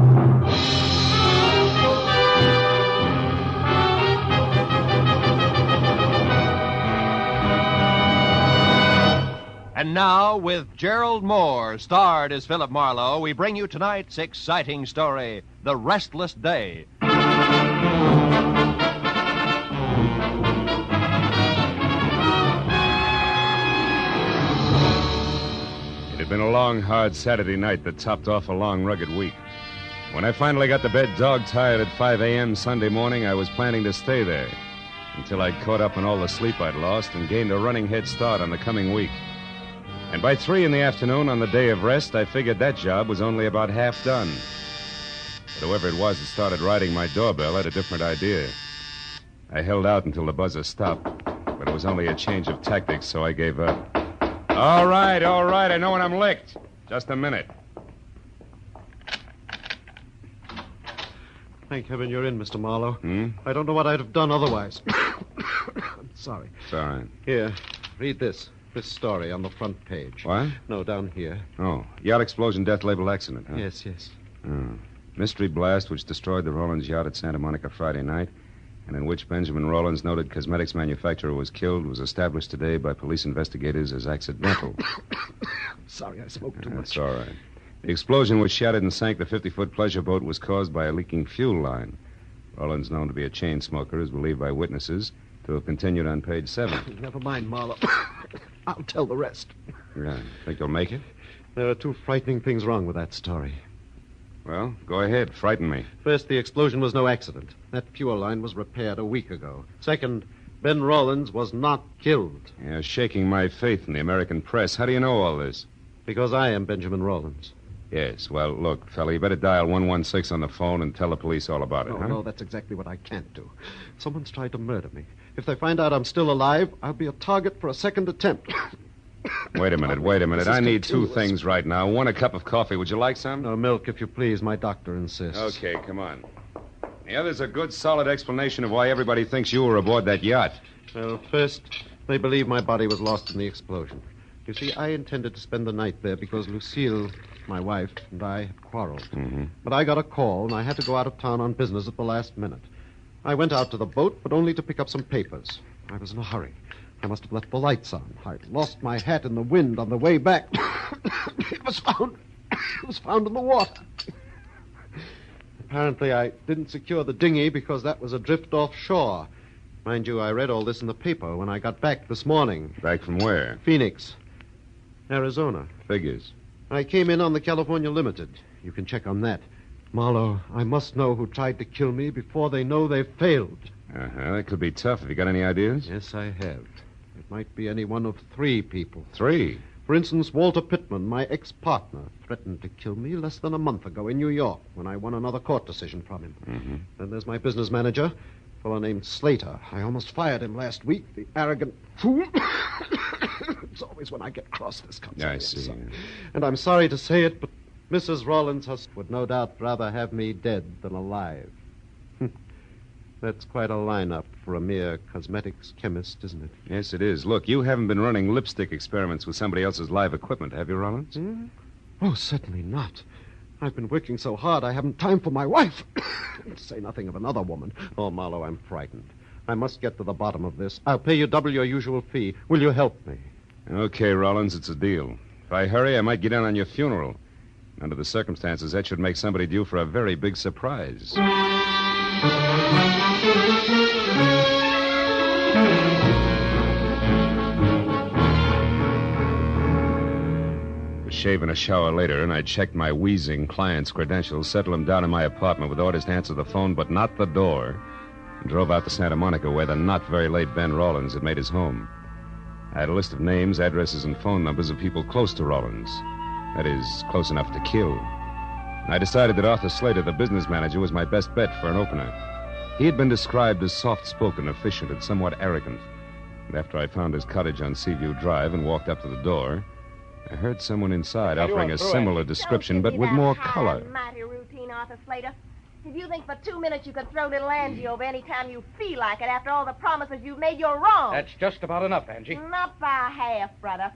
And now, with Gerald Moore, starred as Philip Marlowe, we bring you tonight's exciting story, The Restless Day. It had been a long, hard Saturday night that topped off a long, rugged week. When I finally got to bed dog-tired at 5 a.m. Sunday morning, I was planning to stay there until I'd caught up on all the sleep I'd lost and gained a running head start on the coming week. And by 3 in the afternoon on the day of rest, I figured that job was only about half done. But whoever it was that started riding my doorbell had a different idea. I held out until the buzzer stopped, but it was only a change of tactics, so I gave up. All right. I know when I'm licked. Just a minute. Thank heaven you're in, Mr. Marlowe. I don't know what I'd have done otherwise. I'm sorry. It's all right. Here, read this story on the front page. What? No, down here. Oh, yacht explosion, death label accident, huh? Yes. Mystery blast which destroyed the Rollins yacht at Santa Monica Friday night, and in which Benjamin Rollins, noted cosmetics manufacturer, was killed, was established today by police investigators as accidental. Sorry, I spoke too much. That's all right. The explosion which shattered and sank the 50-foot pleasure boat was caused by a leaking fuel line. Rollins, known to be a chain smoker, is believed by witnesses to have continued on page 7. Never mind, Marlowe. I'll tell the rest. Yeah. Think you'll make it? There are two frightening things wrong with that story. Well, go ahead. Frighten me. First, the explosion was no accident. That fuel line was repaired a week ago. Second, Ben Rollins was not killed. You're shaking my faith in the American press. How do you know all this? Because I am Benjamin Rollins. Yes. Well, look, fella, you better dial 116 on the phone and tell the police all about it, huh? No, that's exactly what I can't do. Someone's tried to murder me. If they find out I'm still alive, I'll be a target for a second attempt. Wait a minute. I need two things right now. One, a cup of coffee. Would you like some? No, milk, if you please. My doctor insists. Okay, come on. The other's a good, solid explanation of why everybody thinks you were aboard that yacht. Well, first, they believe my body was lost in the explosion. You see, I intended to spend the night there because Lucille, my wife, and I had quarreled. Mm-hmm. But I got a call, and I had to go out of town on business at the last minute. I went out to the boat, but only to pick up some papers. I was in a hurry. I must have left the lights on. I lost my hat in the wind on the way back. It was found in the water. Apparently, I didn't secure the dinghy because that was adrift offshore. Mind you, I read all this in the paper when I got back this morning. Back from where? Phoenix, Arizona. Figures. I came in on the California Limited. You can check on that. Marlowe, I must know who tried to kill me before they know they've failed. That could be tough. Have you got any ideas? Yes, I have. It might be any one of 3 people. 3? For instance, Walter Pittman, my ex-partner, threatened to kill me less than a month ago in New York when I won another court decision from him. Mm-hmm. Then there's my business manager, a fellow named Slater. I almost fired him last week, the arrogant fool. It's always when I get cross this comes. I see. And I'm sorry to say it, but Mrs. Rollins would no doubt rather have me dead than alive. That's quite a lineup for a mere cosmetics chemist, isn't it? Yes, it is. Look, you haven't been running lipstick experiments with somebody else's live equipment, have you, Rollins? Oh, certainly not. I've been working so hard I haven't time for my wife. To say nothing of another woman. Oh, Marlowe, I'm frightened. I must get to the bottom of this. I'll pay you double your usual fee. Will you help me? Okay, Rollins, it's a deal. If I hurry, I might get in on your funeral. Under the circumstances, that should make somebody due for a very big surprise. Shave and a shower later, and I checked my wheezing client's credentials, settled him down in my apartment with orders to answer the phone, but not the door, and drove out to Santa Monica, where the not-very-late Ben Rollins had made his home. I had a list of names, addresses, and phone numbers of people close to Rollins. That is, close enough to kill. I decided that Arthur Slater, the business manager, was my best bet for an opener. He had been described as soft-spoken, efficient, and somewhat arrogant. And after I found his cottage on Seaview Drive and walked up to the door, I heard someone inside offering a similar description, but with more color. Mighty routine, Arthur Slater. If you think for 2 minutes you can throw little Angie over any time you feel like it after all the promises you've made, you're wrong. That's just about enough, Angie. Not by half, brother.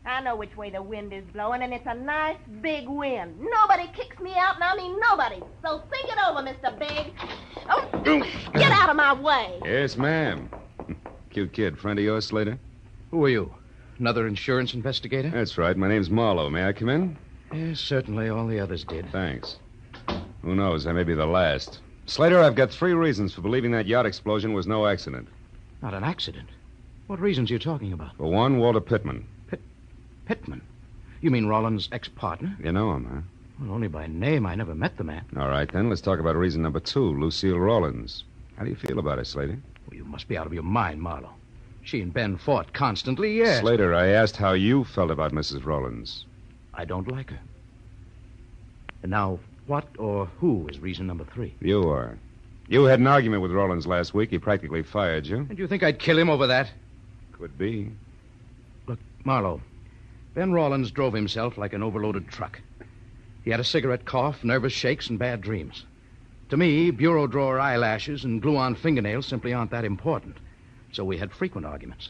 I know which way the wind is blowing, and it's a nice big wind. Nobody kicks me out, and I mean nobody. So think it over, Mr. Big. Oh, get out of my way. Yes, ma'am. Cute kid. Friend of yours, Slater? Who are you? Another insurance investigator? That's right. My name's Marlowe. May I come in? Yes, certainly. All the others did. Thanks. Who knows? I may be the last. Slater, I've got 3 reasons for believing that yacht explosion was no accident. Not an accident? What reasons are you talking about? For one, Walter Pittman. Pittman? You mean Rollins' ex-partner? You know him, huh? Well, only by name. I never met the man. All right, then. Let's talk about reason number 2, Lucille Rollins. How do you feel about her, Slater? Well, you must be out of your mind, Marlowe. She and Ben fought constantly, yes. Slater, I asked how you felt about Mrs. Rollins. I don't like her. And now, what or who is reason number 3? You are. You had an argument with Rollins last week. He practically fired you. And you think I'd kill him over that? Could be. Look, Marlowe, Ben Rollins drove himself like an overloaded truck. He had a cigarette cough, nervous shakes, and bad dreams. To me, bureau drawer eyelashes and glue-on fingernails simply aren't that important. So we had frequent arguments.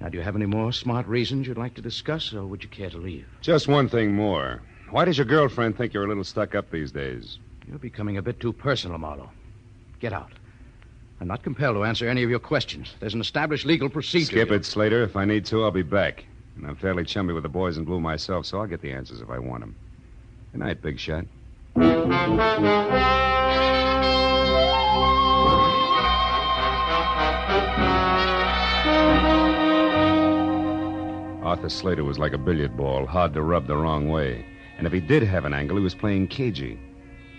Now, do you have any more smart reasons you'd like to discuss, or would you care to leave? Just one thing more. Why does your girlfriend think you're a little stuck up these days? You're becoming a bit too personal, Marlowe. Get out. I'm not compelled to answer any of your questions. There's an established legal procedure. Skip it, Slater. If I need to, I'll be back. And I'm fairly chummy with the boys in blue myself, so I'll get the answers if I want them. Good night, big shot. Arthur Slater was like a billiard ball, hard to rub the wrong way. And if he did have an angle, he was playing cagey.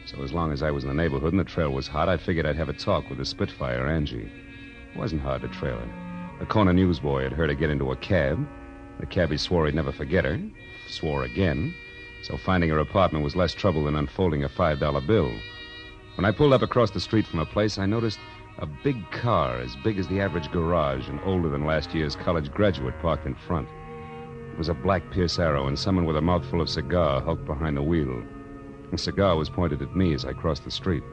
So as long as I was in the neighborhood and the trail was hot, I figured I'd have a talk with the Spitfire, Angie. It wasn't hard to trail her. The corner newsboy had heard her get into a cab. The cabbie swore he'd never forget her. Swore again. So finding her apartment was less trouble than unfolding a $5 bill. When I pulled up across the street from her place, I noticed a big car as big as the average garage and older than last year's college graduate parked in front. It was a black Pierce Arrow, and someone with a mouthful of cigar hulked behind the wheel. The cigar was pointed at me as I crossed the street.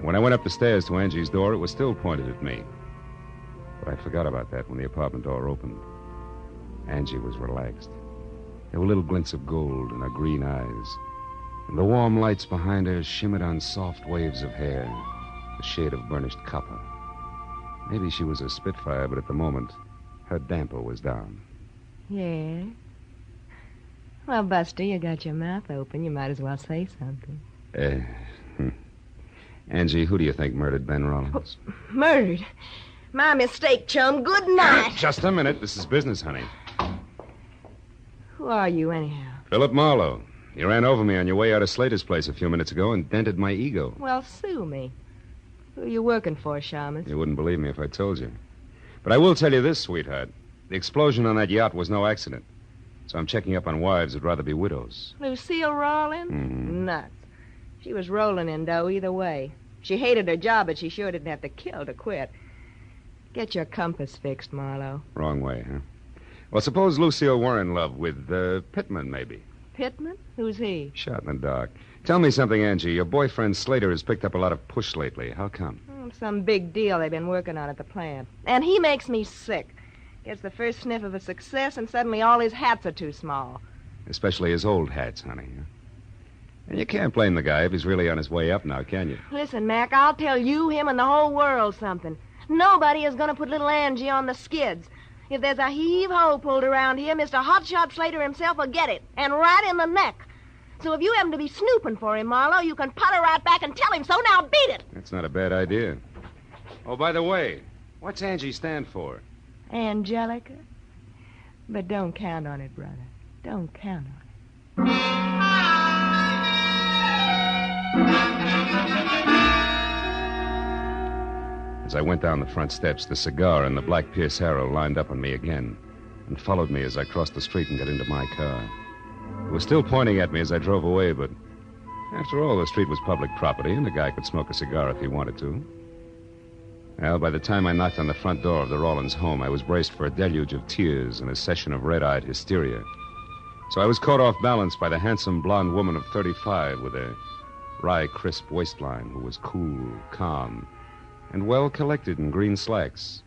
When I went up the stairs to Angie's door, it was still pointed at me. But I forgot about that when the apartment door opened. Angie was relaxed. There were little glints of gold in her green eyes, and the warm lights behind her shimmered on soft waves of hair, a shade of burnished copper. Maybe she was a Spitfire, but at the moment, her damper was down. Yeah? Well, Buster, you got your mouth open. You might as well say something. Angie, who do you think murdered Ben Rollins? Murdered? My mistake, chum. Good night. Just a minute. This is business, honey. Who are you, anyhow? Philip Marlowe. You ran over me on your way out of Slater's place a few minutes ago and dented my ego. Well, sue me. Who are you working for, Shamus? You wouldn't believe me if I told you. But I will tell you this, sweetheart. The explosion on that yacht was no accident. So I'm checking up on wives who'd rather be widows. Lucille Rawlins? Mm-hmm. Nuts. She was rolling in dough either way. She hated her job, but she sure didn't have to kill to quit. Get your compass fixed, Marlowe. Wrong way, huh? Well, suppose Lucille were in love with Pittman, maybe. Pittman? Who's he? Shot in the dark. Tell me something, Angie. Your boyfriend Slater has picked up a lot of push lately. How come? Some big deal they've been working on at the plant. And he makes me sick. Gets the first sniff of a success, and suddenly all his hats are too small. Especially his old hats, honey. And you can't blame the guy if he's really on his way up now, can you? Listen, Mac, I'll tell you, him, and the whole world something. Nobody is going to put little Angie on the skids. If there's a heave-ho pulled around here, Mr. Hotshot Slater himself will get it, and right in the neck. So if you happen to be snooping for him, Marlowe, you can putter right back and tell him so. Now beat it. That's not a bad idea. Oh, by the way, what's Angie stand for? Angelica? But don't count on it, brother. Don't count on it. As I went down the front steps, the cigar and the black Pierce Arrow lined up on me again and followed me as I crossed the street and got into my car. It was still pointing at me as I drove away, but after all, the street was public property and the guy could smoke a cigar if he wanted to. Well, by the time I knocked on the front door of the Rawlins home, I was braced for a deluge of tears and a session of red-eyed hysteria. So I was caught off balance by the handsome blonde woman of 35 with a wry, crisp waistline who was cool, calm, and well-collected in green slacks.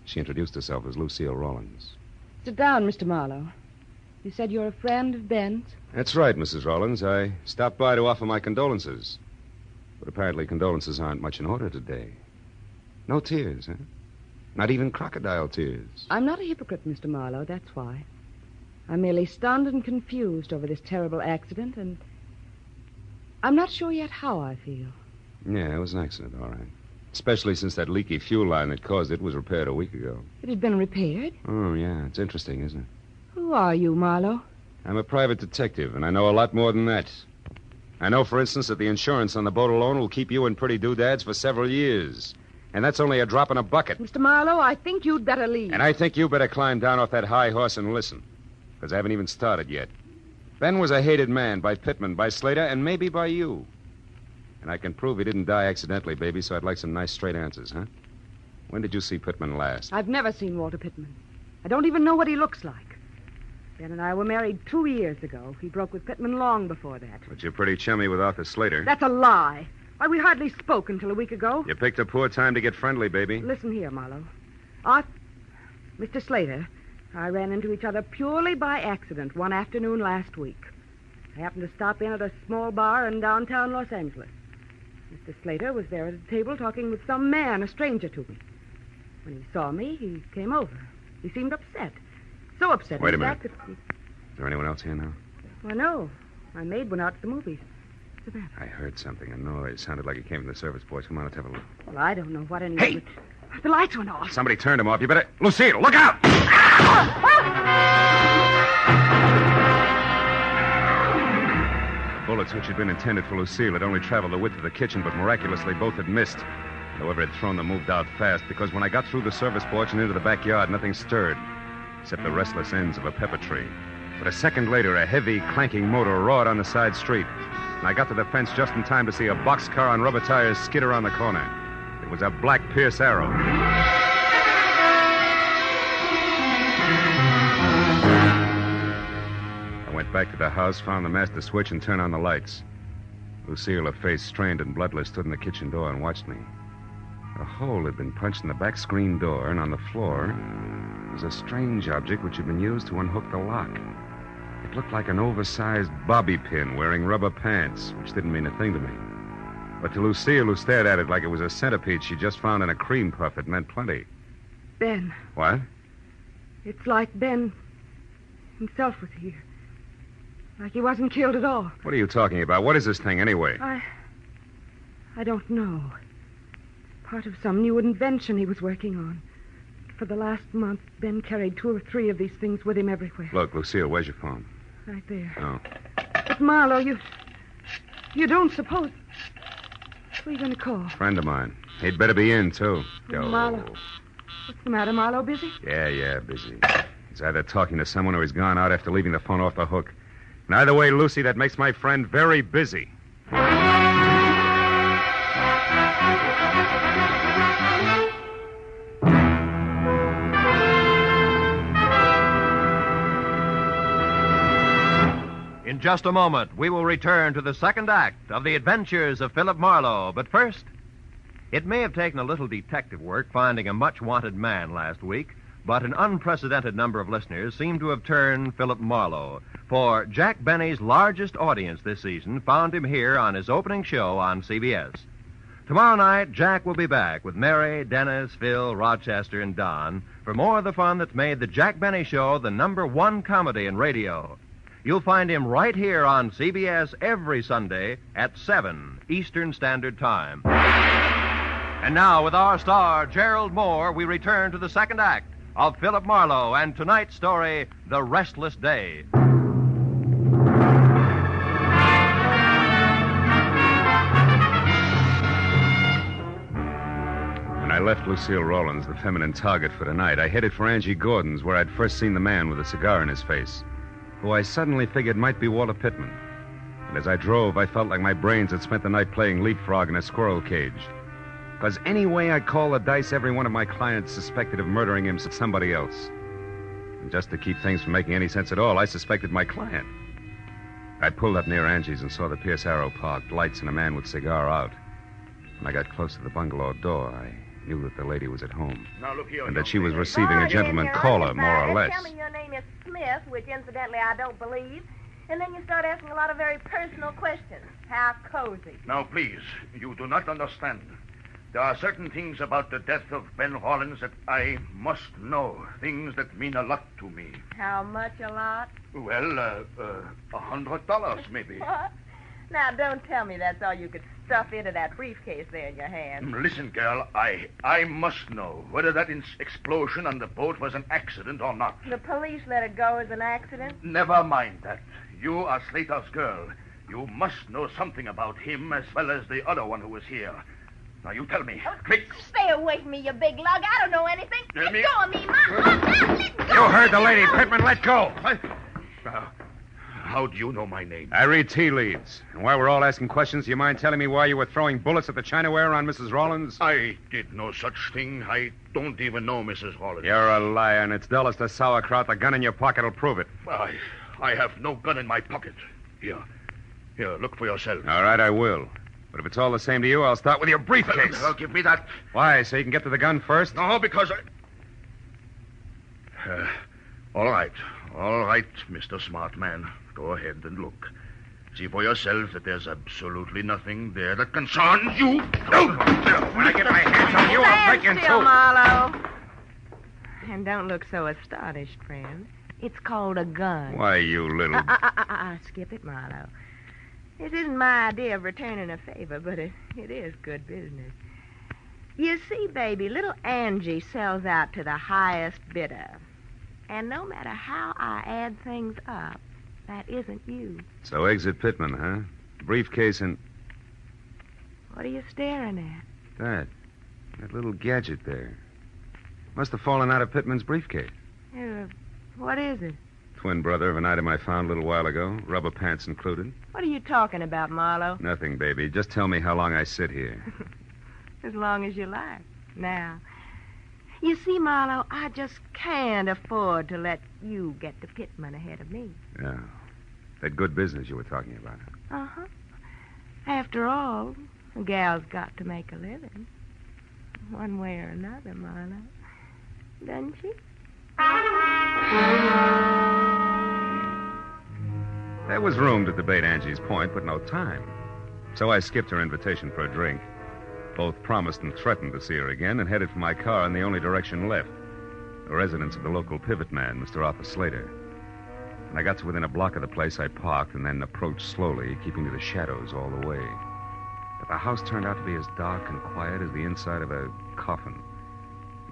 She introduced herself as Lucille Rawlins. Sit down, Mr. Marlowe. You said you're a friend of Ben's? That's right, Mrs. Rawlins. I stopped by to offer my condolences. But apparently condolences aren't much in order today. No tears, huh? Not even crocodile tears. I'm not a hypocrite, Mr. Marlowe, that's why. I'm merely stunned and confused over this terrible accident, and I'm not sure yet how I feel. Yeah, it was an accident, all right. Especially since that leaky fuel line that caused it was repaired a week ago. It had been repaired? Oh, yeah. It's interesting, isn't it? Who are you, Marlowe? I'm a private detective, and I know a lot more than that. I know, for instance, that the insurance on the boat alone will keep you in pretty doodads for several years. And that's only a drop in a bucket. Mr. Marlowe, I think you'd better leave. And I think you better climb down off that high horse and listen. Because I haven't even started yet. Ben was a hated man by Pittman, by Slater, and maybe by you. And I can prove he didn't die accidentally, baby, so I'd like some nice straight answers, huh? When did you see Pittman last? I've never seen Walter Pittman. I don't even know what he looks like. Ben and I were married 2 years ago. He broke with Pittman long before that. But you're pretty chummy with Arthur Slater. That's a lie. Why, we hardly spoke until a week ago. You picked a poor time to get friendly, baby. Listen here, Marlowe. Mr. Slater, I ran into each other purely by accident one afternoon last week. I happened to stop in at a small bar in downtown Los Angeles. Mr. Slater was there at a table talking with some man, a stranger to me. When he saw me, he came over. He seemed upset. So upset. Wait a in minute. fact, that Is there anyone else here now? Well, no. My maid went out to the movies. What's the matter? I heard something, a noise. Sounded like it came from the service boys. Come on, let's have a look. Well, I don't know what anyone... Hey! The lights went off. Somebody turned them off. You better... Lucille, look out! The bullets which had been intended for Lucille had only traveled the width of the kitchen, but miraculously both had missed. Whoever had thrown them moved out fast, because when I got through the service porch and into the backyard, nothing stirred, except the restless ends of a pepper tree. But a second later, a heavy, clanking motor roared on the side street, and I got to the fence just in time to see a boxcar on rubber tires skid around the corner. It was a black Pierce Arrow. I went back to the house, found the master switch, and turned on the lights. Lucille, her face strained and bloodless, stood in the kitchen door and watched me. A hole had been punched in the back screen door, and on the floor was a strange object which had been used to unhook the lock. It looked like an oversized bobby pin wearing rubber pants, which didn't mean a thing to me. But to Lucille, who stared at it like it was a centipede she just found in a cream puff, it meant plenty. Ben. What? It's like Ben himself was here. Like he wasn't killed at all. What are you talking about? What is this thing, anyway? I don't know. Part of some new invention he was working on. For the last month, Ben carried 2 or 3 of these things with him everywhere. Look, Lucille, where's your phone? Right there. Oh. But, Marlowe, you don't suppose... Who are you going to call? Friend of mine. He'd better be in, too. Go. Marlowe. What's the matter, Marlowe? Busy? Yeah, busy. He's either talking to someone or he's gone out after leaving the phone off the hook. And either way, Lucy, that makes my friend very busy. In just a moment, we will return to the second act of the adventures of Philip Marlowe. But first, it may have taken a little detective work finding a much-wanted man last week, but an unprecedented number of listeners seem to have turned Philip Marlowe. For Jack Benny's largest audience this season found him here on his opening show on CBS. Tomorrow night, Jack will be back with Mary, Dennis, Phil, Rochester, and Don for more of the fun that's made the Jack Benny Show the #1 comedy in radio. You'll find him right here on CBS every Sunday at 7 Eastern Standard Time. And now, with our star, Gerald Moore, we return to the second act of Philip Marlowe and tonight's story, The Restless Day. When I left Lucille Rawlins, the feminine target for tonight, I headed for Angie Gordon's, where I'd first seen the man with a cigar in his face, who I suddenly figured might be Walter Pittman. And as I drove, I felt like my brains had spent the night playing leapfrog in a squirrel cage. Because any way I call the dice, every one of my clients suspected of murdering him somebody else. And just to keep things from making any sense at all, I suspected my client. I pulled up near Angie's and saw the Pierce Arrow parked, lights and a man with cigar out. When I got close to the bungalow door, I knew that the lady was at home. Now, look here, and that she was receiving a gentleman caller, more or less. Tell me your name is Smith, which incidentally I don't believe. And then you start asking a lot of very personal questions. How cozy. Now, please, you do not understand. There are certain things about the death of Ben Rawlins that I must know. Things that mean a lot to me. How much a lot? Well, $100 maybe. What? Now, don't tell me that's all you could stuff into that briefcase there in your hand. Listen, girl, I must know whether that explosion on the boat was an accident or not. The police let it go as an accident? Never mind that. You are Slater's girl. You must know something about him as well as the other one who was here. Now, you tell me. Quick. Stay away from me, you big lug. I don't know anything. Let go of me, Ma. Let go. You heard the lady, Pittman. Let go. How do you know my name? I read tea leaves. And while we're all asking questions, do you mind telling me why you were throwing bullets at the Chinaware on Mrs. Rollins? I did no such thing. I don't even know Mrs. Rollins. You're a liar, and it's dull as the sauerkraut. The gun in your pocket will prove it. I have no gun in my pocket. Here, look for yourself. All right, I will. But if it's all the same to you, I'll start with your briefcase. Give me that. Why, so you can get to the gun first? No, because All right, Mr. Smart Man. Go ahead and look. See for yourself that there's absolutely nothing there that concerns you. When I get my hands on you, I'll break you in two. Still, Marlowe. And don't look so astonished, friend. It's called a gun. Why, you little... Skip it, Marlowe. This isn't my idea of returning a favor, but it is good business. You see, baby, little Angie sells out to the highest bidder. And no matter how I add things up, that isn't you. So exit Pittman, huh? Briefcase and... What are you staring at? That little gadget there. Must have fallen out of Pittman's briefcase. What is it? Twin brother of an item I found a little while ago, rubber pants included. What are you talking about, Marlowe? Nothing, baby. Just tell me how long I sit here. As long as you like. Now, you see, Marlowe, I just can't afford to let you get to Pittman ahead of me. Yeah. That good business you were talking about. Uh-huh. After all, a gal's got to make a living. One way or another, Marlowe. Doesn't she? There was room to debate Angie's point, but no time. So I skipped her invitation for a drink. Both promised and threatened to see her again and headed for my car in the only direction left, the residence of the local pivot man, Mr. Arthur Slater. When I got to within a block of the place, I parked and then approached slowly, keeping to the shadows all the way. But the house turned out to be as dark and quiet as the inside of a coffin.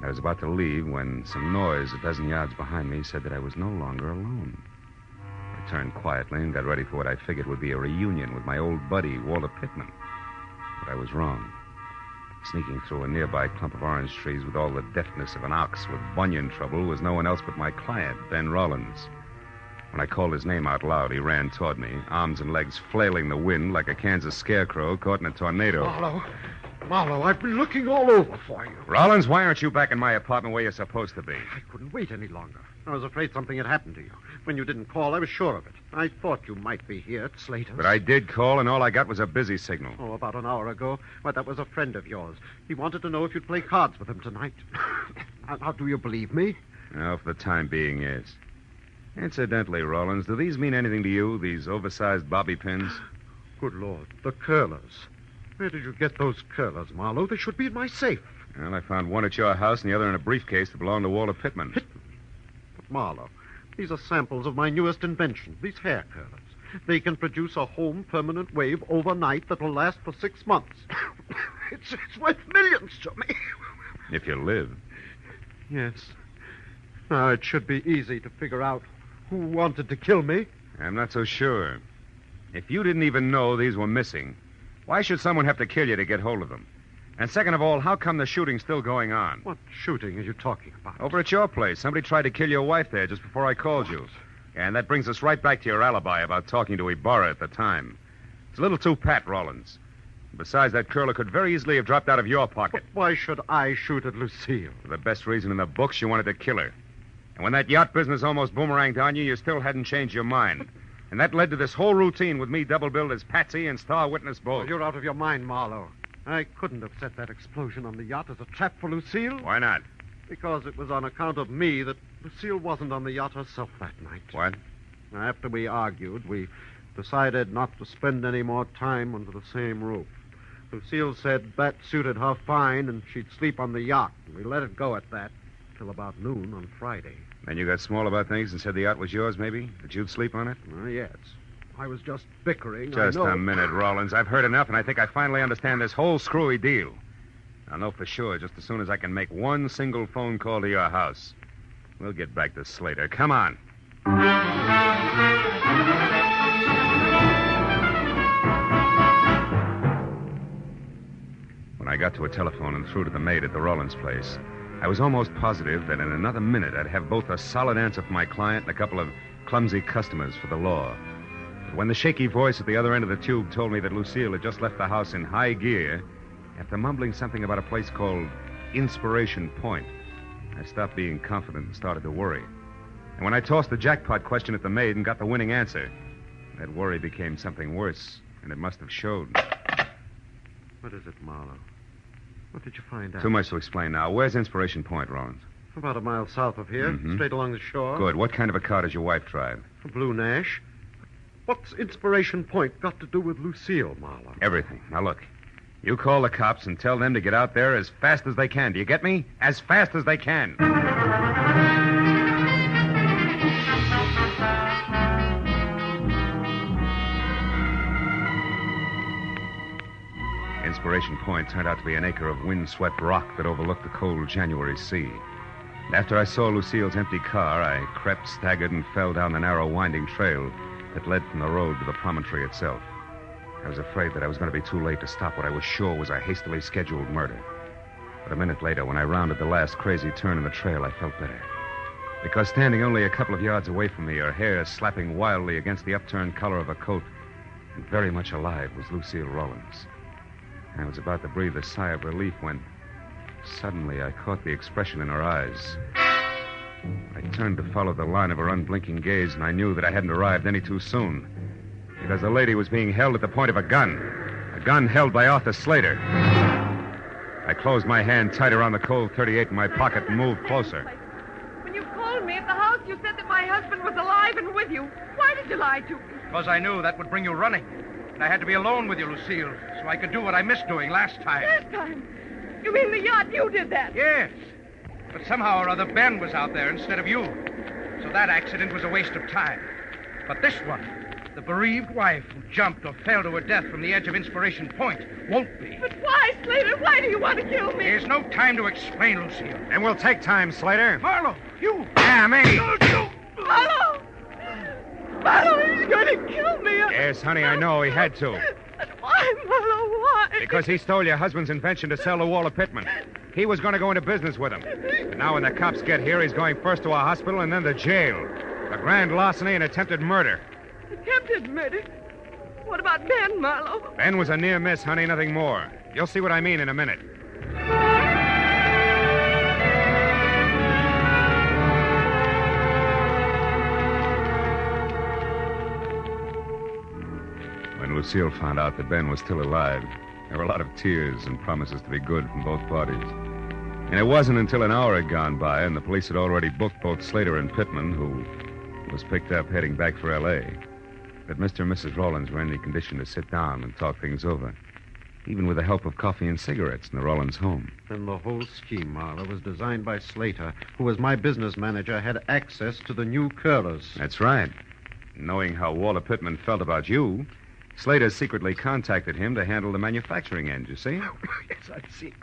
I was about to leave when some noise a dozen yards behind me said that I was no longer alone. I turned quietly and got ready for what I figured would be a reunion with my old buddy, Walter Pittman. But I was wrong. Sneaking through a nearby clump of orange trees with all the deftness of an ox with bunion trouble was no one else but my client, Ben Rollins. When I called his name out loud, he ran toward me, arms and legs flailing the wind like a Kansas scarecrow caught in a tornado. Marlowe, I've been looking all over for you. Rollins, why aren't you back in my apartment where you're supposed to be? I couldn't wait any longer. I was afraid something had happened to you. When you didn't call, I was sure of it. I thought you might be here at Slater's. But I did call, and all I got was a busy signal. Oh, about an hour ago. Why, that was a friend of yours. He wanted to know if you'd play cards with him tonight. Now, do you believe me? No, for the time being, yes. Incidentally, Rollins, do these mean anything to you, these oversized bobby pins? Good Lord, the curlers. Where did you get those curlers, Marlowe? They should be in my safe. Well, I found one at your house and the other in a briefcase that belonged to Walter Pittman. But, Marlowe, these are samples of my newest invention, these hair curlers. They can produce a home permanent wave overnight that will last for 6 months. It's worth millions to me. If you live. Yes. Now, it should be easy to figure out who wanted to kill me. I'm not so sure. If you didn't even know these were missing, why should someone have to kill you to get hold of them? And second of all, how come the shooting's still going on? What shooting are you talking about? Over at your place. Somebody tried to kill your wife there just before I called you. And that brings us right back to your alibi about talking to Ibarra at the time. It's a little too pat, Rollins. Besides, that curler could very easily have dropped out of your pocket. But why should I shoot at Lucille? For the best reason in the books, you wanted to kill her. And when that yacht business almost boomeranged on you, you still hadn't changed your mind. And that led to this whole routine with me double-billed as Patsy and star witness both. Oh, you're out of your mind, Marlowe. I couldn't have set that explosion on the yacht as a trap for Lucille. Why not? Because it was on account of me that Lucille wasn't on the yacht herself that night. What? After we argued, we decided not to spend any more time under the same roof. Lucille said that suited her fine and she'd sleep on the yacht. And we let it go at that till about noon on Friday. Then you got small about things and said the yacht was yours, maybe? That you'd sleep on it? Yes. I was just bickering. Just a minute, Rollins. I've heard enough, and I think I finally understand this whole screwy deal. I'll know for sure just as soon as I can make one single phone call to your house. We'll get back to Slater. Come on. When I got to a telephone and through to the maid at the Rollins place, I was almost positive that in another minute I'd have both a solid answer for my client and a couple of clumsy customers for the law. But when the shaky voice at the other end of the tube told me that Lucille had just left the house in high gear, after mumbling something about a place called Inspiration Point, I stopped being confident and started to worry. And when I tossed the jackpot question at the maid and got the winning answer, that worry became something worse, and it must have showed. What is it, Marlowe? What did you find out? Too much to explain now. Where's Inspiration Point, Rollins? About a mile south of here, straight along the shore. Good. What kind of a car does your wife drive? A blue Nash. What's Inspiration Point got to do with Lucille, Marlowe? Everything. Now, look. You call the cops and tell them to get out there as fast as they can. Do you get me? As fast as they can. Inspiration Point turned out to be an acre of windswept rock that overlooked the cold January sea. And after I saw Lucille's empty car, I crept, staggered, and fell down the narrow, winding trail that led from the road to the promontory itself. I was afraid that I was going to be too late to stop what I was sure was a hastily scheduled murder. But a minute later, when I rounded the last crazy turn in the trail, I felt better. Because standing only a couple of yards away from me, her hair slapping wildly against the upturned collar of her coat, and very much alive, was Lucille Rollins. I was about to breathe a sigh of relief when suddenly I caught the expression in her eyes. I turned to follow the line of her unblinking gaze, and I knew that I hadn't arrived any too soon. Because the lady was being held at the point of a gun held by Arthur Slater. I closed my hand tight around the cold .38 in my pocket and moved closer. When you called me at the house, you said that my husband was alive and with you. Why did you lie to me? Because I knew that would bring you running. And I had to be alone with you, Lucille, so I could do what I missed doing last time. Last time? You mean the yacht? You did that? Yes. But somehow or other, Ben was out there instead of you. So that accident was a waste of time. But this one, the bereaved wife who jumped or fell to her death from the edge of Inspiration Point, won't be. But why, Slater? Why do you want to kill me? There's no time to explain, Lucille. And we'll take time, Slater. Marlowe, you! Yeah, me! Marlowe! Marlowe, he's going to kill me. Yes, honey, I know. He had to. But why, Marlowe, why? Because he stole your husband's invention to sell to Walter Pittman. He was going to go into business with him. But now when the cops get here, he's going first to a hospital and then to jail. For grand larceny and attempted murder. Attempted murder? What about Ben, Marlowe? Ben was a near miss, honey, nothing more. You'll see what I mean in a minute. When Lucille found out that Ben was still alive, there were a lot of tears and promises to be good from both parties. And it wasn't until an hour had gone by and the police had already booked both Slater and Pittman, who was picked up heading back for L.A., that Mr. and Mrs. Rollins were in any condition to sit down and talk things over, even with the help of coffee and cigarettes in the Rollins home. Then the whole scheme, Marlowe, was designed by Slater, who, as my business manager, had access to the new curlers. That's right. Knowing how Walter Pittman felt about you, Slater secretly contacted him to handle the manufacturing end, you see? Yes, I see.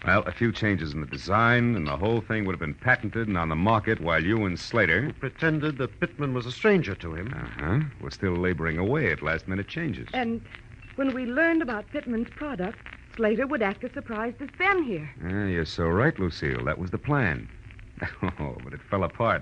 Well, a few changes in the design, and the whole thing would have been patented and on the market while you and Slater... Who pretended that Pittman was a stranger to him. Were still laboring away at last-minute changes. And when we learned about Pittman's product, Slater would act as surprised as Ben here. You're so right, Lucille. That was the plan. Oh, but it fell apart.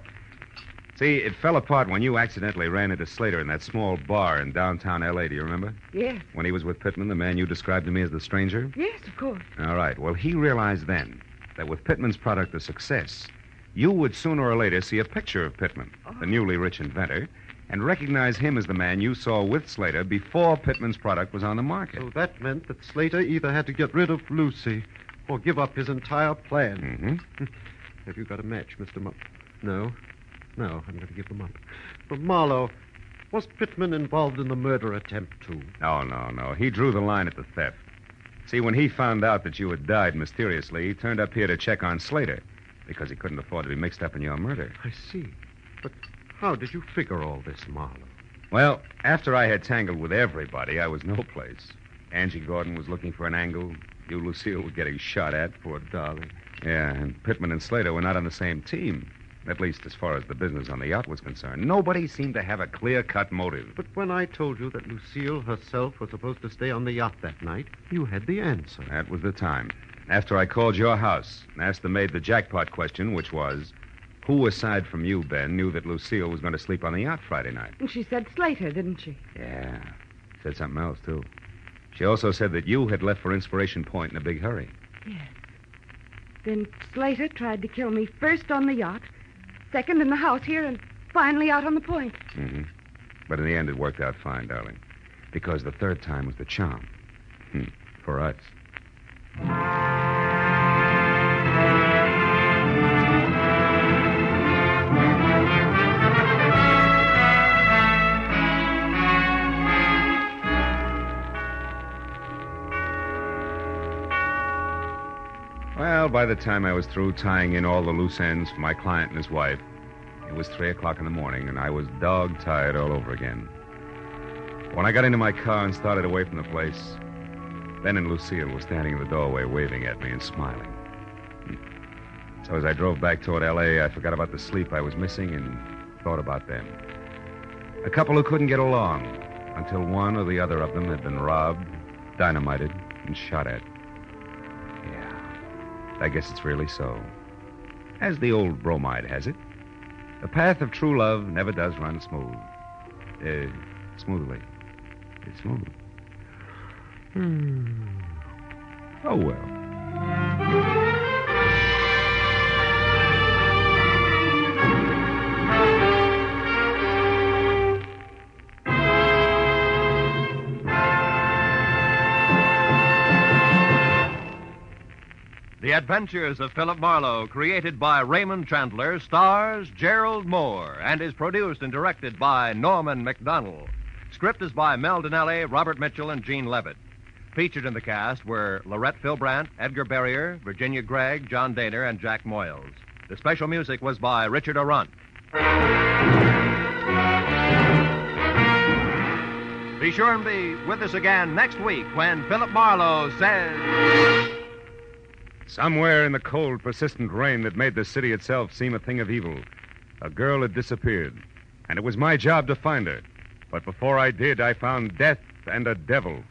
See, it fell apart when you accidentally ran into Slater in that small bar in downtown L.A., do you remember? Yes. When he was with Pittman, the man you described to me as the stranger? Yes, of course. All right. Well, he realized then that with Pittman's product a success, you would sooner or later see a picture of Pittman, the newly rich inventor, and recognize him as the man you saw with Slater before Pittman's product was on the market. So that meant that Slater either had to get rid of Lucy or give up his entire plan. Mm-hmm. Have you got a match, Mr. No, I'm going to give them up. But Marlowe, was Pittman involved in the murder attempt, too? No. He drew the line at the theft. See, when he found out that you had died mysteriously, he turned up here to check on Slater because he couldn't afford to be mixed up in your murder. I see. But how did you figure all this, Marlowe? Well, after I had tangled with everybody, I was no place. Angie Gordon was looking for an angle. You, Lucille, were getting shot at. Poor darling. Yeah, and Pittman and Slater were not on the same team. At least as far as the business on the yacht was concerned. Nobody seemed to have a clear-cut motive. But when I told you that Lucille herself was supposed to stay on the yacht that night, you had the answer. That was the time. After I called your house and asked the maid the jackpot question, which was, Who, aside from you, Ben, knew that Lucille was going to sleep on the yacht Friday night? And she said Slater, didn't she? Yeah. Said something else, too. She also said that you had left for Inspiration Point in a big hurry. Yes. Then Slater tried to kill me first on the yacht, second in the house here, and finally out on the point. Mm-hmm. But in the end, it worked out fine, darling. Because the third time was the charm. For us. Well, by the time I was through tying in all the loose ends for my client and his wife, it was 3 o'clock in the morning, and I was dog-tired all over again. When I got into my car and started away from the place, Ben and Lucille were standing in the doorway waving at me and smiling. So as I drove back toward L.A., I forgot about the sleep I was missing and thought about them. A couple who couldn't get along until one or the other of them had been robbed, dynamited, and shot at. Yeah, I guess it's really so. As the old bromide has it, the path of true love never does run smoothly. It's smooth. Oh, well. The Adventures of Philip Marlowe, created by Raymond Chandler, stars Gerald Moore and is produced and directed by Norman McDonald. Script is by Mel Donnelly, Robert Mitchell, and Gene Levitt. Featured in the cast were Lorette Philbrandt, Edgar Barrier, Virginia Gregg, John Daner, and Jack Moyles. The special music was by Richard Arunt. Be sure and be with us again next week when Philip Marlowe says... Somewhere in the cold, persistent rain that made the city itself seem a thing of evil, a girl had disappeared, and it was my job to find her. But before I did, I found death and a devil.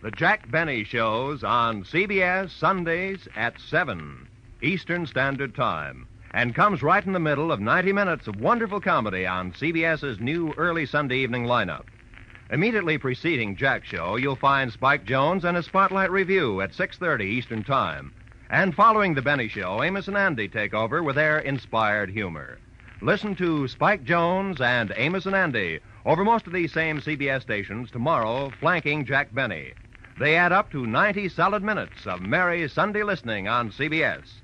The Jack Benny Show's on CBS Sundays at 7 Eastern Standard Time, and comes right in the middle of 90 minutes of wonderful comedy on CBS's new early Sunday evening lineup. Immediately preceding Jack's show, you'll find Spike Jones and a Spotlight Review at 6:30 Eastern Time. And following the Benny Show, Amos and Andy take over with their inspired humor. Listen to Spike Jones and Amos and Andy over most of these same CBS stations tomorrow, flanking Jack Benny. They add up to 90 solid minutes of merry Sunday listening on CBS.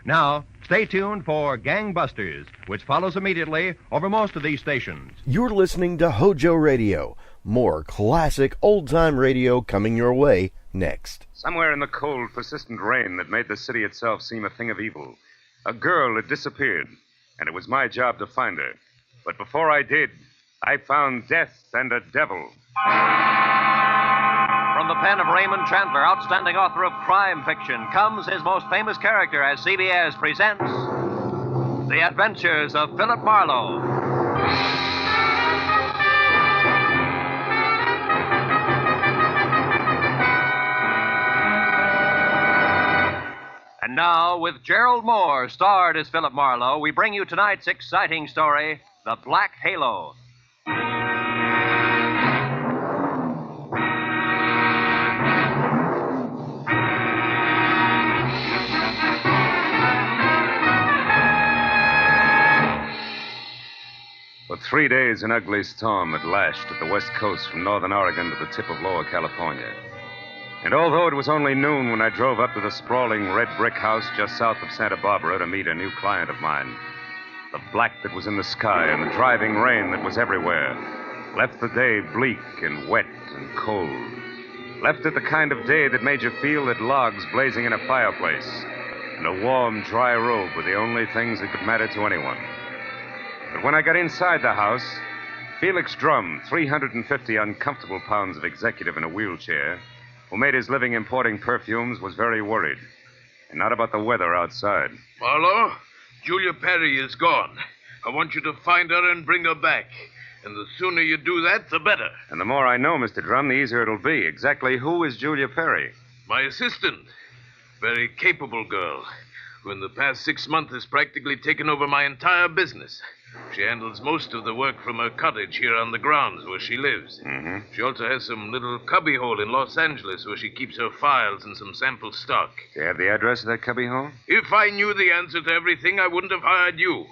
Now, stay tuned for Gangbusters, which follows immediately over most of these stations. You're listening to HOJO Radio. More classic old-time radio coming your way next. Somewhere in the cold, persistent rain that made the city itself seem a thing of evil, a girl had disappeared, and it was my job to find her. But before I did, I found death and a devil. From the pen of Raymond Chandler, outstanding author of crime fiction, comes his most famous character as CBS presents The Adventures of Philip Marlowe. And now, with Gerald Moore, starred as Philip Marlowe, we bring you tonight's exciting story, The Black Halo. For 3 days, an ugly storm had lashed at the west coast from northern Oregon to the tip of lower California. And although it was only noon when I drove up to the sprawling red brick house just south of Santa Barbara to meet a new client of mine, the black that was in the sky and the driving rain that was everywhere left the day bleak and wet and cold. Left it the kind of day that made you feel that logs blazing in a fireplace and a warm, dry robe were the only things that could matter to anyone. But when I got inside the house, Felix Drum, 350 uncomfortable pounds of executive in a wheelchair, who made his living importing perfumes, was very worried. And not about the weather outside. Marlowe, Julia Perry is gone. I want you to find her and bring her back. And the sooner you do that, the better. And the more I know, Mr. Drum, the easier it'll be. Exactly who is Julia Perry? My assistant. Very capable girl, who in the past 6 months has practically taken over my entire business. She handles most of the work from her cottage here on the grounds where she lives. Mm-hmm. She also has some little cubbyhole in Los Angeles where she keeps her files and some sample stock. Do you have the address of that cubbyhole? If I knew the answer to everything, I wouldn't have hired you.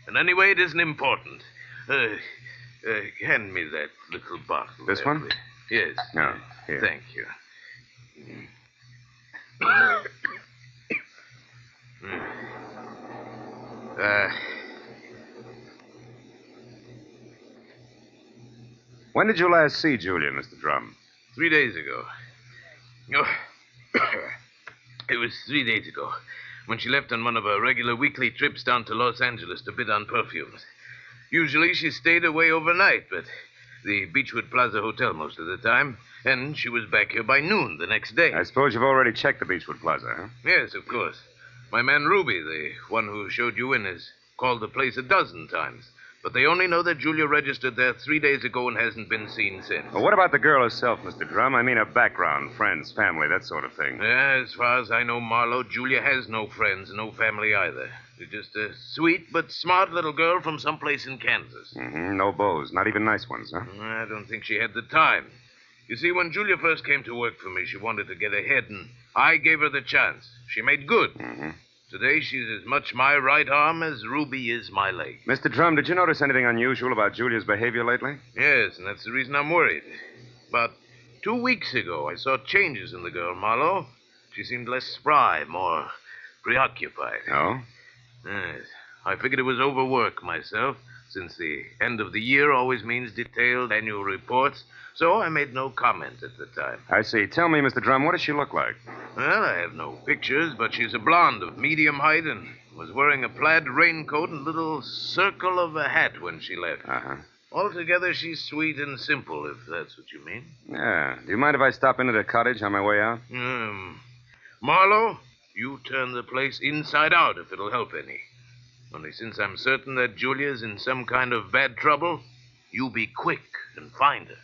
And anyway, it isn't important. Hand me that little bottle. This one? Yes. No, here. Thank you. When did you last see Julia, Mr. Drum? 3 days ago. Oh, it was 3 days ago when she left on one of her regular weekly trips down to Los Angeles to bid on perfumes. Usually she stayed away overnight, but the Beechwood Plaza Hotel most of the time, and she was back here by noon the next day. I suppose you've already checked the Beechwood Plaza, huh? Yes, of course. My man Ruby, the one who showed you in, has called the place 12 times. But they only know that Julia registered there 3 days ago and hasn't been seen since. Well, what about the girl herself, Mr. Drum? I mean her background, friends, family, that sort of thing. As far as I know, Marlowe, Julia has no friends, no family either. She's just a sweet but smart little girl from someplace in Kansas. Mm-hmm. No beaux, not even nice ones, huh? I don't think she had the time. You see, when Julia first came to work for me, she wanted to get ahead, and I gave her the chance. She made good. Mm-hmm. Today, she's as much my right arm as Ruby is my leg. Mr. Drum, did you notice anything unusual about Julia's behavior lately? Yes, and that's the reason I'm worried. About 2 weeks ago, I saw changes in the girl, Marlowe. She seemed less spry, more preoccupied. Oh? Yes. I figured it was overwork myself, since the end of the year always means detailed annual reports, so I made no comment at the time. I see. Tell me, Mr. Drum, what does she look like? Well, I have no pictures, but she's a blonde of medium height and was wearing a plaid raincoat and little circle of a hat when she left. Uh-huh. Altogether, she's sweet and simple, if that's what you mean. Yeah. Do you mind if I stop into the cottage on my way out? Marlowe, you turn the place inside out if it'll help any. Only since I'm certain that Julia's in some kind of bad trouble, you be quick and find her.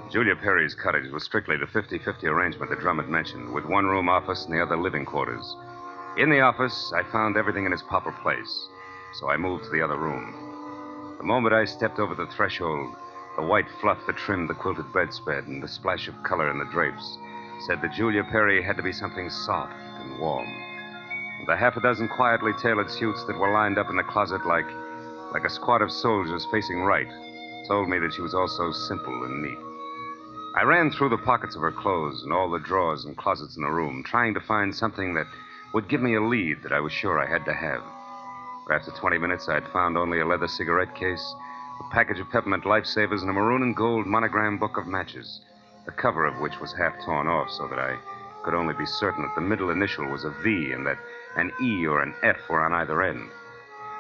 Julia Perry's cottage was strictly the 50-50 arrangement the Drum had mentioned, with one room office and the other living quarters. In the office, I found everything in its proper place, so I moved to the other room. The moment I stepped over the threshold, the white fluff that trimmed the quilted bedspread and the splash of color in the drapes said that Julia Perry had to be something soft and warm. And the half a dozen quietly tailored suits that were lined up in the closet like a squad of soldiers facing right told me that she was also simple and neat. I ran through the pockets of her clothes and all the drawers and closets in the room, trying to find something that would give me a lead that I was sure I had to have. But after 20 minutes, I'd found only a leather cigarette case, a package of peppermint lifesavers, and a maroon and gold monogram book of matches, the cover of which was half torn off so that I could only be certain that the middle initial was a V and that an E or an F were on either end.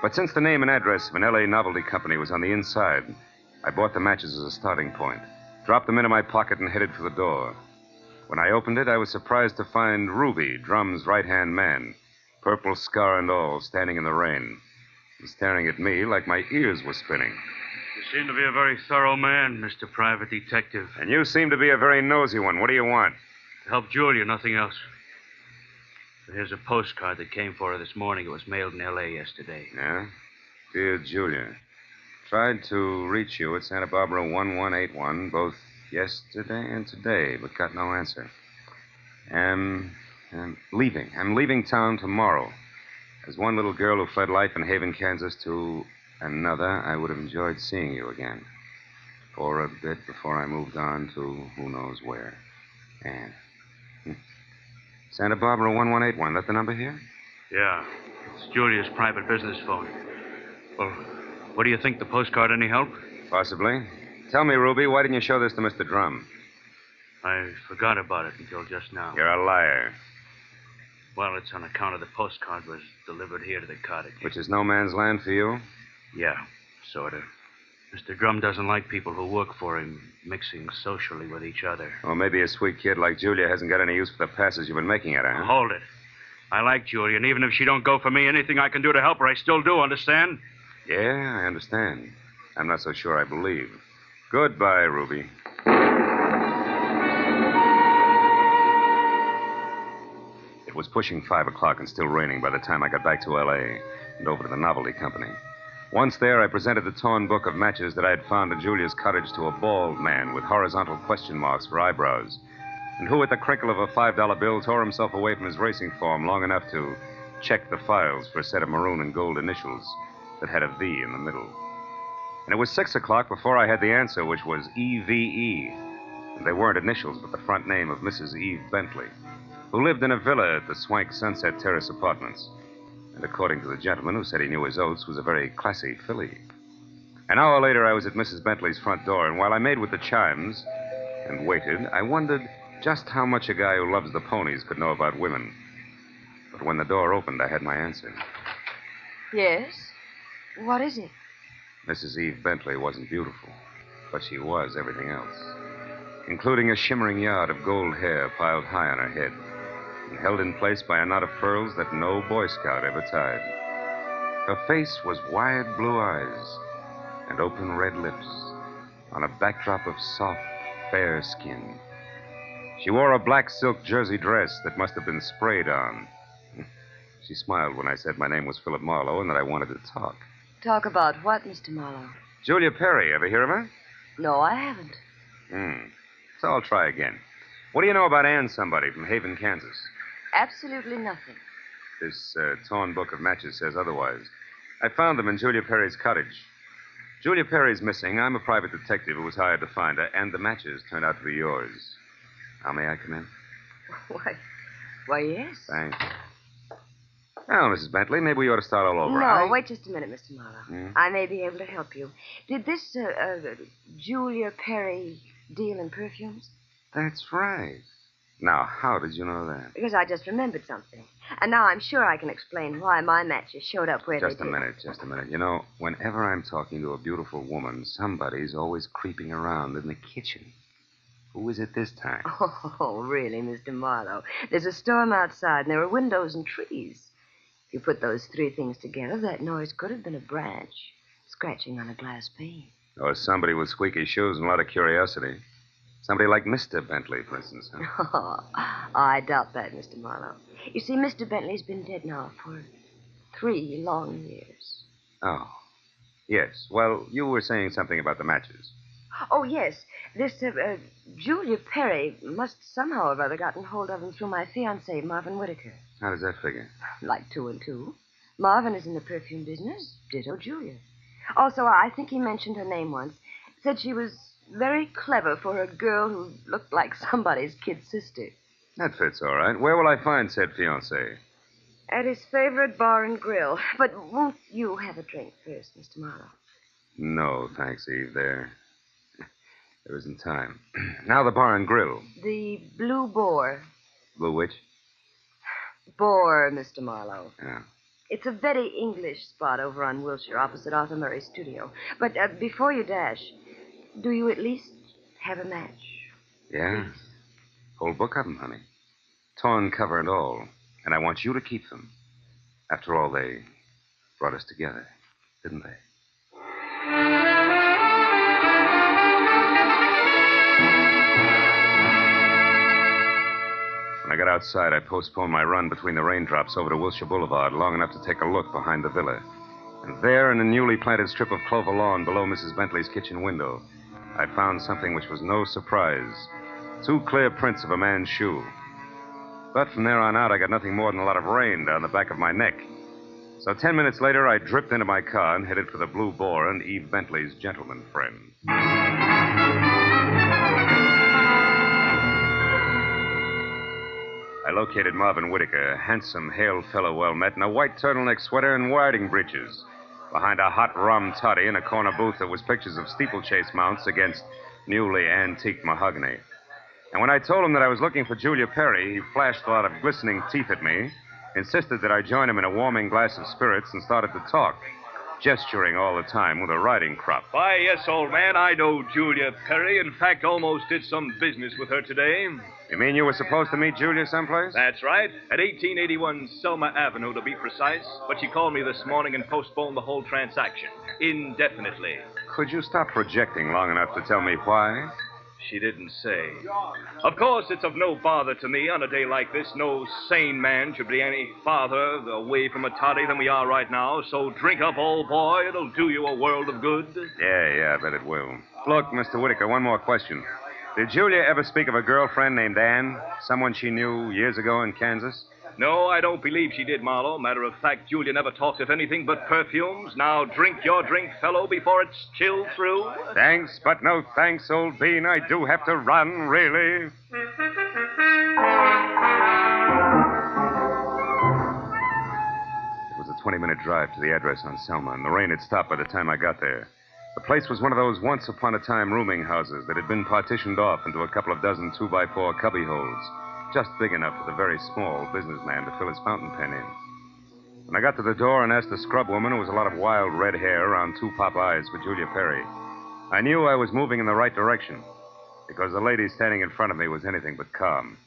But since the name and address of an L.A. novelty company was on the inside, I bought the matches as a starting point, dropped them into my pocket, and headed for the door. When I opened it, I was surprised to find Ruby, Drum's right-hand man, purple scar and all, standing in the rain, and staring at me like my ears were spinning. You seem to be a very thorough man, Mr. Private Detective. And you seem to be a very nosy one. What do you want? To help Julia, nothing else. So here's a postcard that came for her this morning. It was mailed in L.A. yesterday. Yeah? Dear Julia, tried to reach you at Santa Barbara 1181 both yesterday and today, but got no answer. I'm leaving town tomorrow. As one little girl who fled life in Haven, Kansas to another, I would have enjoyed seeing you again. For a bit before I moved on to who knows where. And Santa Barbara 1181, that the number here? Yeah. It's Julia's private business phone. Well, what do you think? The postcard any help? Possibly. Tell me, Ruby, why didn't you show this to Mr. Drum? I forgot about it until just now. You're a liar. Well, it's on account of the postcard was delivered here to the cottage. Which is no man's land for you? Yeah, sort of. Mr. Drum doesn't like people who work for him mixing socially with each other. Or maybe a sweet kid like Julia hasn't got any use for the passes you've been making at her, huh? Hold it. I like Julia, and even if she don't go for me, anything I can do to help her, I still do, understand? Yeah, I understand. I'm not so sure I believe. Goodbye, Ruby. It was pushing 5 o'clock and still raining by the time I got back to L.A. and over to the novelty company. Once there, I presented the torn book of matches that I had found in Julia's cottage to a bald man with horizontal question marks for eyebrows, and who, at the crinkle of a $5 bill, tore himself away from his racing form long enough to check the files for a set of maroon and gold initials that had a V in the middle. And it was 6 o'clock before I had the answer, which was EVE. And they weren't initials, but the front name of Mrs. Eve Bentley, who lived in a villa at the swank Sunset Terrace Apartments. And according to the gentleman who said he knew his oats, was a very classy filly. An hour later, I was at Mrs. Bentley's front door, and while I made with the chimes and waited, I wondered just how much a guy who loves the ponies could know about women. But when the door opened, I had my answer. Yes? What is it? Mrs. Eve Bentley wasn't beautiful, but she was everything else, including a shimmering yard of gold hair piled high on her head and held in place by a knot of pearls that no Boy Scout ever tied. Her face was wide blue eyes and open red lips on a backdrop of soft, fair skin. She wore a black silk jersey dress that must have been sprayed on. She smiled when I said my name was Philip Marlowe and that I wanted to talk. Talk about what, Mr. Marlowe? Julia Perry, ever hear of her? No, I haven't. So I'll try again. What do you know about Ann somebody from Haven, Kansas? Absolutely nothing. This torn book of matches says otherwise. I found them in Julia Perry's cottage. Julia Perry's missing. I'm a private detective who was hired to find her, and the matches turned out to be yours. Now, may I come in? Why, yes. Thanks. Well, Mrs. Bentley, maybe we ought to start all over. No, wait just a minute, Mr. Marlowe. I may be able to help you. Did this Julia Perry deal in perfumes? That's right. Now, how did you know that? Because I just remembered something. And now I'm sure I can explain why my matches showed up where they did. Just a minute. You know, whenever I'm talking to a beautiful woman, somebody's always creeping around in the kitchen. Who is it this time? Oh, really, Mr. Marlowe? There's a storm outside, and there are windows and trees. If you put those three things together, that noise could have been a branch scratching on a glass pane. Or somebody with squeaky shoes and a lot of curiosity. Somebody like Mr. Bentley, for instance. Huh? Oh, I doubt that, Mr. Marlowe. You see, Mr. Bentley's been dead now for 3 long years. Oh. Yes. Well, you were saying something about the matches. Oh, yes. This Julia Perry must somehow or other gotten hold of them through my fiancé, Marvin Whitaker. How does that figure? Like 2 and 2. Marvin is in the perfume business. Ditto Julia. Also, I think he mentioned her name once. Said she was very clever for a girl who looked like somebody's kid sister. That fits all right. Where will I find said fiancé? At his favorite bar and grill. But won't you have a drink first, Mr. Marlowe? No, thanks, Eve. There isn't time. Now the bar and grill. The Blue Boar. Blue which? Boar, Mr. Marlowe. Yeah. It's a very English spot over on Wilshire, opposite Arthur Murray's studio. But before you dash, do you at least have a match? Yeah? Whole book of them, honey. Torn cover and all. And I want you to keep them. After all, they brought us together, didn't they? When I got outside, I postponed my run between the raindrops over to Wilshire Boulevard long enough to take a look behind the villa. And there, in a newly planted strip of clover lawn below Mrs. Bentley's kitchen window, I found something which was no surprise. 2 clear prints of a man's shoe. But from there on out, I got nothing more than a lot of rain down the back of my neck. So 10 minutes later, I dripped into my car and headed for the Blue Boar and Eve Bentley's gentleman friend. I located Marvin Whitaker, a handsome, hale fellow well met, in a white turtleneck sweater and riding breeches, behind a hot rum toddy in a corner booth that was pictures of steeplechase mounts against newly antique mahogany. And when I told him that I was looking for Julia Perry, he flashed a lot of glistening teeth at me, insisted that I join him in a warming glass of spirits, and started to talk. gesturing all the time with a riding crop. Why, yes, old man, I know Julia Perry. In fact, almost did some business with her today. You mean you were supposed to meet Julia someplace? That's right. At 1881 Selma Avenue, to be precise. But she called me this morning and postponed the whole transaction. Indefinitely. Could you stop projecting long enough to tell me why? She didn't say. Of course, it's of no bother to me on a day like this. No sane man should be any farther away from a toddy than we are right now. So drink up, old boy. It'll do you a world of good. Yeah, I bet it will. Look, Mr. Whitaker, one more question. Did Julia ever speak of a girlfriend named Ann? Someone she knew years ago in Kansas? No, I don't believe she did, Marlowe. Matter of fact, Julia never talked of anything but perfumes. Now drink your drink, fellow, before it's chilled through. Thanks, but no thanks, old bean. I do have to run, really. It was a 20-minute drive to the address on Selma, and the rain had stopped by the time I got there. The place was one of those once-upon-a-time rooming houses that had been partitioned off into a couple of dozen 2x4 cubby holes. Just big enough for the very small businessman to fill his fountain pen in. When I got to the door and asked the scrub woman, who was a lot of wild red hair around two pop eyes for Julia Perry, I knew I was moving in the right direction, because the lady standing in front of me was anything but calm.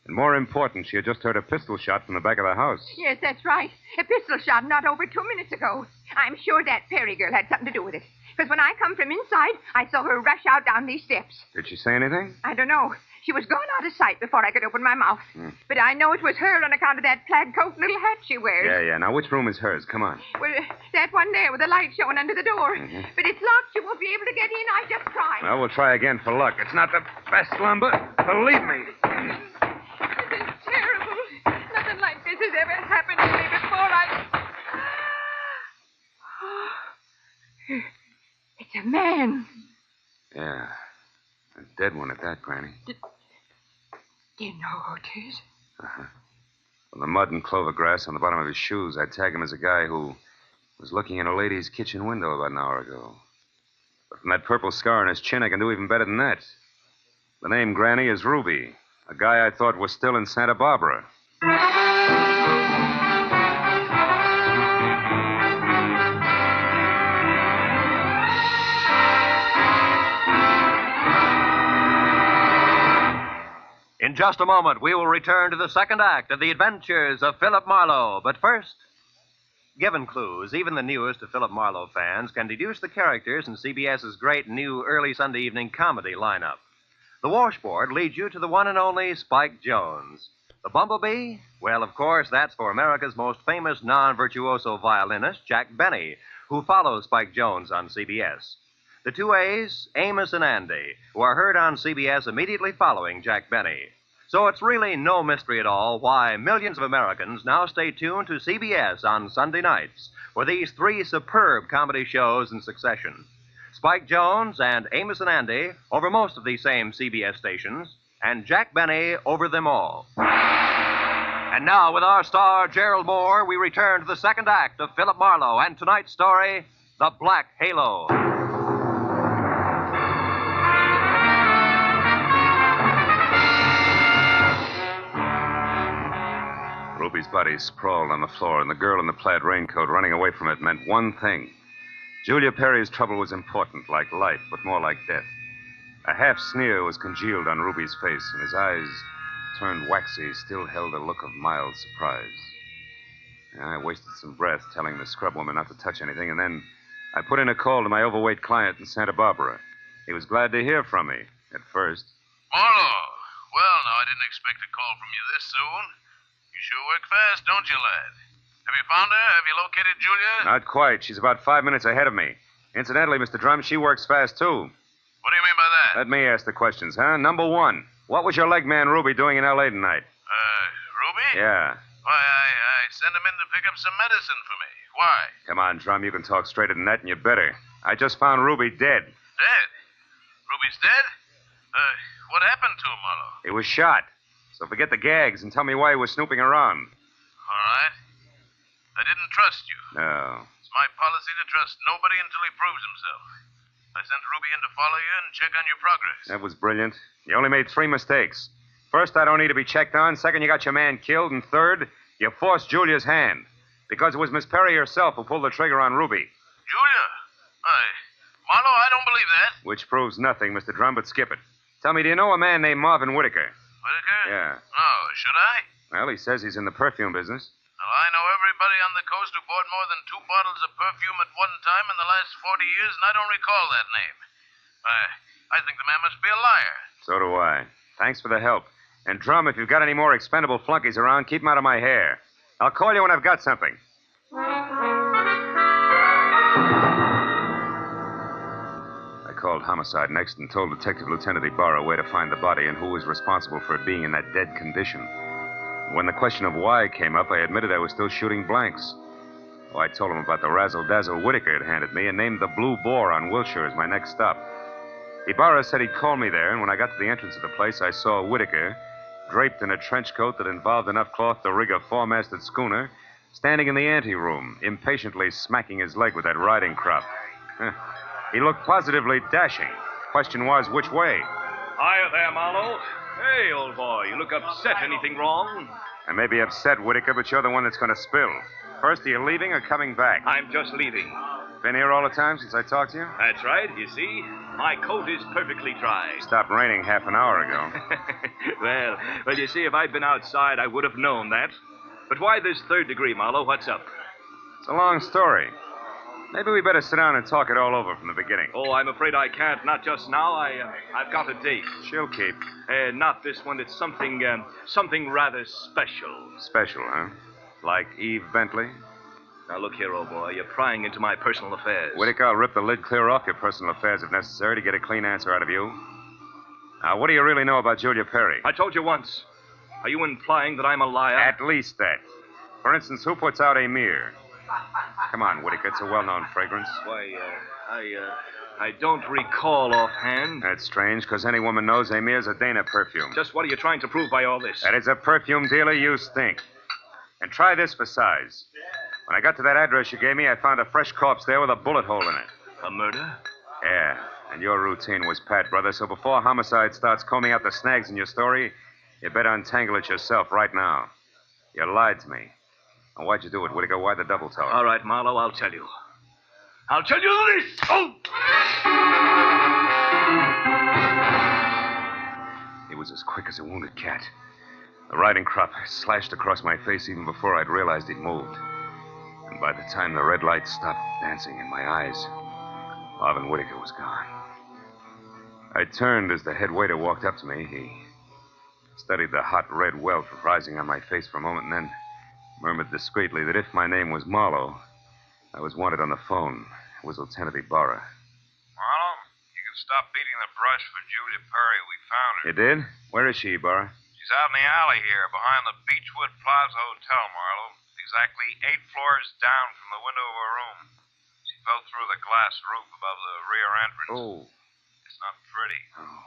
And more important, she had just heard a pistol shot from the back of the house. Yes, that's right. A pistol shot not over 2 minutes ago. I'm sure that Perry girl had something to do with it. Because when I come from inside, I saw her rush out down these steps. Did she say anything? I don't know. She was gone out of sight before I could open my mouth. But I know it was her on account of that plaid coat and little hat she wears. Yeah. Now, which room is hers? Come on. Well, that one there with the light showing under the door. But it's locked. You won't be able to get in. I just tried. Well, we'll try again for luck. It's not the best lumber. Believe me. This is terrible. Nothing like this has ever happened to me before. It's a man. Yeah. A dead one at that, Granny. Do you know who it is? Uh-huh. From the mud and clover grass on the bottom of his shoes, I'd tag him as a guy who was looking in a lady's kitchen window about an hour ago. But from that purple scar on his chin, I can do even better than that. The name, Granny, is Ruby, a guy I thought was still in Santa Barbara. In just a moment, we will return to the second act of the adventures of Philip Marlowe. But first, given clues, even the newest of Philip Marlowe fans can deduce the characters in CBS's great new early Sunday evening comedy lineup. The washboard leads you to the one and only Spike Jones. The bumblebee? Well, of course, that's for America's most famous non-virtuoso violinist, Jack Benny, who follows Spike Jones on CBS. The two A's, Amos and Andy, who are heard on CBS immediately following Jack Benny. So it's really no mystery at all why millions of Americans now stay tuned to CBS on Sunday nights for these three superb comedy shows in succession. Spike Jones and Amos and Andy over most of these same CBS stations, and Jack Benny over them all. And now, with our star, Gerald Moore, we return to the second act of Philip Marlowe and tonight's story, The Black Halo. Ruby's body sprawled on the floor, and the girl in the plaid raincoat running away from it meant one thing. Julia Perry's trouble was important, like life, but more like death. A half sneer was congealed on Ruby's face, and his eyes, turned waxy, still held a look of mild surprise. I wasted some breath telling the scrub woman not to touch anything, and then I put in a call to my overweight client in Santa Barbara. He was glad to hear from me, at first. Marlowe. Well, now, I didn't expect a call from you this soon. You sure work fast, don't you, lad? Have you found her? Have you located Julia? Not quite. She's about 5 minutes ahead of me. Incidentally, Mr. Drum, she works fast, too. What do you mean by that? Let me ask the questions, huh? Number one, what was your leg man Ruby doing in L.A. tonight? Ruby? Yeah. Why, I sent him in to pick up some medicine for me. Why? Come on, Drum, you can talk straighter than that, and you better. I just found Ruby dead. Dead? Ruby's dead? What happened to him, Marlowe? He was shot. So forget the gags and tell me why he was snooping around. All right. I didn't trust you. No. It's my policy to trust nobody until he proves himself. I sent Ruby in to follow you and check on your progress. That was brilliant. You only made 3 mistakes. First, I don't need to be checked on. Second, you got your man killed. And third, you forced Julia's hand. Because it was Miss Perry herself who pulled the trigger on Ruby. Julia? Marlowe, I don't believe that. Which proves nothing, Mr. Drum, but skip it. Tell me, do you know a man named Marvin Whitaker? Whitaker? Yeah. No, should I? Well, he says he's in the perfume business. Well, I know everybody on the coast who bought more than 2 bottles of perfume at one time in the last 40 years, and I don't recall that name. I think the man must be a liar. So do I. Thanks for the help. And, Drum, if you've got any more expendable flunkies around, keep them out of my hair. I'll call you when I've got something. I called Homicide next and told Detective Lieutenant Ibarra where to find the body and who was responsible for it being in that dead condition. When the question of why came up, I admitted I was still shooting blanks. Oh, I told him about the razzle-dazzle Whitaker had handed me and named the Blue Boar on Wilshire as my next stop. Ibarra said he'd call me there, and when I got to the entrance of the place, I saw Whitaker, draped in a trench coat that involved enough cloth to rig a 4-masted schooner, standing in the anteroom, impatiently smacking his leg with that riding crop. He looked positively dashing. Question was, which way? Hiya there, Marlowe. Hey, old boy, you look upset. Anything wrong? I may be upset, Whitaker, but you're the one that's going to spill. First, are you leaving or coming back? I'm just leaving. Been here all the time since I talked to you? That's right. You see, my coat is perfectly dry. Stopped raining half an hour ago. Well, you see, if I'd been outside, I would have known that. But why this 3rd degree, Marlowe? What's up? It's a long story. Maybe we better sit down and talk it all over from the beginning. Oh, I'm afraid I can't. Not just now. I've got a date. She'll keep. Not this one. It's something rather special. Special, huh? Like Eve Bentley? Now, look here, old boy. You're prying into my personal affairs. Whitaker, I'll rip the lid clear off your personal affairs if necessary to get a clean answer out of you. Now, what do you really know about Julia Perry? I told you once. Are you implying that I'm a liar? At least that. For instance, who puts out Amir? Come on, Whitaker. It's a well-known fragrance. Why, I don't recall offhand. That's strange, because any woman knows Amir's a Dana perfume. Just what are you trying to prove by all this? That as a perfume dealer, you stink. And try this for size. When I got to that address you gave me, I found a fresh corpse there with a bullet hole in it. A murder? Yeah, and your routine was pat, brother, so before Homicide starts combing out the snags in your story, you better untangle it yourself right now. You lied to me. Now, why'd you do it, Whitaker? Why the double tower? All right, Marlowe, I'll tell you. I'll tell you this! Oh! He was as quick as a wounded cat. The riding crop slashed across my face even before I'd realized he'd moved. And by the time the red light stopped dancing in my eyes, Marvin Whitaker was gone. I turned as the head waiter walked up to me. He studied the hot red welt rising on my face for a moment and then murmured discreetly that if my name was Marlowe, I was wanted on the phone. It was Lieutenant Ibarra. Marlowe, you can stop beating the brush for Julia Perry. We found her. You did? Where is she, Ibarra? She's out in the alley here, behind the Beechwood Plaza Hotel, Marlowe. Exactly 8 floors down from the window of her room. She fell through the glass roof above the rear entrance. Oh. It's not pretty. Oh.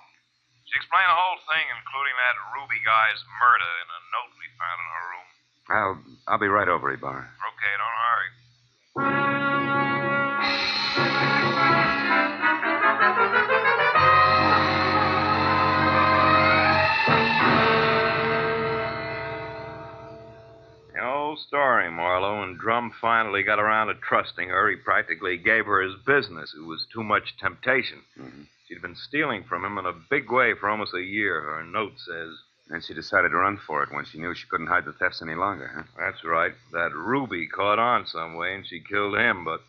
She explained the whole thing, including that Ruby guy's murder in a note we found in her room. I'll be right over, Ibarra. Okay, don't hurry. The old story, Marlowe. When Drum finally got around to trusting her, he practically gave her his business. It was too much temptation. Mm-hmm. She'd been stealing from him in a big way for almost a year, her note says. And she decided to run for it when she knew she couldn't hide the thefts any longer, huh? That's right. That Ruby caught on some way, and she killed him, but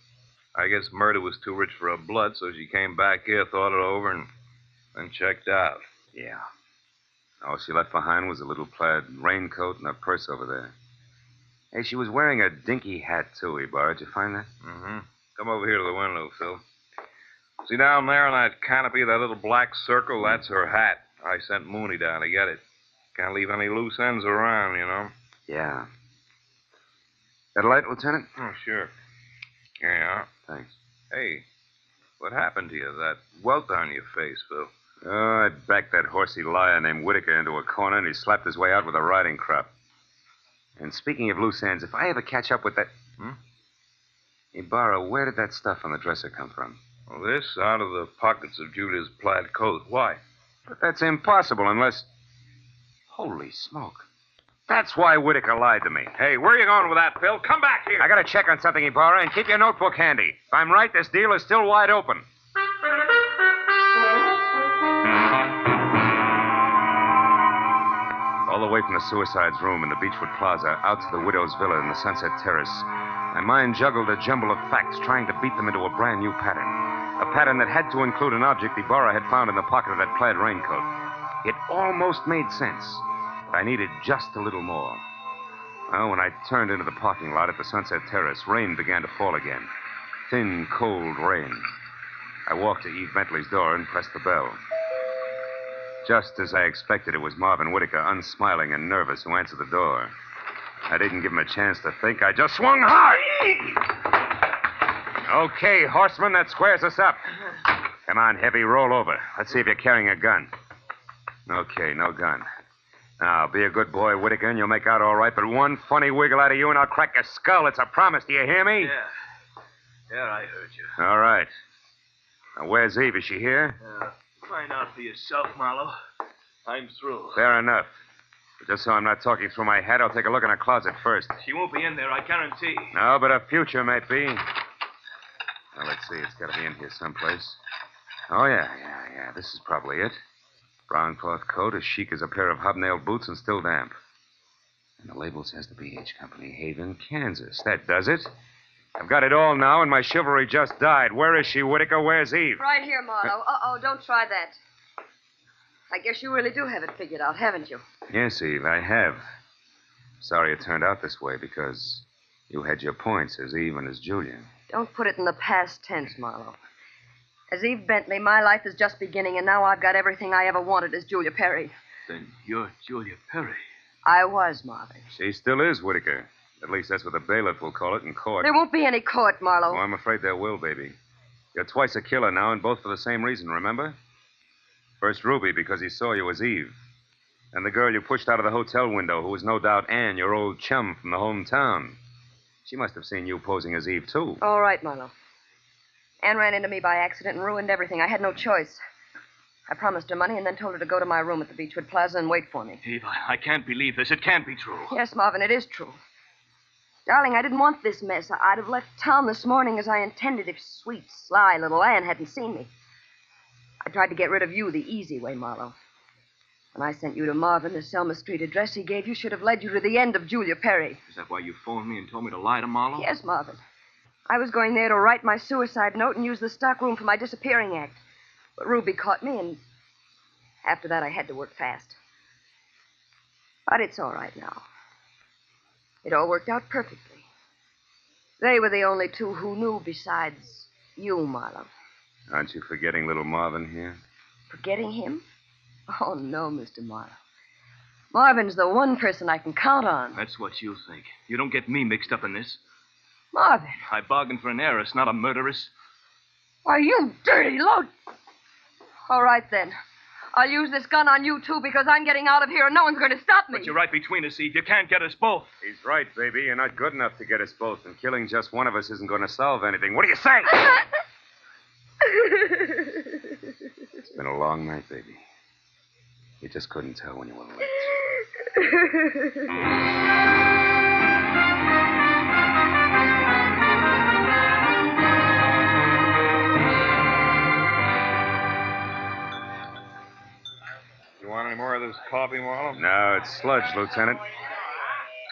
I guess murder was too rich for her blood, so she came back here, thought it over, and then checked out. Yeah. All she left behind was a little plaid raincoat and a purse over there. Hey, she was wearing a dinky hat, too, Ibarra. Did you find that? Mm-hmm. Come over here to the window, Phil. See down there in that canopy, that little black circle? That's her hat. I sent Mooney down to get it. Can't leave any loose ends around, you know. Yeah. That a light, Lieutenant? Oh, sure. Here you are. Thanks. Hey, what happened to you? That welt on your face, Phil. Oh, I backed that horsey liar named Whitaker into a corner, and he slapped his way out with a riding crop. And speaking of loose ends, if I ever catch up with that... Ibarra, where did that stuff on the dresser come from? Well, this out of the pockets of Julia's plaid coat. Why? But that's impossible unless... Holy smoke. That's why Whitaker lied to me. Hey, where are you going with that, Phil? Come back here. I gotta check on something, Ibarra, and keep your notebook handy. If I'm right, this deal is still wide open. All the way from the suicide's room in the Beechwood Plaza out to the widow's villa in the Sunset Terrace, my mind juggled a jumble of facts, trying to beat them into a brand new pattern. A pattern that had to include an object Ibarra had found in the pocket of that plaid raincoat. It almost made sense, but I needed just a little more. Well, when I turned into the parking lot at the Sunset Terrace, rain began to fall again. Thin, cold rain. I walked to Eve Bentley's door and pressed the bell. Just as I expected, it was Marvin Whitaker, unsmiling and nervous, who answered the door. I didn't give him a chance to think. I just swung hard. Okay, horseman, that squares us up. Come on, Heavy, roll over. Let's see if you're carrying a gun. Okay, no gun. Now, be a good boy, Whitaker, and you'll make out all right, but one funny wiggle out of you and I'll crack your skull. It's a promise. Do you hear me? Yeah, I heard you. All right. Now, where's Eve? Is she here? Find out for yourself, Marlowe. I'm through. Fair enough. But just so I'm not talking through my hat, I'll take a look in her closet first. She won't be in there, I guarantee. No, but her future might be. Now, let's see. It's got to be in here someplace. Oh, yeah. This is probably it. Brown cloth coat, as chic as a pair of hobnailed boots, and still damp. And the label says the B.H. Company, Haven, Kansas. That does it. I've got it all now, and my chivalry just died. Where is she, Whitaker? Where's Eve? Right here, Marlowe. Uh-oh, don't try that. I guess you really do have it figured out, haven't you? Yes, Eve, I have. Sorry it turned out this way, because you had your points as Eve and as Julia. Don't put it in the past tense, Marlowe. As Eve Bentley, my life is just beginning, and now I've got everything I ever wanted as Julia Perry. Then you're Julia Perry. I was, Marvin. She still is, Whitaker. At least that's what the bailiff will call it in court. There won't be any court, Marlowe. Oh, I'm afraid there will, baby. You're twice a killer now, and both for the same reason, remember? First Ruby, because he saw you as Eve. And the girl you pushed out of the hotel window, who was no doubt Anne, your old chum from the hometown. She must have seen you posing as Eve, too. All right, Marlowe. Anne ran into me by accident and ruined everything. I had no choice. I promised her money and then told her to go to my room at the Beechwood Plaza and wait for me. Eve, I can't believe this. It can't be true. Yes, Marvin, it is true. Darling, I didn't want this mess. I'd have left town this morning as I intended if sweet, sly little Anne hadn't seen me. I tried to get rid of you the easy way, Marlowe. When I sent you to Marvin, the Selma Street address he gave you should have led you to the end of Julia Perry. Is that why you phoned me and told me to lie to Marlowe? Yes, Marvin. I was going there to write my suicide note and use the stockroom for my disappearing act. But Ruby caught me, and after that I had to work fast. But it's all right now. It all worked out perfectly. They were the only two who knew besides you, Marlowe. Aren't you forgetting little Marvin here? Forgetting him? Oh, no, Mr. Marlowe. Marvin's the one person I can count on. That's what you think. You don't get me mixed up in this. Marvin. I bargained for an heiress, not a murderess. Why, you dirty load. All right, then. I'll use this gun on you, too, because I'm getting out of here and no one's going to stop me. But you're right between us, Eve. You can't get us both. He's right, baby. You're not good enough to get us both, and killing just one of us isn't going to solve anything. What do you say? It's been a long night, baby. You just couldn't tell when you were late. You want any more of this coffee, Marlowe? No, it's sludge, Lieutenant.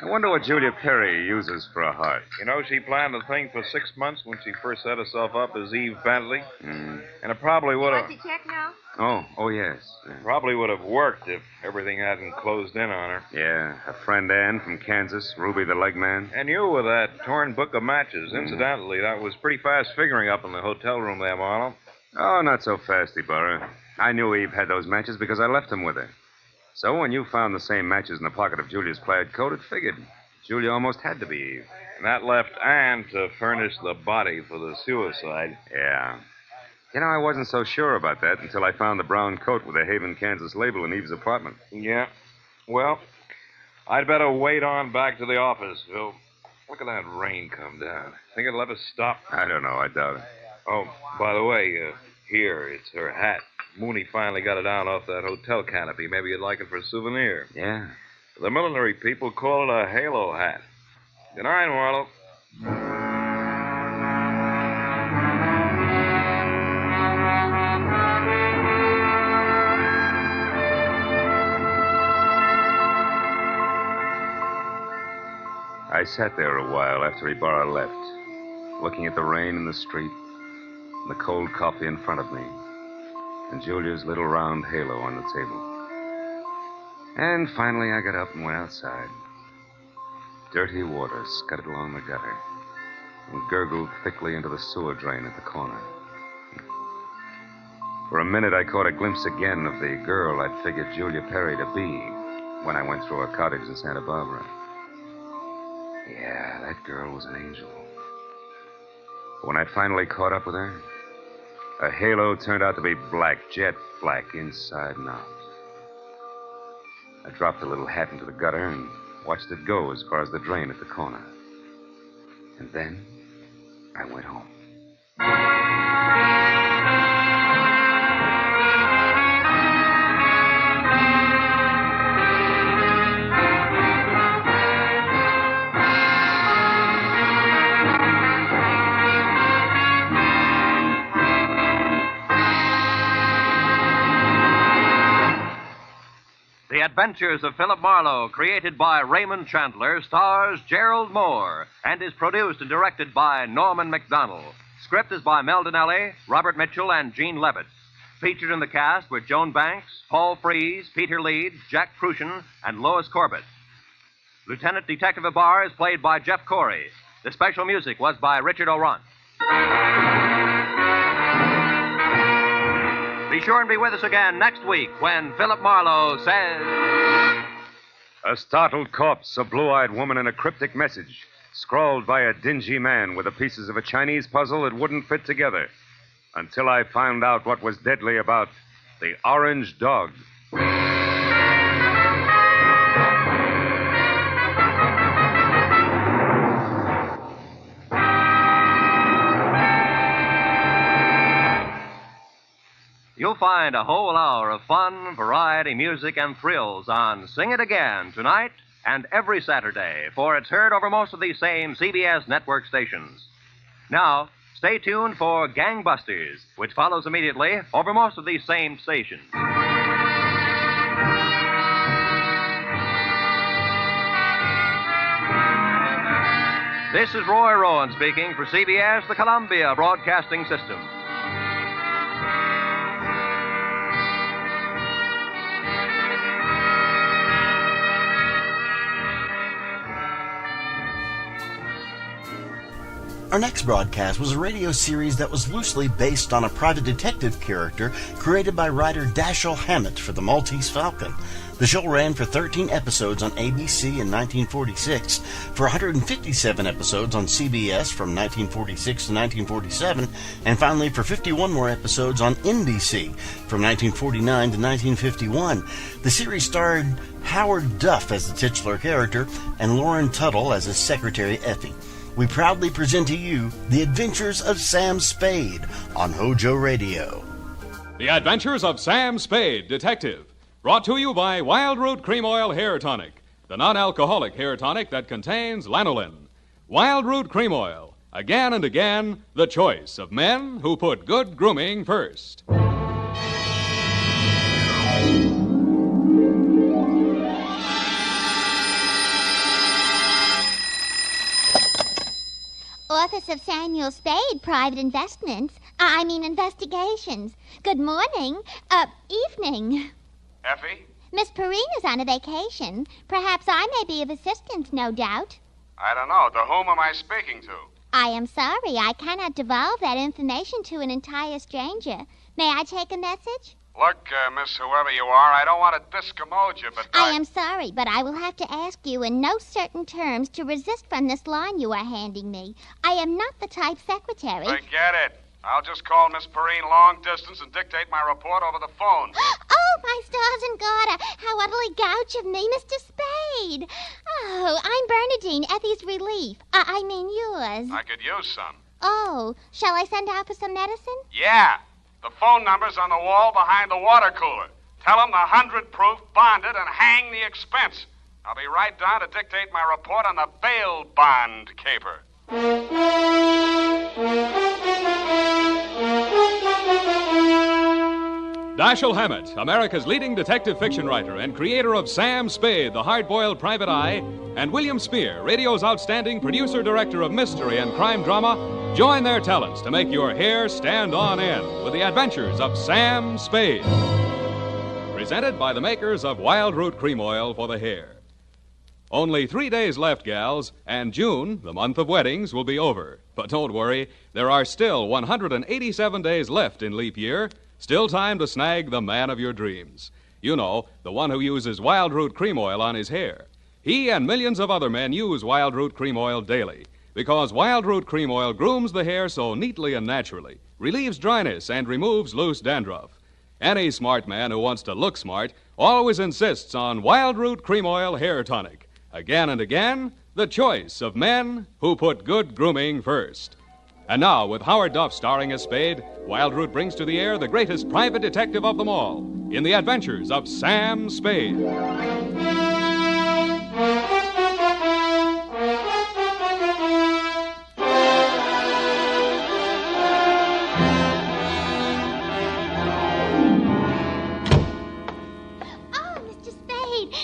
I wonder what Julia Perry uses for a heart. You know, she planned the thing for 6 months when she first set herself up as Eve Bentley. And it probably would have... Want to check now? Oh, yes. Probably would have worked if everything hadn't closed in on her. Yeah, her friend Ann from Kansas, Ruby the leg man. And you with that torn book of matches. Incidentally, that was pretty fast figuring up in the hotel room there, Marlowe. Oh, not so fast, Ibarra. I knew Eve had those matches because I left them with her. So when you found the same matches in the pocket of Julia's plaid coat, it figured. Julia almost had to be Eve. And that left Anne to furnish the body for the suicide. Yeah. You know, I wasn't so sure about that until I found the brown coat with the Haven, Kansas label in Eve's apartment. Yeah. Well, I'd better wait on back to the office, Phil. Look at that rain come down. Think it'll ever stop? I don't know. I doubt it. Oh, by the way, here, it's her hat. Mooney finally got it down off that hotel canopy. Maybe you'd like it for a souvenir. Yeah. The military people call it a halo hat. Good night, Marlowe. I sat there a while after Ibarra left, looking at the rain in the street, and the cold coffee in front of me, and Julia's little round halo on the table. And finally I got up and went outside. Dirty water scudded along the gutter and gurgled thickly into the sewer drain at the corner. For a minute I caught a glimpse again of the girl I'd figured Julia Perry to be when I went through her cottage in Santa Barbara. Yeah, that girl was an angel. When I finally caught up with her, her halo turned out to be black, jet black, inside and out. I dropped the little hat into the gutter and watched it go as far as the drain at the corner. And then I went home. The Adventures of Philip Marlowe, created by Raymond Chandler, stars Gerald Moore and is produced and directed by Norman MacDonald. Script is by Mel Donnelly, Robert Mitchell, and Gene Levitt. Featured in the cast were Joan Banks, Paul Frees, Peter Leeds, Jack Crucian, and Lois Corbett. Lieutenant Detective Ibarra is played by Jeff Corey. The special music was by Richard O'Runt. Be sure and be with us again next week when Philip Marlowe says... A startled corpse, a blue-eyed woman, and a cryptic message, scrawled by a dingy man with the pieces of a Chinese puzzle that wouldn't fit together, until I found out what was deadly about the orange dog. You'll find a whole hour of fun, variety, music, and thrills on Sing It Again tonight and every Saturday, for it's heard over most of these same CBS network stations. Now, stay tuned for Gangbusters, which follows immediately over most of these same stations. This is Roy Rowan speaking for CBS, the Columbia Broadcasting System. Our next broadcast was a radio series that was loosely based on a private detective character created by writer Dashiell Hammett for the Maltese Falcon. The show ran for 13 episodes on ABC in 1946, for 157 episodes on CBS from 1946 to 1947, and finally for 51 more episodes on NBC from 1949 to 1951. The series starred Howard Duff as the titular character and Lauren Tuttle as his secretary Effie. We proudly present to you The Adventures of Sam Spade on HOJO Radio. The Adventures of Sam Spade, Detective. Brought to you by Wild Root Cream Oil Hair Tonic, the non-alcoholic hair tonic that contains lanolin. Wild Root Cream Oil, again and again, the choice of men who put good grooming first. Office of Samuel Spade, Private Investigations. Good morning. Evening. Effie? Miss Perrina's on a vacation. Perhaps I may be of assistance, no doubt. I don't know. To whom am I speaking to? I am sorry. I cannot divulge that information to an entire stranger. May I take a message? Look, Miss Whoever you are, I don't want to discommode you, but I am sorry, but I will have to ask you in no certain terms to resist from this line you are handing me. I am not the type secretary. Forget it. I'll just call Miss Perrine long distance and dictate my report over the phone. Oh, my stars and garter, how utterly gouch of me, Mr. Spade. Oh, I'm Bernadine, Effie's relief. I mean yours. I could use some. Oh, shall I send out for some medicine? Yeah. The phone number's on the wall behind the water cooler. Tell them the 100 proof, bonded, and hang the expense. I'll be right down to dictate my report on the bail bond caper. Dashiell Hammett, America's leading detective fiction writer and creator of Sam Spade, the hard-boiled private eye, and William Spear, radio's outstanding producer-director of mystery and crime drama, join their talents to make your hair stand on end with the adventures of Sam Spade. Presented by the makers of Wild Root Cream Oil for the hair. Only 3 days left, gals, and June, the month of weddings, will be over. But don't worry, there are still 187 days left in leap year. Still time to snag the man of your dreams. You know, the one who uses Wild Root Cream Oil on his hair. He and millions of other men use Wild Root Cream Oil daily because Wild Root Cream Oil grooms the hair so neatly and naturally, relieves dryness, and removes loose dandruff. Any smart man who wants to look smart always insists on Wild Root Cream Oil Hair Tonic. Again and again, the choice of men who put good grooming first. And now, with Howard Duff starring as Spade, Wild Root brings to the air the greatest private detective of them all in the adventures of Sam Spade.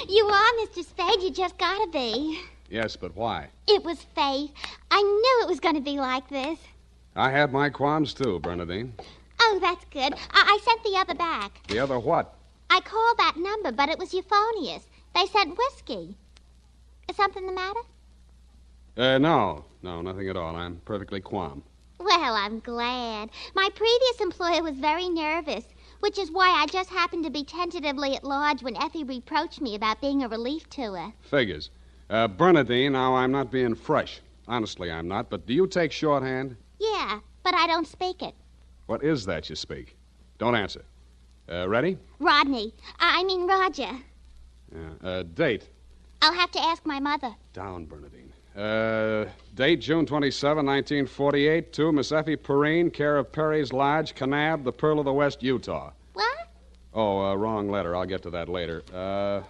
You are, Mr. Spade. You just gotta be. Yes, but why? It was fate. I knew it was going to be like this. I had my qualms, too, Bernadine. Oh, that's good. I sent the other back. The other what? I called that number, but it was euphonious. They said whiskey. Is something the matter? No, nothing at all. I'm perfectly calm. Well, I'm glad. My previous employer was very nervous, which is why I just happened to be tentatively at large when Effie reproached me about being a relief to her. Figures. Bernadine, now, I'm not being fresh. Honestly, I'm not. But do you take shorthand? Yeah, but I don't speak it. What is that you speak? Don't answer. Ready? Rodney. I mean Roger. Date. I'll have to ask my mother. Down, Bernadine. Date, June 27, 1948, to Miss Effie Perrine, care of Perry's Lodge, Kanab, the Pearl of the West, Utah. What? Oh, wrong letter. I'll get to that later.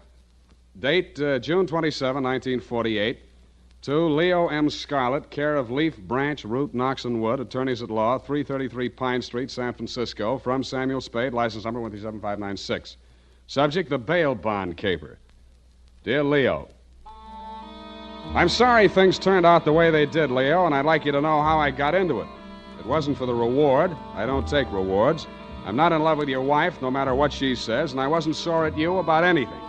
Date, June 27, 1948, to Leo M. Scarlett, care of Leaf, Branch, Root, Knox & Wood, attorneys at law, 333 Pine Street, San Francisco, from Samuel Spade, license number 137,596. Subject, the bail bond caper. Dear Leo, I'm sorry things turned out the way they did, Leo, and I'd like you to know how I got into it. It wasn't for the reward. I don't take rewards. I'm not in love with your wife, no matter what she says, and I wasn't sore at you about anything.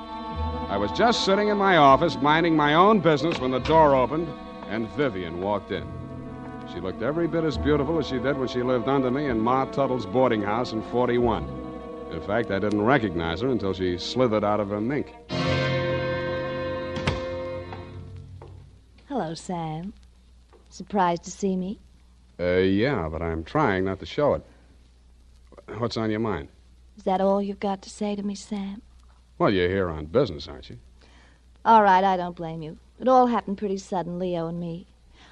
I was just sitting in my office, minding my own business, when the door opened, and Vivian walked in. She looked every bit as beautiful as she did when she lived under me in Ma Tuttle's boarding house in 41. In fact, I didn't recognize her until she slithered out of her mink. Hello, Sam. Surprised to see me? Yeah, but I'm trying not to show it. What's on your mind? Is that all you've got to say to me, Sam? Well, you're here on business, aren't you? All right, I don't blame you. It all happened pretty sudden, Leo and me.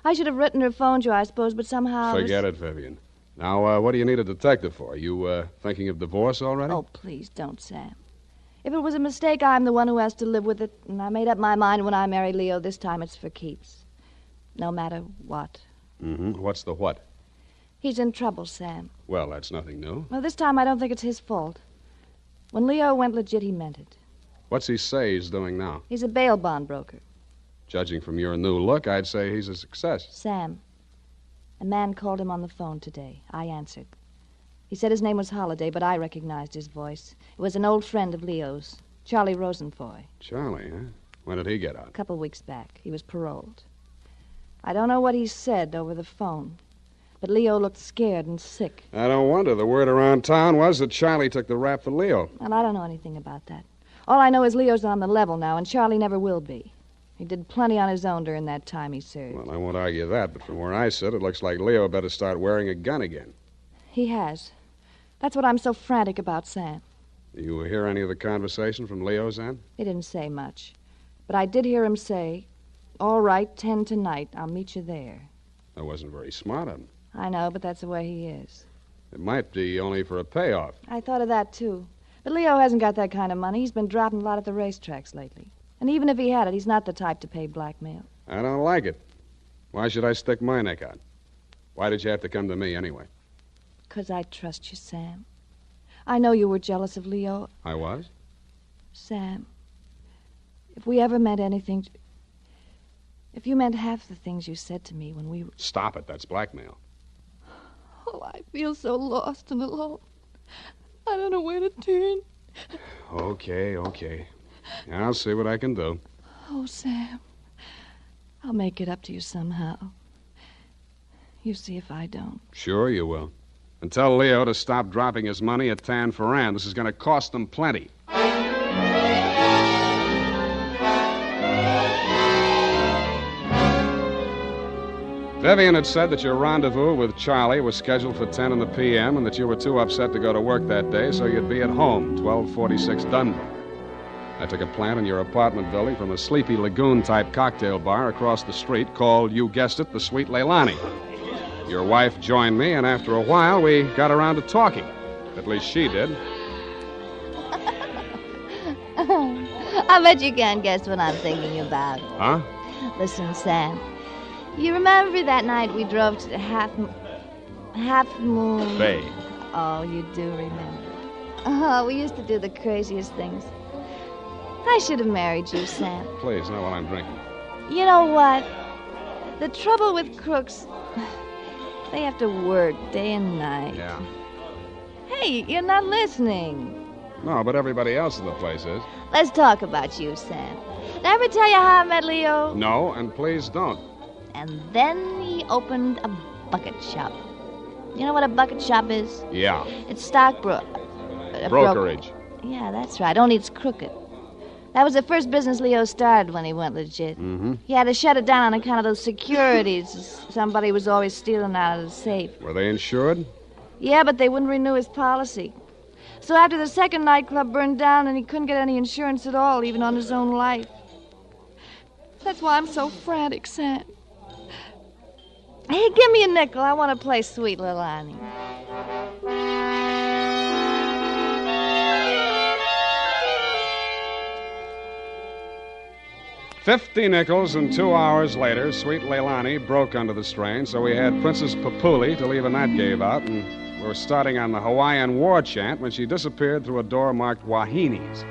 I should have written or phoned you, I suppose, but somehow... Forget it, Vivian. Now, what do you need a detective for? You, thinking of divorce already? Oh, please don't, Sam. If it was a mistake, I'm the one who has to live with it, and I made up my mind when I married Leo. This time it's for keeps. No matter what. Mm-hmm. What's the what? He's in trouble, Sam. Well, that's nothing new. Well, this time I don't think it's his fault. When Leo went legit, he meant it. What's he say he's doing now? He's a bail bond broker. Judging from your new look, I'd say he's a success. Sam, a man called him on the phone today. I answered. He said his name was Holliday, but I recognized his voice. It was an old friend of Leo's, Charlie Rosenfoy. Charlie, huh? When did he get out? A couple weeks back. He was paroled. I don't know what he said over the phone, but Leo looked scared and sick. I don't wonder. The word around town was that Charlie took the rap for Leo. Well, I don't know anything about that. All I know is Leo's on the level now, and Charlie never will be. He did plenty on his own during that time he served. Well, I won't argue that, but from where I sit, it looks like Leo better start wearing a gun again. He has. That's what I'm so frantic about, Sam. You hear any of the conversation from Leo's end? He didn't say much. But I did hear him say, "All right, 10 tonight. I'll meet you there." That wasn't very smart of him. I know, but that's the way he is. It might be only for a payoff. I thought of that, too. But Leo hasn't got that kind of money. He's been dropping a lot at the racetracks lately. And even if he had it, he's not the type to pay blackmail. I don't like it. Why should I stick my neck out? Why did you have to come to me anyway? 'Cause I trust you, Sam. I know you were jealous of Leo. I was? Sam, if we ever meant anything... If you meant half the things you said to me when we were... Stop it. That's blackmail. Oh, I feel so lost and alone. I don't know where to turn. Okay. I'll see what I can do. Oh, Sam, I'll make it up to you somehow. You see if I don't. Sure you will. And tell Leo to stop dropping his money at Tan Ferran. This is going to cost them plenty. Vivian had said that your rendezvous with Charlie was scheduled for 10 in the p.m. and that you were too upset to go to work that day, so you'd be at home, 1246 Dunbar. I took a plant in your apartment building from a Sleepy Lagoon-type cocktail bar across the street called, you guessed it, the Sweet Leilani. Your wife joined me, and after a while, we got around to talking. At least she did. I bet you can't guess what I'm thinking about. Huh? Listen, Sam. You remember that night we drove to the Half Moon... Bay. Oh, you do remember. Oh, we used to do the craziest things. I should have married you, Sam. Please, not while I'm drinking. You know what? The trouble with crooks... They have to work day and night. Yeah. Hey, you're not listening. No, but everybody else in the place is. Let's talk about you, Sam. Did I ever tell you how I met Leo? No, and please don't. And then he opened a bucket shop. You know what a bucket shop is? Yeah. It's brokerage. Yeah, that's right. Only it's crooked. That was the first business Leo started when he went legit. Mm-hmm. He had to shut it down on account of those securities somebody was always stealing out of the safe. Were they insured? Yeah, but they wouldn't renew his policy. So after the second nightclub burned down and he couldn't get any insurance at all, even on his own life. That's why I'm so frantic, Sam. Hey, give me a nickel. I want to play Sweet Leilani. $50 nickels, and 2 hours later, Sweet Leilani broke under the strain, so we had Princess Papuli till even that gave out, and we were starting on the Hawaiian war chant when she disappeared through a door marked Wahines,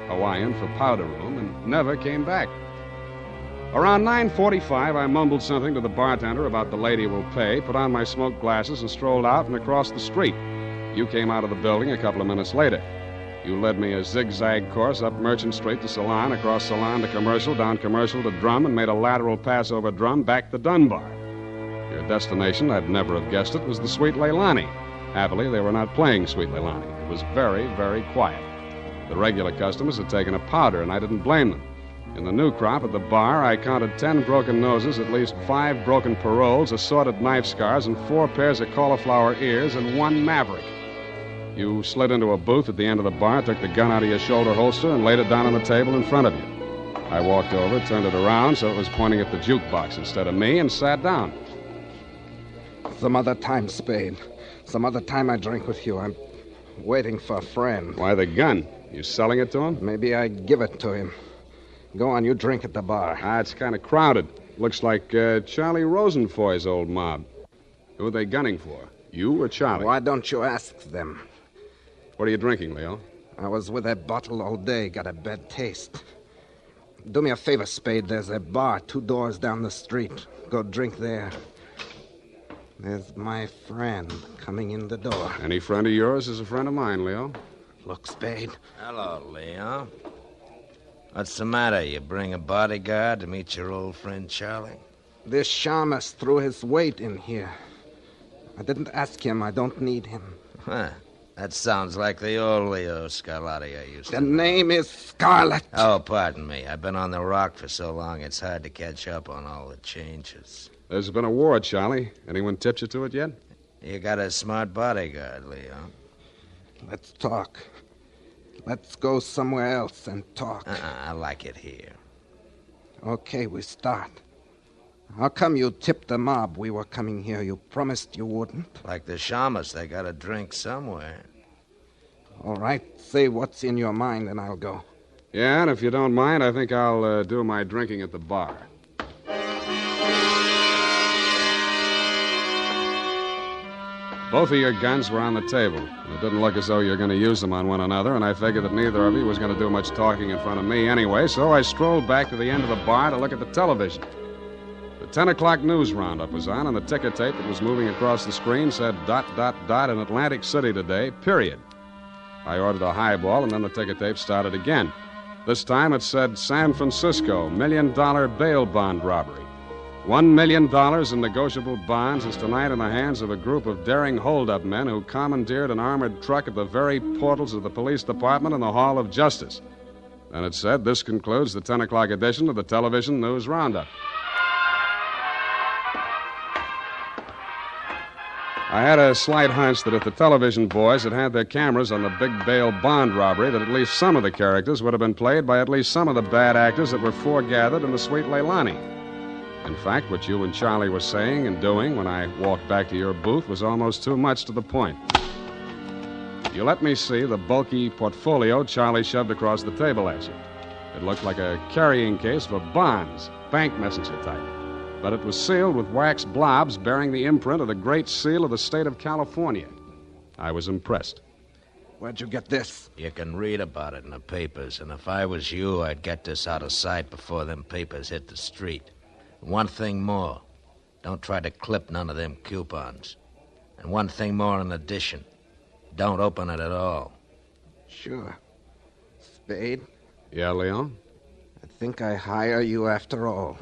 Hawaiian for powder room, and never came back. Around 9:45, I mumbled something to the bartender about the lady will pay, put on my smoked glasses, and strolled out and across the street. You came out of the building a couple of minutes later. You led me a zigzag course up Merchant Street to Salon, across Salon to Commercial, down Commercial to Drum, and made a lateral pass over Drum back to Dunbar. Your destination, I'd never have guessed it, was the Sweet Leilani. Happily, they were not playing Sweet Leilani. It was very, very quiet. The regular customers had taken a powder, and I didn't blame them. In the new crop at the bar, I counted 10 broken noses, at least 5 broken paroles, assorted knife scars, and 4 pairs of cauliflower ears, and 1 maverick. You slid into a booth at the end of the bar, took the gun out of your shoulder holster, and laid it down on the table in front of you. I walked over, turned it around so it was pointing at the jukebox instead of me, and sat down. Some other time, Spade. Some other time I drink with you. I'm waiting for a friend. Why the gun? You selling it to him? Maybe I give it to him. Go on, you drink at the bar. It's kind of crowded. Looks like Charlie Rosenfoy's old mob. Who are they gunning for? You or Charlie? Why don't you ask them? What are you drinking, Leo? I was with that bottle all day. Got a bad taste. Do me a favor, Spade. There's a bar 2 doors down the street. Go drink there. There's my friend coming in the door. Any friend of yours is a friend of mine, Leo. Look, Spade. Hello, Leo. What's the matter? You bring a bodyguard to meet your old friend Charlie? This shamus threw his weight in here. I didn't ask him. I don't need him. Huh. That sounds like the old Leo Scarlatti I used to know. The name is Scarlet. Oh, pardon me. I've been on the rock for so long, it's hard to catch up on all the changes. There's been a war, Charlie. Anyone tipped you to it yet? You got a smart bodyguard, Leo. Let's talk. Let's go somewhere else and talk. I like it here. Okay, we start. How come you tipped the mob we were coming here? You promised you wouldn't. Like the shamus, they got to drink somewhere. All right, say what's in your mind and I'll go. Yeah, and if you don't mind, I think I'll do my drinking at the bar. Both of your guns were on the table. It didn't look as though you were going to use them on one another, and I figured that neither of you was going to do much talking in front of me anyway, so I strolled back to the end of the bar to look at the television. The 10 o'clock news roundup was on, and the ticker tape that was moving across the screen said ... in Atlantic City today, period. I ordered a highball, and then the ticker tape started again. This time it said San Francisco, $1 million bail bond robbery. $1 million in negotiable bonds is tonight in the hands of a group of daring hold-up men who commandeered an armored truck at the very portals of the police department and the Hall of Justice. Then it said, this concludes the 10 o'clock edition of the television news roundup. I had a slight hunch that if the television boys had had their cameras on the big bail bond robbery, that at least some of the characters would have been played by at least some of the bad actors that were foregathered in the Sweet Leilani. In fact, what you and Charlie were saying and doing when I walked back to your booth was almost too much to the point. You let me see the bulky portfolio Charlie shoved across the table at you. It looked like a carrying case for bonds, bank messenger type. But it was sealed with wax blobs bearing the imprint of the Great Seal of the state of California. I was impressed. Where'd you get this? You can read about it in the papers, and if I was you, I'd get this out of sight before them papers hit the street. One thing more. Don't try to clip none of them coupons. And one thing more in addition. Don't open it at all. Sure. Spade? Yeah, Leon? I think I hire you after all.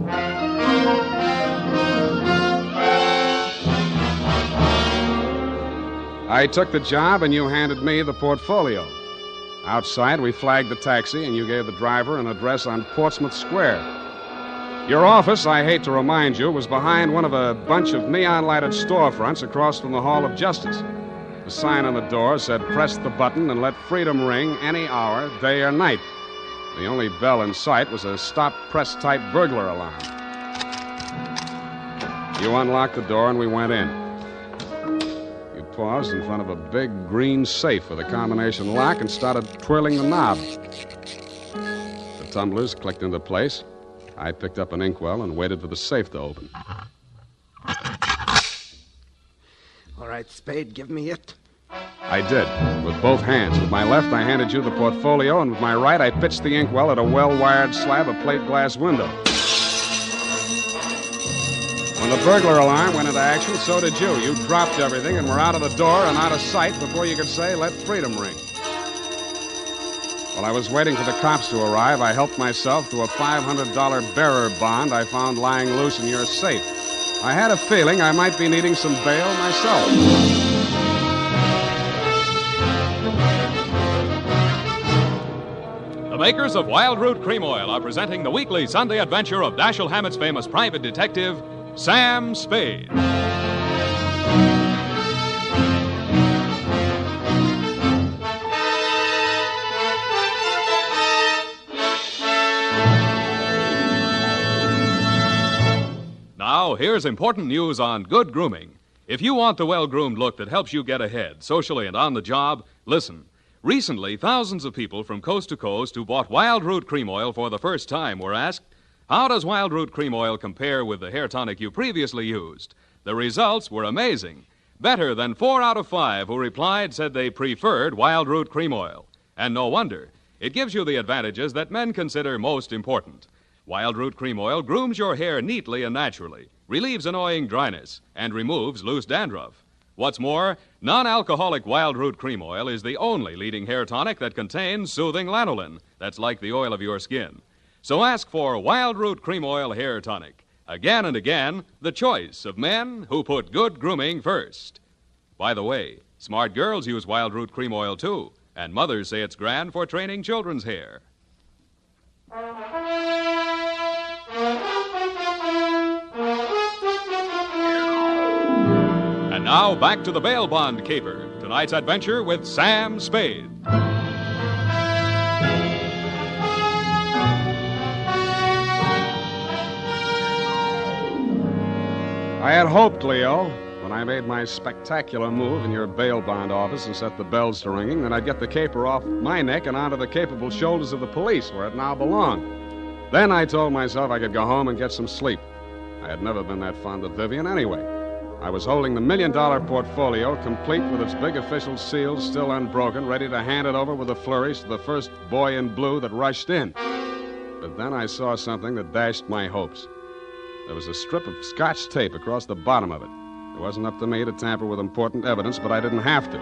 I took the job, and you handed me the portfolio. Outside, we flagged the taxi, and you gave the driver an address on Portsmouth Square. Your office, I hate to remind you, was behind one of a bunch of neon-lighted storefronts across from the Hall of Justice. The sign on the door said, press the button and let freedom ring any hour, day or night. The only bell in sight was a stop-press-type burglar alarm. You unlocked the door and we went in. You paused in front of a big green safe with a combination lock and started twirling the knob. The tumblers clicked into place. I picked up an inkwell and waited for the safe to open. All right, Spade, give me it. I did, with both hands. With my left, I handed you the portfolio, and with my right, I pitched the inkwell at a well-wired slab of plate glass window. When the burglar alarm went into action, so did you. You dropped everything and were out of the door and out of sight before you could say, let freedom ring. While I was waiting for the cops to arrive, I helped myself to a $500 bearer bond I found lying loose in your safe. I had a feeling I might be needing some bail myself. The makers of Wild Root Cream Oil are presenting the weekly Sunday adventure of Dashiell Hammett's famous private detective, Sam Spade. Now, here's important news on good grooming. If you want the well-groomed look that helps you get ahead, socially and on the job, listen. Recently, thousands of people from coast to coast who bought Wild Root Cream Oil for the first time were asked, how does Wild Root Cream Oil compare with the hair tonic you previously used? The results were amazing. Better than 4 out of 5 who replied said they preferred Wild Root Cream Oil. And no wonder. It gives you the advantages that men consider most important. Wild Root Cream Oil grooms your hair neatly and naturally, relieves annoying dryness, and removes loose dandruff. What's more, non-alcoholic Wild Root Cream Oil is the only leading hair tonic that contains soothing lanolin. That's like the oil of your skin. So ask for Wild Root Cream Oil Hair Tonic. Again and again, the choice of men who put good grooming first. By the way, smart girls use Wild Root Cream Oil too, and mothers say it's grand for training children's hair. And now, back to the bail bond caper. Tonight's adventure with Sam Spade. I had hoped, Leo, when I made my spectacular move in your bail bond office and set the bells to ringing, then I'd get the caper off my neck and onto the capable shoulders of the police, where it now belonged. Then I told myself I could go home and get some sleep. I had never been that fond of Vivian anyway. I was holding the $1 million portfolio, complete with its big official seals still unbroken, ready to hand it over with a flourish to the first boy in blue that rushed in. But then I saw something that dashed my hopes. There was a strip of Scotch tape across the bottom of it. It wasn't up to me to tamper with important evidence, but I didn't have to.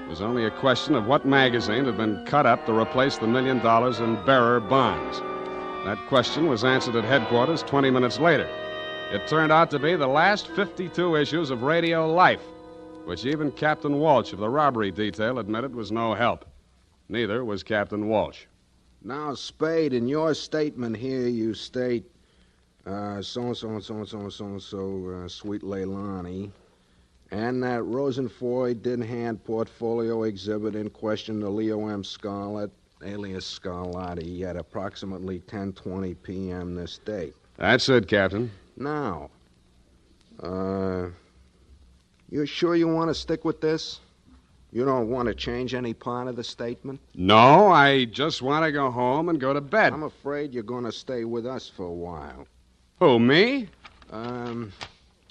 It was only a question of what magazine had been cut up to replace the $1 million in bearer bonds. That question was answered at headquarters 20 minutes later. It turned out to be the last 52 issues of Radio Life, which even Captain Walsh of the robbery detail admitted was no help. Neither was Captain Walsh. Now, Spade, in your statement here, you state, so-and-so, Sweet Leilani, and that Rosenfoy did hand portfolio exhibit in question to Leo M. Scarlett, alias Scarlatti, at approximately 10:20 p.m. this date. That's it, Captain. Now, you sure you want to stick with this? You don't want to change any part of the statement? No, I just want to go home and go to bed. I'm afraid you're going to stay with us for a while. Who, me?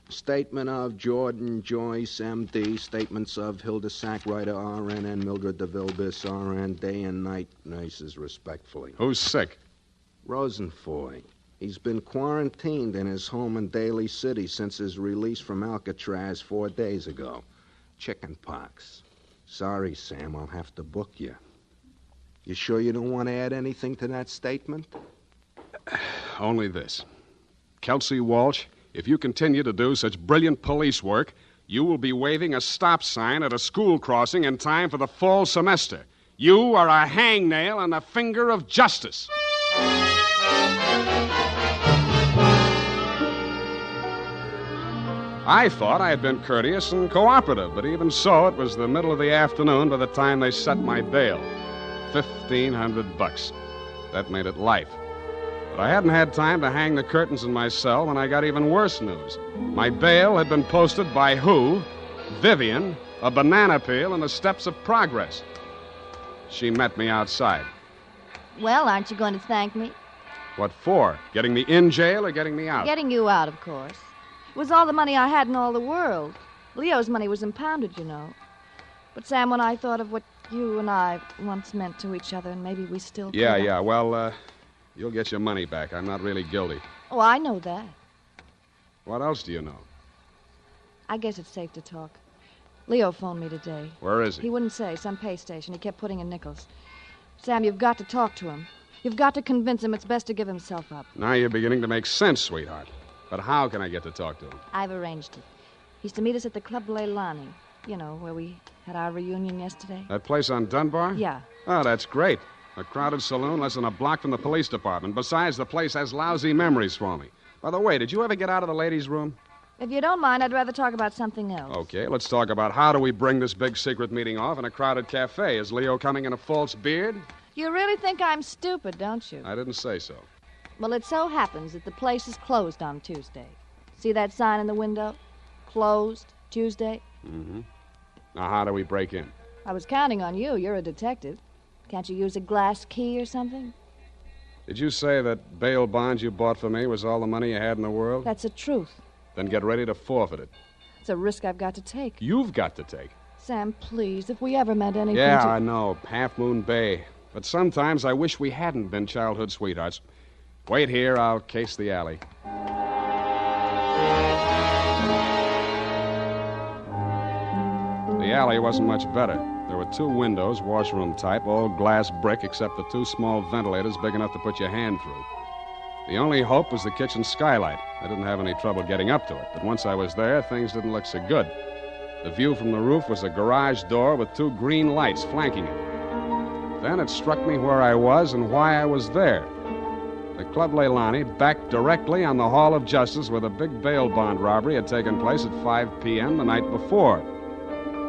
Statement of Jordan Joyce, M.D., statements of Hilda Sackwriter, R.N., and Mildred DeVille, Biss, R.N., day and night nurses, respectfully. Who's sick? Rosenfoy. He's been quarantined in his home in Daly City since his release from Alcatraz 4 days ago. Chicken pox. Sorry, Sam, I'll have to book you. You sure you don't want to add anything to that statement? Only this. Kelsey Walsh, if you continue to do such brilliant police work, you will be waving a stop sign at a school crossing in time for the fall semester. You are a hangnail on the finger of justice. I thought I had been courteous and cooperative, but even so, it was the middle of the afternoon by the time they set my bail. $1,500. That made it life. But I hadn't had time to hang the curtains in my cell when I got even worse news. My bail had been posted by who? Vivian, a banana peel, and the steps of progress. She met me outside. Well, aren't you going to thank me? What for? Getting me in jail or getting me out? Getting you out, of course. It was all the money I had in all the world. Leo's money was impounded, you know. But, Sam, when I thought of what you and I once meant to each other, and maybe we still could... Yeah. Well, you'll get your money back. I'm not really guilty. Oh, I know that. What else do you know? I guess it's safe to talk. Leo phoned me today. Where is he? He wouldn't say. Some pay station. He kept putting in nickels. Sam, you've got to talk to him. You've got to convince him it's best to give himself up. Now you're beginning to make sense, sweetheart. But how can I get to talk to him? I've arranged it. He's to meet us at the Club Leilani. You know, where we had our reunion yesterday. That place on Dunbar? Yeah. Oh, that's great. A crowded saloon less than a block from the police department. Besides, the place has lousy memories for me. By the way, did you ever get out of the ladies' room? If you don't mind, I'd rather talk about something else. Okay, let's talk about how do we bring this big secret meeting off in a crowded cafe. Is Leo coming in a false beard? You really think I'm stupid, don't you? I didn't say so. Well, it so happens that the place is closed on Tuesday. See that sign in the window? Closed Tuesday? Mm-hmm. Now, how do we break in? I was counting on you. You're a detective. Can't you use a glass key or something? Did you say that bail bond you bought for me was all the money you had in the world? That's the truth. Then get ready to forfeit it. It's a risk I've got to take. You've got to take. Sam, please, if we ever meant anything Yeah, to... I know. Half Moon Bay. But sometimes I wish we hadn't been childhood sweethearts. Wait here. I'll case the alley. The alley wasn't much better. There were 2 windows, washroom type, all glass brick, except for 2 small ventilators big enough to put your hand through. The only hope was the kitchen skylight. I didn't have any trouble getting up to it, but once I was there, things didn't look so good. The view from the roof was a garage door with 2 green lights flanking it. Then it struck me where I was and why I was there. The Club Leilani backed directly on the Hall of Justice where the big bail bond robbery had taken place at 5 p.m. the night before.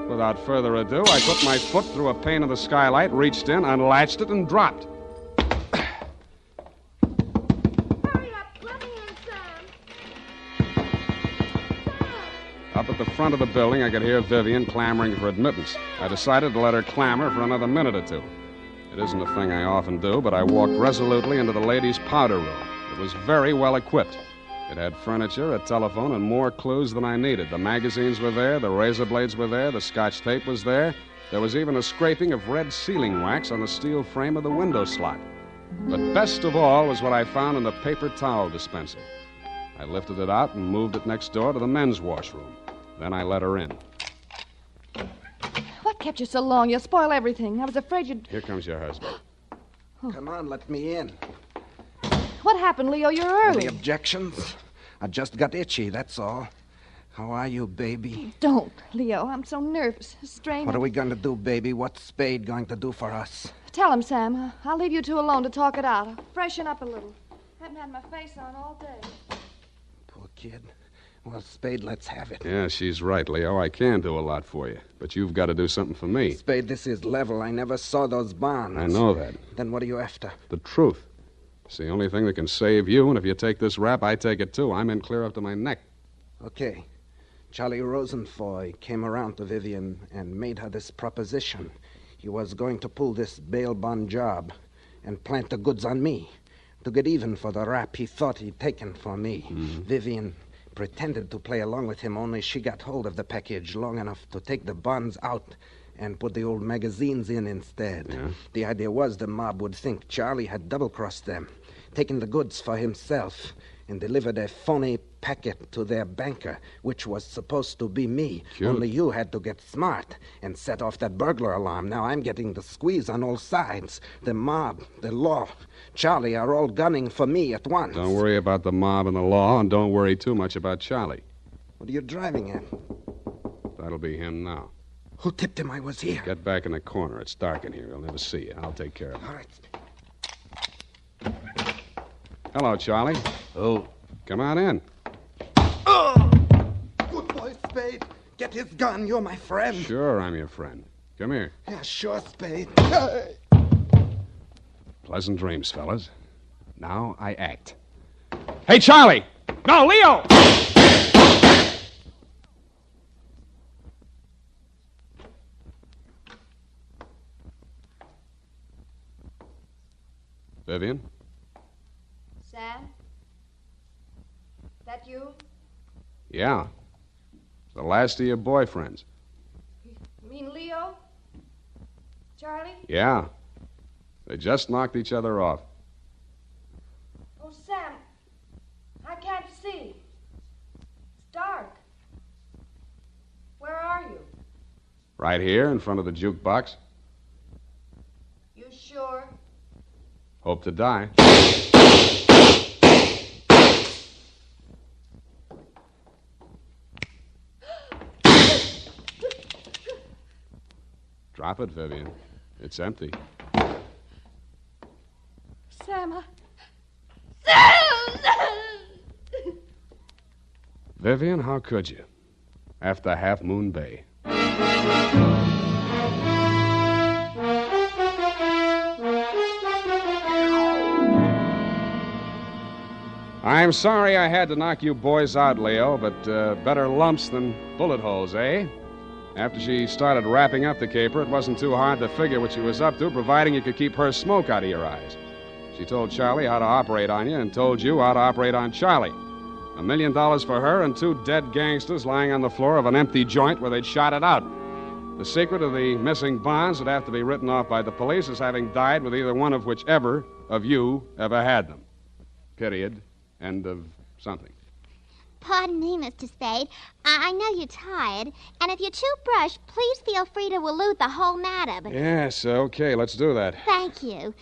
Without further ado, I put my foot through a pane of the skylight, reached in, unlatched it, and dropped. Up at the front of the building, I could hear Vivian clamoring for admittance. I decided to let her clamor for another minute or two. It isn't a thing I often do, but I walked resolutely into the ladies' powder room. It was very well equipped. It had furniture, a telephone, and more clues than I needed. The magazines were there, the razor blades were there, the scotch tape was there. There was even a scraping of red sealing wax on the steel frame of the window slot. But best of all was what I found in the paper towel dispenser. I lifted it out and moved it next door to the men's washroom. Then I let her in. What kept you so long? You'll spoil everything. I was afraid you'd... Here comes your husband. Come on, let me in. What happened, Leo? You're early. Any objections? I just got itchy, that's all. How are you, baby? Don't, Leo. I'm so nervous. Strained. What are we going to do, baby? What's Spade going to do for us? Tell him, Sam. I'll leave you two alone to talk it out. I'll freshen up a little. Haven't had my face on all day. Poor kid. Well, Spade, let's have it. Yeah, she's right, Leo. I can do a lot for you. But you've got to do something for me. Spade, this is level. I never saw those bonds. I know that. Then what are you after? The truth. It's the only thing that can save you, and if you take this rap, I take it too. I'm in clear up to my neck. Okay. Charlie Rosenfoy came around to Vivian and made her this proposition. He was going to pull this bail bond job and plant the goods on me to get even for the rap he thought he'd taken for me. Mm-hmm. Vivian pretended to play along with him, only she got hold of the package long enough to take the bonds out and put the old magazines in instead. Yeah. The idea was the mob would think Charlie had double-crossed them, taken the goods for himself, and delivered a phony packet to their banker, which was supposed to be me. Cute. Only you had to get smart and set off that burglar alarm. Now I'm getting the squeeze on all sides. The mob, the law, Charlie are all gunning for me at once. Don't worry about the mob and the law, and don't worry too much about Charlie. What are you driving at? That'll be him now. Who tipped him I was here? Get back in the corner. It's dark in here. He'll never see you. I'll take care of him. All right. Hello, Charlie. Oh. Come on in. Good boy, Spade. Get his gun. You're my friend. Sure, I'm your friend. Come here. Yeah, sure, Spade. Pleasant dreams, fellas. Now I act. Hey, Charlie! No, Leo! Vivian? Sam? That you? Yeah. The last of your boyfriends. You mean Leo? Charlie? Yeah. They just knocked each other off. Oh, Sam, I can't see. It's dark. Where are you? Right here in front of the jukebox. You sure? Hope to die. Drop it, Vivian. It's empty. Sam, Vivian, how could you? After Half Moon Bay. I'm sorry I had to knock you boys out, Leo, but better lumps than bullet holes, eh? After she started wrapping up the caper, it wasn't too hard to figure what she was up to, providing you could keep her smoke out of your eyes. She told Charlie how to operate on you and told you how to operate on Charlie. $1 million for her and 2 dead gangsters lying on the floor of an empty joint where they'd shot it out. The secret of the missing bonds would have to be written off by the police as having died with either one of whichever of you ever had them. Period. End of something. Pardon me, Mr. Spade. I know you're tired, and if you chew brush, please feel free to allude the whole matter. But Yes, okay, let's do that. thank you.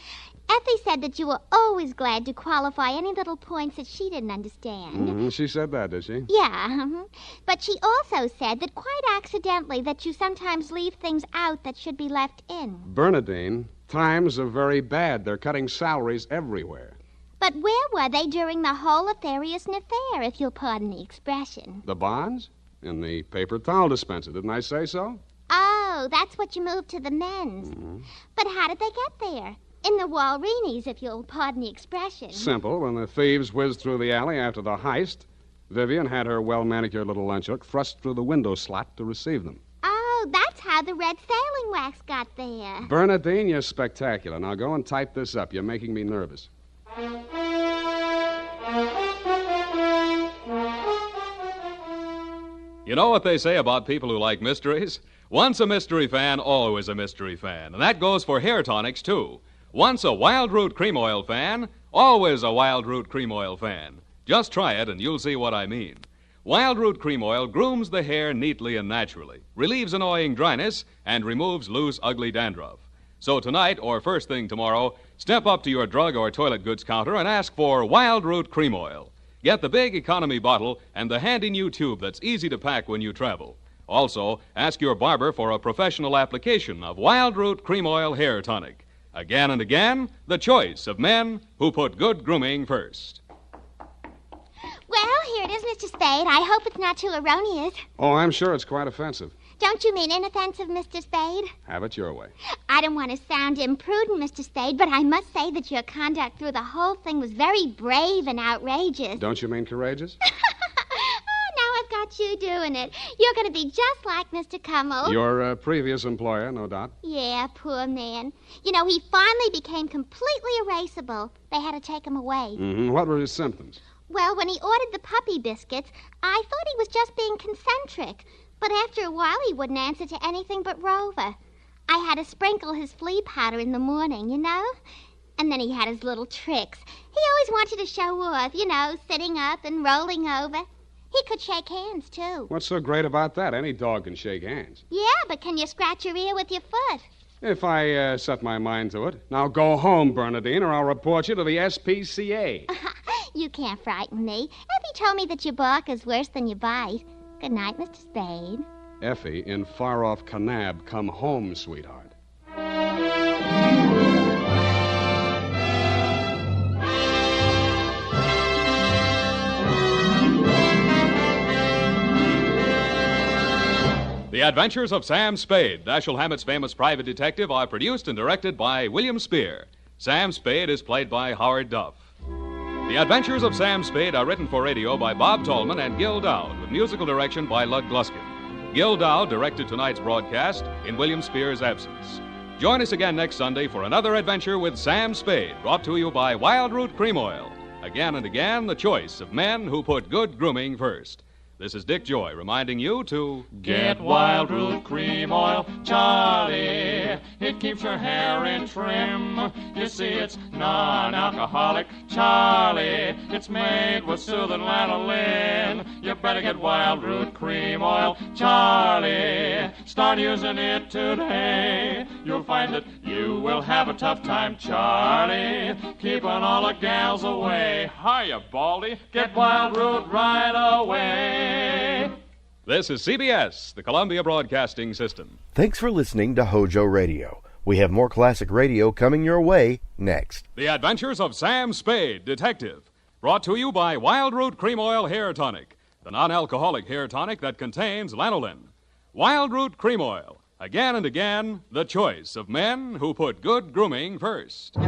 Effie said that you were always glad to qualify any little points that she didn't understand. Mm-hmm. She said that, did she? Yeah, but she also said that quite accidentally that you sometimes leave things out that should be left in. Bernadine, times are very bad. They're cutting salaries everywhere. But where were they during the whole affairs and affair, if you'll pardon the expression? The bonds? In the paper towel dispenser. Didn't I say so? Oh, that's what you moved to the men's. Mm-hmm. But how did they get there? In the Walreenies, if you'll pardon the expression. Simple. When the thieves whizzed through the alley after the heist, Vivian had her well-manicured little lunch hook thrust through the window slot to receive them. Oh, that's how the red sailing wax got there. Bernadine, you're spectacular. Now go and type this up. You're making me nervous. You know what they say about people who like mysteries? Once a mystery fan, always a mystery fan. And that goes for hair tonics, too. Once a Wild Root Cream Oil fan, always a Wild Root Cream Oil fan. Just try it and you'll see what I mean. Wild Root Cream Oil grooms the hair neatly and naturally, relieves annoying dryness, and removes loose, ugly dandruff. So tonight, or first thing tomorrow, step up to your drug or toilet goods counter and ask for Wild Root Cream Oil. Get the big economy bottle and the handy new tube that's easy to pack when you travel. Also, ask your barber for a professional application of Wild Root Cream Oil Hair Tonic. Again and again, the choice of men who put good grooming first. Well, here it is, Mr. Spade. I hope it's not too erroneous. Oh, I'm sure it's quite offensive. Don't you mean inoffensive, Mr. Spade? Have it your way. I don't want to sound imprudent, Mr. Spade, but I must say that your conduct through the whole thing was very brave and outrageous. Don't you mean courageous? Now I've got you doing it. You're going to be just like Mr. Cummel. Your previous employer, no doubt. Yeah, poor man. You know, he finally became completely erasable. They had to take him away. Mm-hmm. What were his symptoms? Well, when he ordered the puppy biscuits, I thought he was just being concentric. But after a while, he wouldn't answer to anything but Rover. I had to sprinkle his flea powder in the morning, you know? And then he had his little tricks. He always wanted to show off, you know, sitting up and rolling over. He could shake hands, too. What's so great about that? Any dog can shake hands. Yeah, but can you scratch your ear with your foot? If I set my mind to it. Now go home, Bernadine, or I'll report you to the SPCA. You can't frighten me. Effie told me that your bark is worse than your bite. Good night, Mr. Spade. Effie, in far-off Kanab, come home, sweetheart. The Adventures of Sam Spade, Dashiell Hammett's famous private detective, are produced and directed by William Spear. Sam Spade is played by Howard Duff. The Adventures of Sam Spade are written for radio by Bob Tallman and Gil Dowd, with musical direction by Lud Gluskin. Gil Dowd directed tonight's broadcast in William Spear's absence. Join us again next Sunday for another adventure with Sam Spade, brought to you by Wild Root Cream Oil. Again and again, the choice of men who put good grooming first. This is Dick Joy reminding you to get Wild Root Cream Oil, Charlie. It keeps your hair in trim. You see, it's non-alcoholic, Charlie. It's made with soothing lanolin. You better get Wild Root Cream Oil, Charlie. Start using it today. You'll find that you will have a tough time, Charlie, keeping all the gals away. Hiya, Baldy. Get Wild Root right away. This is CBS, the Columbia Broadcasting System. Thanks for listening to HOJO Radio. We have more classic radio coming your way next. The Adventures of Sam Spade, Detective. Brought to you by Wild Root Cream Oil Hair Tonic, the non-alcoholic hair tonic that contains lanolin. Wild Root Cream Oil. Again and again, the choice of men who put good grooming first.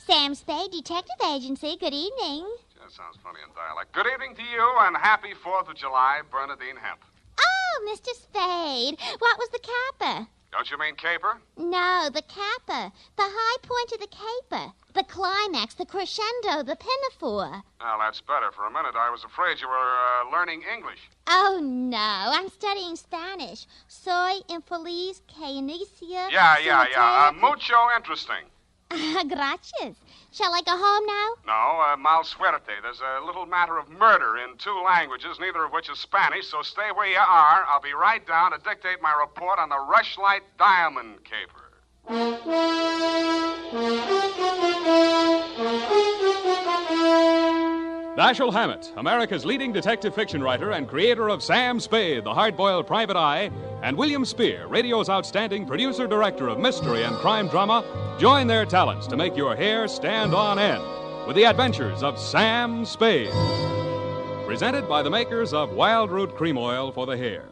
Sam Spade, Detective Agency. Good evening. That sounds funny in dialect. Good evening to you, and happy 4th of July, Bernadine Hemp. Oh, Mr. Spade. What was the capper? Don't you mean caper? No, the capper. The high point of the caper. The climax, the crescendo, the pinafore. Well, that's better. For a minute, I was afraid you were learning English. Oh, no. I'm studying Spanish. Soy infeliz que inicia... Yeah. Mucho interesting. Gracias. Shall I go home now? No, mal suerte. There's a little matter of murder in 2 languages, neither of which is Spanish, so stay where you are. I'll be right down to dictate my report on the Rushlight Diamond Caper. Dashiell Hammett, America's leading detective fiction writer and creator of Sam Spade, the hard-boiled private eye, and William Spear, radio's outstanding producer-director of mystery and crime drama, join their talents to make your hair stand on end with the Adventures of Sam Spade. Presented by the makers of Wild Root Cream Oil for the hair.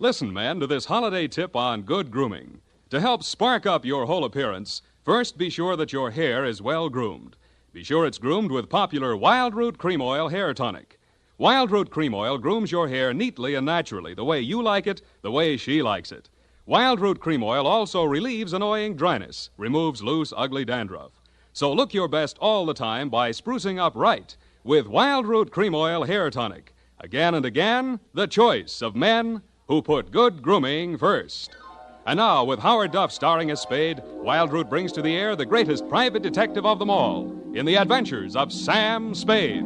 Listen, men, to this holiday tip on good grooming. To help spark up your whole appearance, first be sure that your hair is well groomed. Be sure it's groomed with popular Wild Root Cream Oil Hair Tonic. Wild Root Cream Oil grooms your hair neatly and naturally, the way you like it, the way she likes it. Wild Root Cream Oil also relieves annoying dryness, removes loose, ugly dandruff. So look your best all the time by sprucing up right with Wild Root Cream Oil Hair Tonic. Again and again, the choice of men who put good grooming first. And now, with Howard Duff starring as Spade, Wild Root brings to the air the greatest private detective of them all in the adventures of Sam Spade.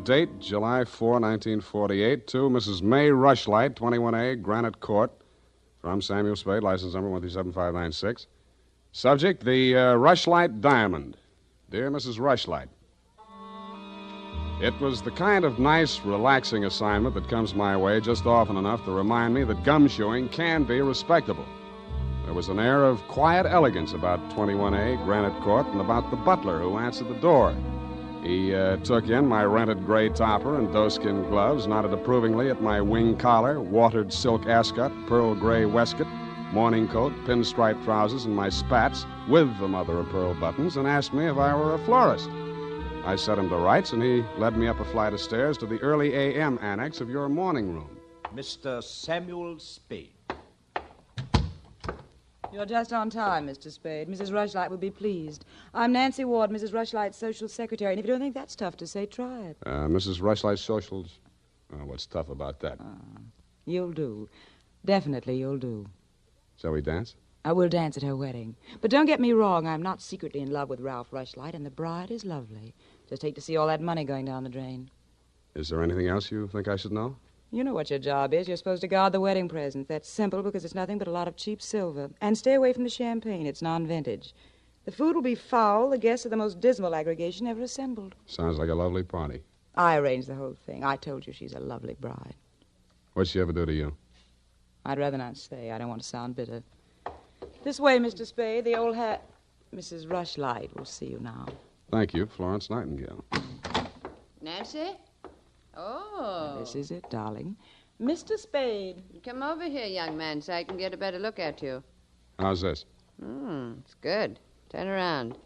Date, July 4, 1948, to Mrs. May Rushlight, 21A, Granite Court, from Samuel Spade, license number 137596. Subject, the Rushlight Diamond. Dear Mrs. Rushlight, it was the kind of nice, relaxing assignment that comes my way just often enough to remind me that gumshoeing can be respectable. There was an air of quiet elegance about 21A, Granite Court, and about the butler who answered the door. He took in my rented gray topper and doeskin gloves, nodded approvingly at my wing collar, watered silk ascot, pearl gray waistcoat, morning coat, pinstripe trousers, and my spats with the mother of pearl buttons, and asked me if I were a florist. I set him to rights, and he led me up a flight of stairs to the early A.M. annex of your morning room. Mr. Samuel Spade. You're just on time, Mr. Spade. Mrs. Rushlight will be pleased. I'm Nancy Ward, Mrs. Rushlight's social secretary, and if you don't think that's tough to say, try it. Mrs. Rushlight's socials? What's tough about that? You'll do. Definitely you'll do. Shall we dance? I will dance at her wedding. But don't get me wrong, I'm not secretly in love with Ralph Rushlight, and the bride is lovely. Just hate to see all that money going down the drain. Is there anything else you think I should know? You know what your job is. You're supposed to guard the wedding presents. That's simple because it's nothing but a lot of cheap silver. And stay away from the champagne. It's non-vintage. The food will be foul. The guests are the most dismal aggregation ever assembled. Sounds like a lovely party. I arranged the whole thing. I told you she's a lovely bride. What'd she ever do to you? I'd rather not say. I don't want to sound bitter. This way, Mr. Spade. The old hat. Mrs. Rushlight will see you now. Thank you, Florence Nightingale. Nancy? Oh. This is it, darling. Mr. Spade. Come over here, young man, so I can get a better look at you. How's this? It's good. Turn around.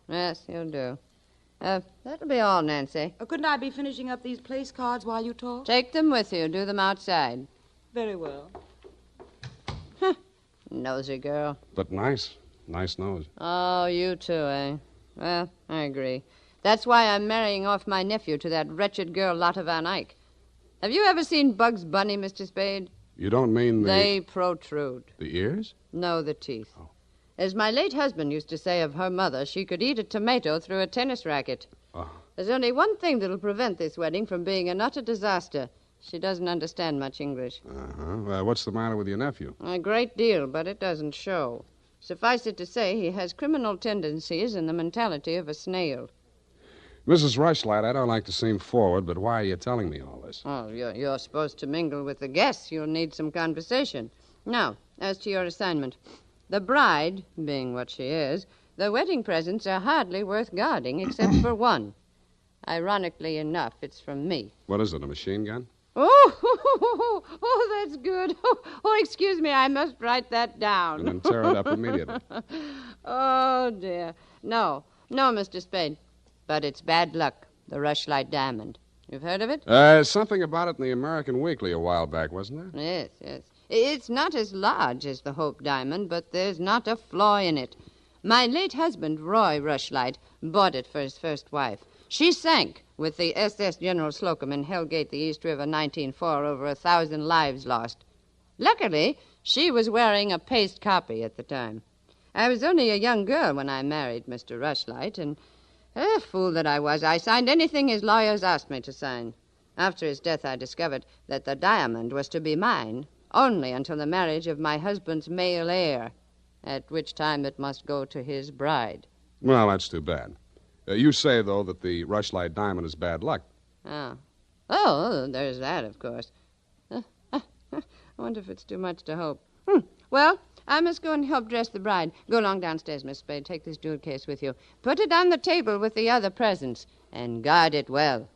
Yes, you'll do. That'll be all, Nancy. Couldn't I be finishing up these place cards while you talk? Take them with you. Do them outside. Very well. Nosy girl. But nice. Nice nose. Oh, you too, eh? Well, I agree. That's why I'm marrying off my nephew to that wretched girl, Lotta Van Eyck. Have you ever seen Bugs Bunny, Mr. Spade? You don't mean the... They protrude. The ears? No, the teeth. Oh. As my late husband used to say of her mother, she could eat a tomato through a tennis racket. Oh. There's only one thing that'll prevent this wedding from being an utter disaster. She doesn't understand much English. What's the matter with your nephew? A great deal, but it doesn't show. Suffice it to say, he has criminal tendencies and the mentality of a snail. Mrs. Rushlight, I don't like to seem forward, but why are you telling me all this? Oh, you're supposed to mingle with the guests. You'll need some conversation. Now, as to your assignment. The bride, being what she is, the wedding presents are hardly worth guarding, except for one. Ironically enough, it's from me. What is it, a machine gun? Oh, that's good. Oh, excuse me, I must write that down. And then tear it up immediately. Oh, dear. No, Mr. Spade. But it's bad luck, the Rushlight Diamond. You've heard of it? Something about it in the American Weekly a while back, wasn't there? Yes. It's not as large as the Hope Diamond, but there's not a flaw in it. My late husband, Roy Rushlight, bought it for his first wife. She sank with the SS General Slocum in Hellgate, the East River, 1904, over 1,000 lives lost. Luckily, she was wearing a paste copy at the time. I was only a young girl when I married Mr. Rushlight, and... fool that I was. I signed anything his lawyers asked me to sign. After his death, I discovered that the diamond was to be mine only until the marriage of my husband's male heir, at which time it must go to his bride. Well, that's too bad. You say, though, that the Rushlight Diamond is bad luck. Oh, there's that, of course. I wonder if it's too much to hope. Well, I must go and help dress the bride. Go along downstairs, Miss Spade. Take this jewel case with you. Put it on the table with the other presents, and guard it well.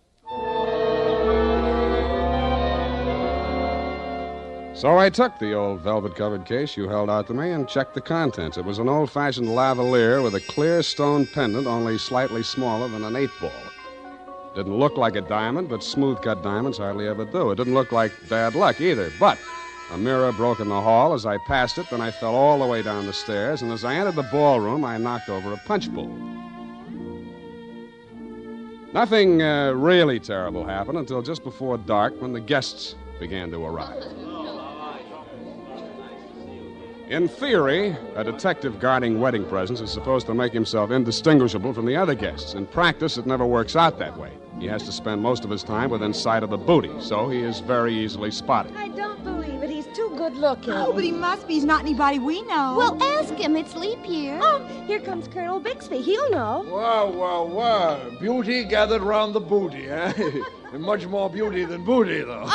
So I took the old velvet-covered case you held out to me and checked the contents. It was an old-fashioned lavalier with a clear stone pendant only slightly smaller than an 8-ball. Didn't look like a diamond, but smooth-cut diamonds hardly ever do. It didn't look like bad luck either, but a mirror broke in the hall as I passed it, then I fell all the way down the stairs, and as I entered the ballroom, I knocked over a punch bowl. Nothing really terrible happened until just before dark when the guests began to arrive. In theory, a detective guarding wedding presents is supposed to make himself indistinguishable from the other guests. In practice, it never works out that way. He has to spend most of his time within sight of the booty, so he is very easily spotted. I don't believe it. He's too good looking. Oh, but he must be. He's not anybody we know. Well, ask him. It's leap year. Oh, here comes Colonel Bixby. He'll know. Wow. Beauty gathered round the booty, eh? And much more beauty than booty, though.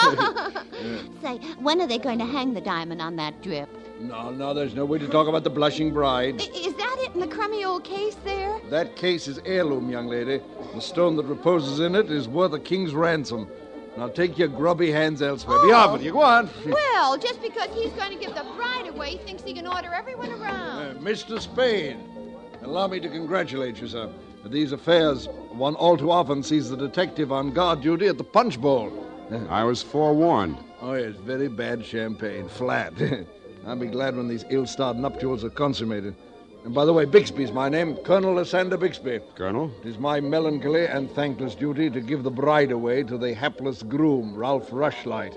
Say, when are they going to hang the diamond on that drip? No, there's no way to talk about the blushing bride. Is that it in the crummy old case there? That case is heirloom, young lady. The stone that reposes in it is worth a king's ransom. Now take your grubby hands elsewhere. Be off with you. Go on. Well, just because he's going to give the bride away, he thinks he can order everyone around. Mr. Spade, allow me to congratulate you, sir. These affairs, one all too often sees the detective on guard duty at the punch bowl. I was forewarned. Oh, yes, very bad champagne. Flat. I'll be glad when these ill-starred nuptials are consummated. And by the way, Bixby's my name, Colonel Lysander Bixby. Colonel? It is my melancholy and thankless duty to give the bride away to the hapless groom, Ralph Rushlight.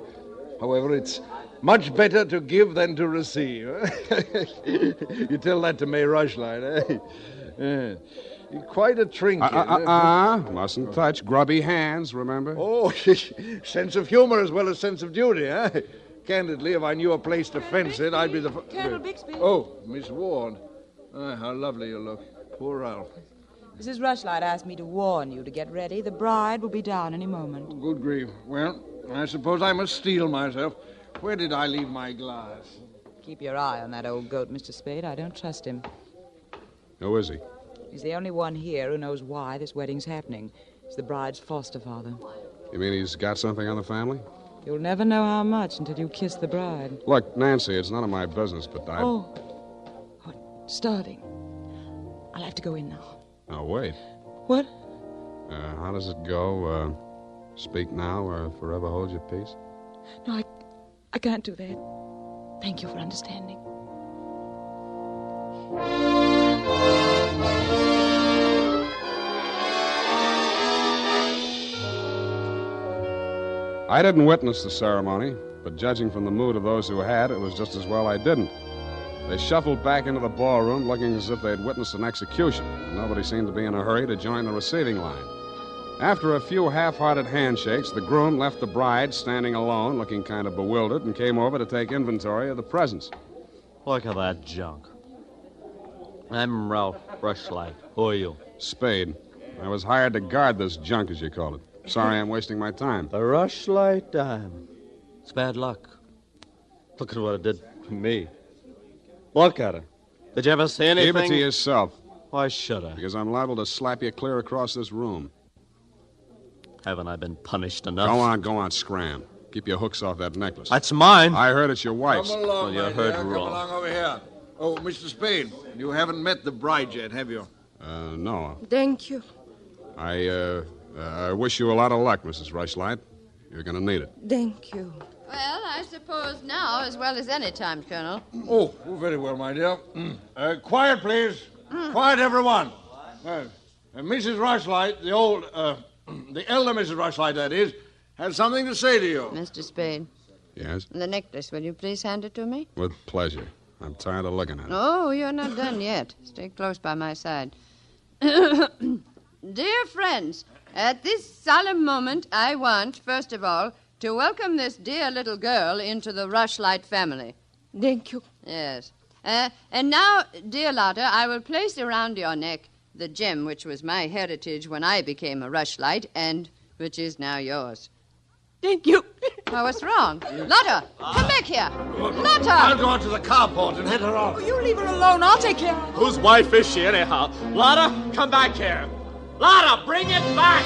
However, it's much better to give than to receive. You tell that to May Rushlight, eh? You're quite a trinket. Mustn't touch. Grubby hands, remember? Oh, sense of humor as well as sense of duty, eh? Candidly, if I knew a place to fence it, I'd be the... Colonel Bixby. Oh, Miss Ward. How lovely you look. Poor Ralph. Mrs. Rushlight asked me to warn you to get ready. The bride will be down any moment. Good grief. Well, I suppose I must steel myself. Where did I leave my glass? Keep your eye on that old goat, Mr. Spade. I don't trust him. Who is he? He's the only one here who knows why this wedding's happening. He's the bride's foster father. You mean he's got something on the family? You'll never know how much until you kiss the bride. Look, Nancy, it's none of my business, but I... Oh, starting. I'll have to go in now. Now, wait. What? How does it go? Speak now or forever hold your peace? No, I can't do that. Thank you for understanding. I didn't witness the ceremony, but judging from the mood of those who had, it was just as well I didn't. They shuffled back into the ballroom looking as if they'd witnessed an execution, and nobody seemed to be in a hurry to join the receiving line. After a few half-hearted handshakes, the groom left the bride standing alone, looking kind of bewildered, and came over to take inventory of the presents. Look at that junk. I'm Ralph Rushlight. Who are you? Spade. I was hired to guard this junk, as you call it. Sorry I'm wasting my time. The Rushlight dime. It's bad luck. Look at what it did to me. Look at it. Did you ever see anything? Keep it to yourself. Why should I? Because I'm liable to slap you clear across this room. Haven't I been punished enough? Go on, scram. Keep your hooks off that necklace. That's mine. I heard it's your wife's. Come along, you heard Come wrong. along over here. Oh, Mr. Spade, you haven't met the bride yet, have you? No. Thank you. I wish you a lot of luck, Mrs. Rushlight. You're going to need it. Thank you. Well, I suppose now as well as any time, Colonel. Oh, very well, my dear. Quiet, please. Quiet, everyone. Mrs. Rushlight, the elder Mrs. Rushlight, that is, has something to say to you. Mr. Spade. Yes? The necklace, will you please hand it to me? With pleasure. I'm tired of looking at it. Oh, you're not done yet. Stay close by my side. Dear friends, at this solemn moment, I want, first of all, to welcome this dear little girl into the Rushlight family. Thank you. Yes. And now, dear Lotta, I will place around your neck the gem which was my heritage when I became a Rushlight and which is now yours. Thank you. Oh, what's wrong? Lotta, come back here. Lotta! I'll go out to the carport and head her off. Oh, you leave her alone. I'll take care of her. Whose wife is she, anyhow? Lotta, come back here. Lotta, bring it back!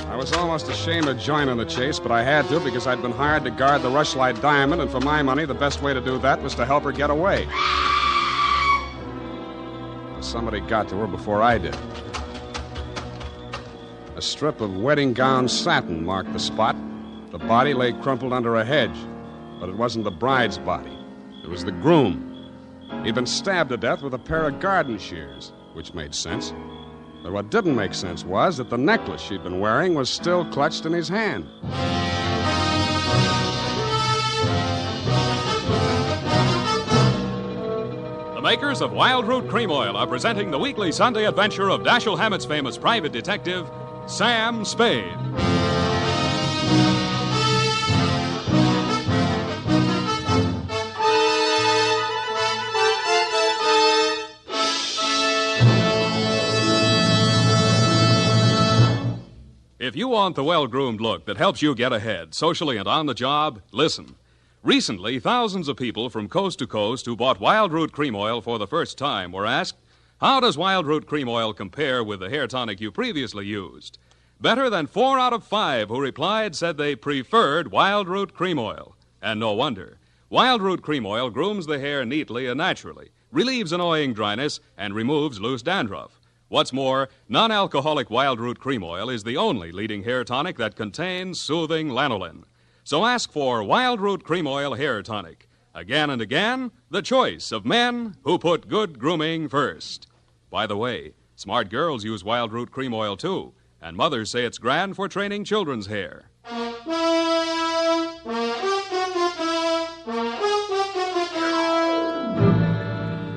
I was almost ashamed to join in the chase, but I had to because I'd been hired to guard the Rushlight Diamond, and for my money, the best way to do that was to help her get away. Somebody got to her before I did. A strip of wedding gown satin marked the spot. The body lay crumpled under a hedge, but it wasn't the bride's body. It was the groom. He'd been stabbed to death with a pair of garden shears, which made sense. But what didn't make sense was that the necklace she'd been wearing was still clutched in his hand. The makers of Wild Root Cream Oil are presenting the weekly Sunday adventure of Dashiell Hammett's famous private detective, Sam Spade. If you want the well-groomed look that helps you get ahead, socially and on the job, listen. Recently, thousands of people from coast to coast who bought Wild Root Cream Oil for the first time were asked, how does Wild Root Cream Oil compare with the hair tonic you previously used? Better than 4 out of 5 who replied said they preferred Wild Root Cream Oil. And no wonder. Wild Root Cream Oil grooms the hair neatly and naturally, relieves annoying dryness, and removes loose dandruff. What's more, non-alcoholic Wild Root Cream Oil is the only leading hair tonic that contains soothing lanolin. So ask for Wild Root Cream Oil Hair Tonic. Again and again, the choice of men who put good grooming first. By the way, smart girls use Wild Root Cream Oil too, and mothers say it's grand for training children's hair.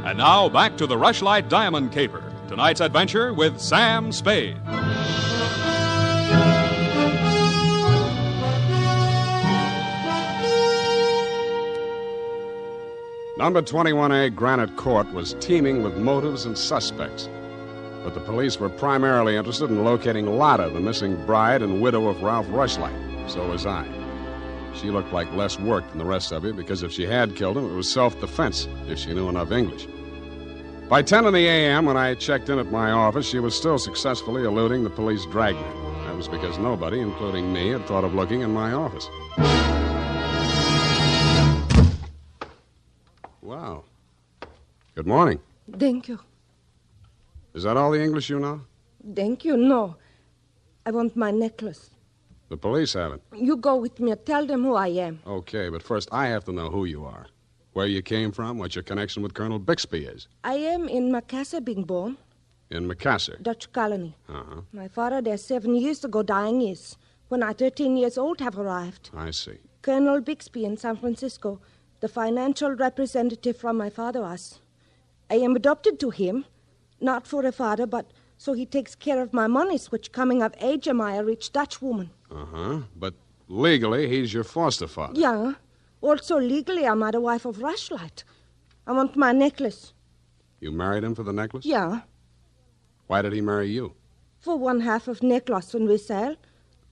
And now back to the Rushlight Diamond Caper. Tonight's adventure with Sam Spade. Number 21A Granite Court was teeming with motives and suspects. But the police were primarily interested in locating Lotta, the missing bride and widow of Ralph Rushlight. So was I. She looked like less work than the rest of you because if she had killed him, it was self-defense, if she knew enough English. By 10 in the a.m., when I checked in at my office, she was still successfully eluding the police dragnet. That was because nobody, including me, had thought of looking in my office. Wow. Good morning. Thank you. Is that all the English you know? Thank you, no. I want my necklace. The police have it. You go with me. Tell them who I am. Okay, but first I have to know who you are. Where you came from, what your connection with Colonel Bixby is. I am in Macassar being born. In Macassar? Dutch colony. Uh-huh. My father there 7 years ago dying is. When I 13 years old have arrived. I see. Colonel Bixby in San Francisco, the financial representative from my father was. I am adopted to him, not for a father, but so he takes care of my monies, which coming of age am I a rich Dutch woman. Uh-huh. But legally, he's your foster father. Yeah. Also, legally, I'm the wife of Rushlight. I want my necklace. You married him for the necklace? Yeah. Why did he marry you? For 1/2 of necklace when we sell.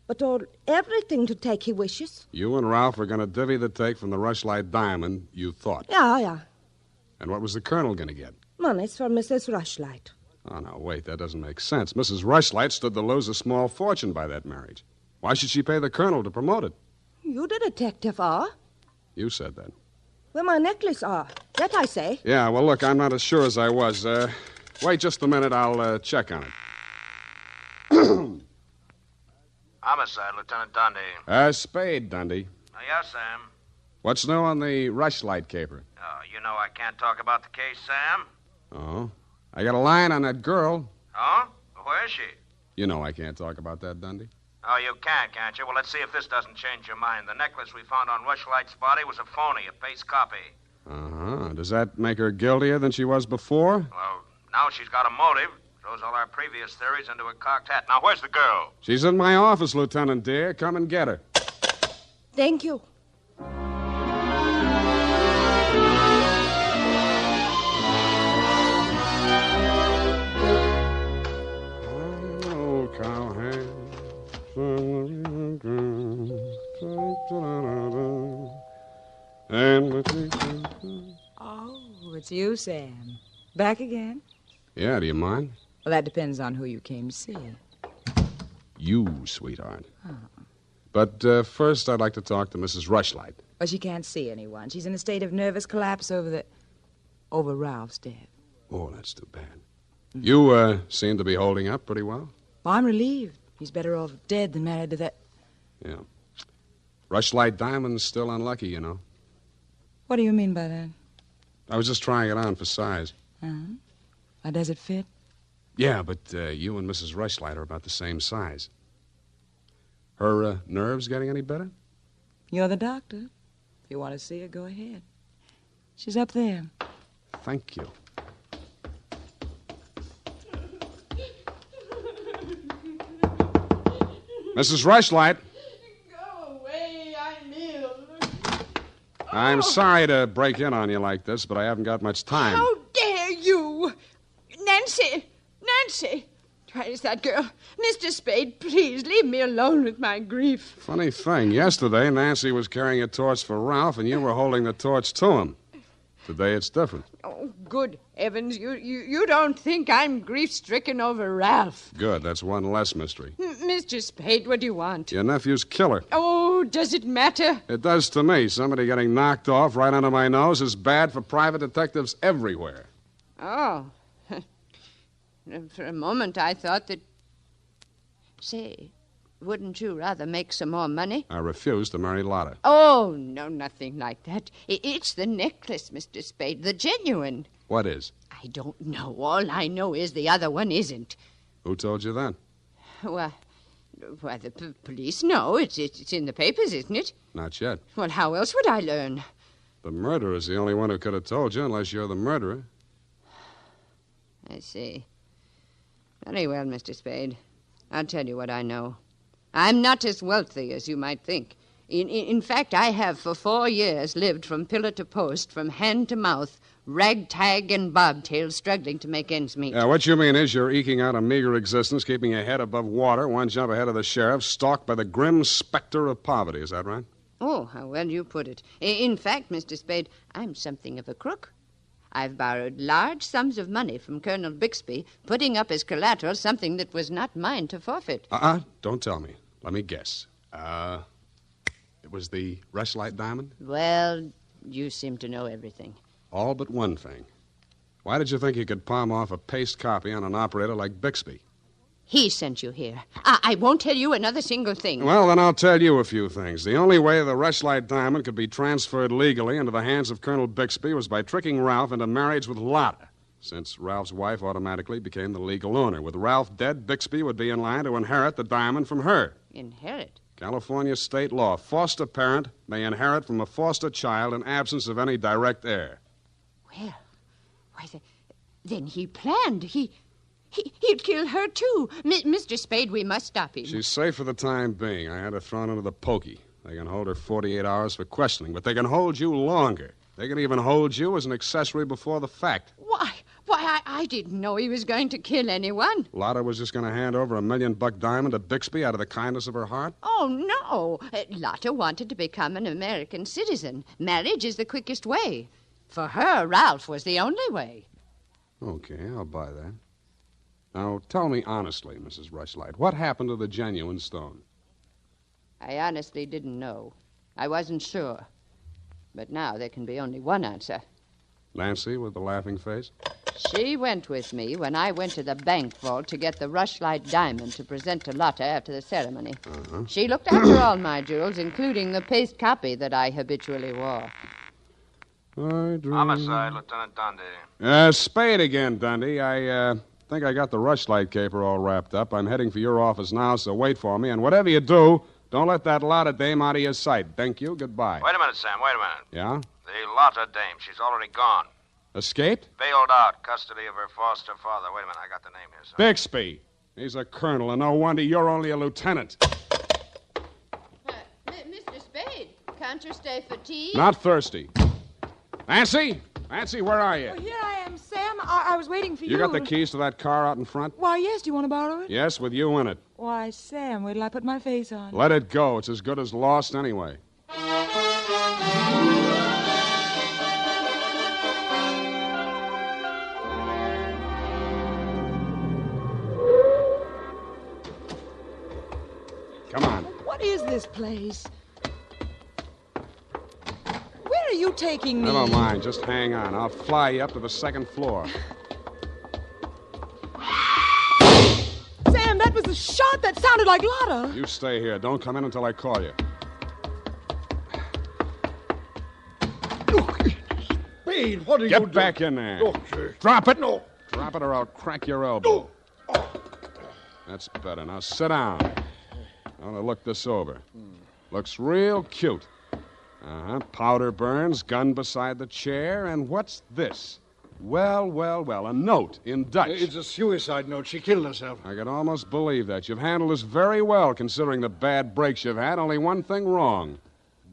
But all everything to take he wishes. You and Ralph are going to divvy the take from the Rushlight Diamond, you thought. Yeah. And what was the colonel going to get? Money's for Mrs. Rushlight. Oh, no, wait, that doesn't make sense. Mrs. Rushlight stood to lose a small fortune by that marriage. Why should she pay the colonel to promote it? You the detective are? You said that. Where my necklace are. That I say. Yeah, well, look, I'm not as sure as I was. Wait just a minute. I'll check on it. Homicide, Lieutenant Dundee. Spade, Dundee. Yes, Sam. What's new on the Rushlight caper? Oh, you know I can't talk about the case, Sam. Oh? I got a line on that girl. Oh? Where is she? You know I can't talk about that, Dundee. Oh, you can't you? Well, let's see if this doesn't change your mind. The necklace we found on Rushlight's body was a phony, a paste copy. Uh-huh. Does that make her guiltier than she was before? Well, now she's got a motive. Throws all our previous theories into a cocked hat. Now, where's the girl? She's in my office, Lieutenant dear. Come and get her. Thank you. it's you, Sam. Back again? Yeah, do you mind? Well, that depends on who you came to see. You, sweetheart. Oh. But first, I'd like to talk to Mrs. Rushlight. Well, she can't see anyone. She's in a state of nervous collapse over Ralph's death. Oh, that's too bad. You seem to be holding up pretty well. Well, I'm relieved. He's better off dead than married to that... Yeah. Rushlight Diamond's still unlucky, you know. What do you mean by that? I was just trying it on for size. Uh-huh. Does it fit? Yeah, but you and Mrs. Rushlight are about the same size. Her nerves getting any better? You're the doctor. If you want to see her, go ahead. She's up there. Thank you. Mrs. Rushlight. Go away, I'm ill. I'm sorry to break in on you like this, but I haven't got much time. How dare you? Nancy! Nancy! Where's that girl? Mr. Spade, please leave me alone with my grief. Funny thing, yesterday Nancy was carrying a torch for Ralph, and you were holding the torch to him. Today it's different. Oh, good heavens, you don't think I'm grief-stricken over Ralph. Good, that's one less mystery. Mr. Spade, what do you want? Your nephew's killer. Oh, does it matter? It does to me. Somebody getting knocked off right under my nose is bad for private detectives everywhere. Oh. For a moment, I thought that... Say, wouldn't you rather make some more money? I refuse to marry Lotta. Oh, no, nothing like that. It's the necklace, Mr. Spade, the genuine. What is? I don't know. All I know is the other one isn't. Who told you that? Well, the police know. It's in the papers, isn't it? Not yet. Well, how else would I learn? The murderer's the only one who could have told you, unless you're the murderer. I see. Very well, Mr. Spade. I'll tell you what I know. I'm not as wealthy as you might think. In fact, I have for 4 years lived from pillar to post, from hand to mouth, ragtag and bobtail, struggling to make ends meet. Yeah, what you mean is you're eking out a meager existence, keeping your head above water, one jump ahead of the sheriff, stalked by the grim specter of poverty. Is that right? Oh, how well you put it. In fact, Mr. Spade, I'm something of a crook. I've borrowed large sums of money from Colonel Bixby, putting up as collateral something that was not mine to forfeit. Don't tell me. Let me guess. It was the Rushlight diamond? Well, you seem to know everything. All but one thing. Why did you think you could palm off a paste copy on an operator like Bixby? He sent you here. I won't tell you another single thing. Well, then I'll tell you a few things. The only way the Rushlight diamond could be transferred legally into the hands of Colonel Bixby was by tricking Ralph into marriage with Lotta, since Ralph's wife automatically became the legal owner. With Ralph dead, Bixby would be in line to inherit the diamond from her. Inherit? California state law. Foster parent may inherit from a foster child in absence of any direct heir. Well, why, then he planned. He'd kill her, too. Mr. Spade, we must stop him. She's safe for the time being. I had her thrown into the pokey. They can hold her 48 hours for questioning, but they can hold you longer. They can even hold you as an accessory before the fact. Why, I didn't know he was going to kill anyone. Lotta was just going to hand over $1 million diamond to Bixby out of the kindness of her heart? Oh, no. Lotta wanted to become an American citizen. Marriage is the quickest way. For her, Ralph was the only way. Okay, I'll buy that. Now, tell me honestly, Mrs. Rushlight, what happened to the genuine stone? I honestly didn't know. I wasn't sure. But now there can be only one answer. Nancy with the laughing face? She went with me when I went to the bank vault to get the Rushlight diamond to present to Lotta after the ceremony. Uh-huh. She looked after all my jewels, including the paste copy that I habitually wore. Homicide, Lieutenant Dundee. Spade again, Dundee. I think I got the Rushlight caper all wrapped up. I'm heading for your office now, so wait for me. And whatever you do, don't let that Lotta dame out of your sight. Thank you. Goodbye. Wait a minute, Sam. Wait a minute. Yeah? The Lotta dame. She's already gone. Escaped? Bailed out. Custody of her foster father. Wait a minute. I got the name here, son. Bixby. He's a colonel, and no wonder you're only a lieutenant. Mr. Spade, can't you stay for tea? Not thirsty. Nancy? Nancy, where are you? Oh, here I am, Sam. I was waiting for you. You got the keys to that car out in front? Why, yes. Do you want to borrow it? Yes, with you in it. Why, Sam, wait till I put my face on. Let it go. It's as good as lost anyway. this place? Where are you taking me? Never mind. Just hang on. I'll fly you up to the second floor. Sam, that was a shot that sounded like Lotta. You stay here. Don't come in until I call you. Spade, what are you Get doing? back in there. Doctor. Drop it. No. Drop it or I'll crack your elbow. That's better. Now sit down. I want to look this over. Looks real cute. Uh-huh. Powder burns, gun beside the chair, and what's this? Well, a note in Dutch. It's a suicide note. She killed herself. I could almost believe that. You've handled this very well, considering the bad breaks you've had. Only one thing wrong.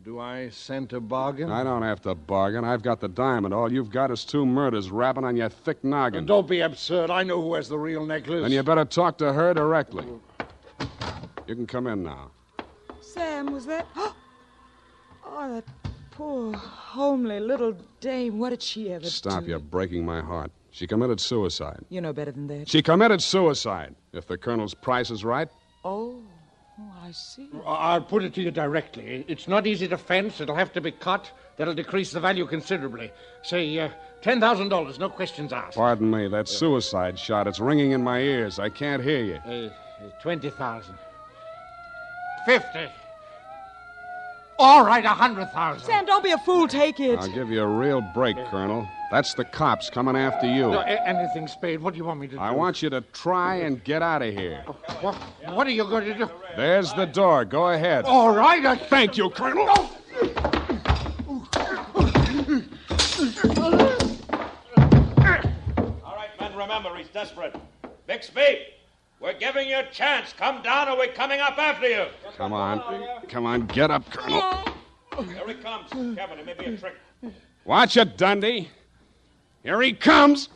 Do I scent a bargain? I don't have to bargain. I've got the diamond. All you've got is 2 murders rapping on your thick noggin. Don't be absurd. I know who has the real necklace. Then you better talk to her directly. You can come in now. Sam, was that... Oh, that poor, homely little dame. What did she ever do? Stop, you're breaking my heart. She committed suicide. You know better than that. She committed suicide, if the Colonel's price is right. Oh, I see. I'll put it to you directly. It's not easy to fence. It'll have to be cut. That'll decrease the value considerably. Say, $10,000, no questions asked. Pardon me, that suicide shot, it's ringing in my ears. I can't hear you. 20,000. 50. All right, 100,000. Sam, don't be a fool. Take it. I'll give you a real break, Colonel. That's the cops coming after you. No, anything, Spade. What do you want me to do? I want you to try and get out of here. What are you going to do? There's the door. Go ahead. All right. Thank you, Colonel. All right, men, remember, he's desperate. Bixby, we're giving you a chance. Come down or we're coming up after you. Come on, get up, Colonel. Here he comes. Kevin, it may be a trick. Watch it, Dundee. Here he comes.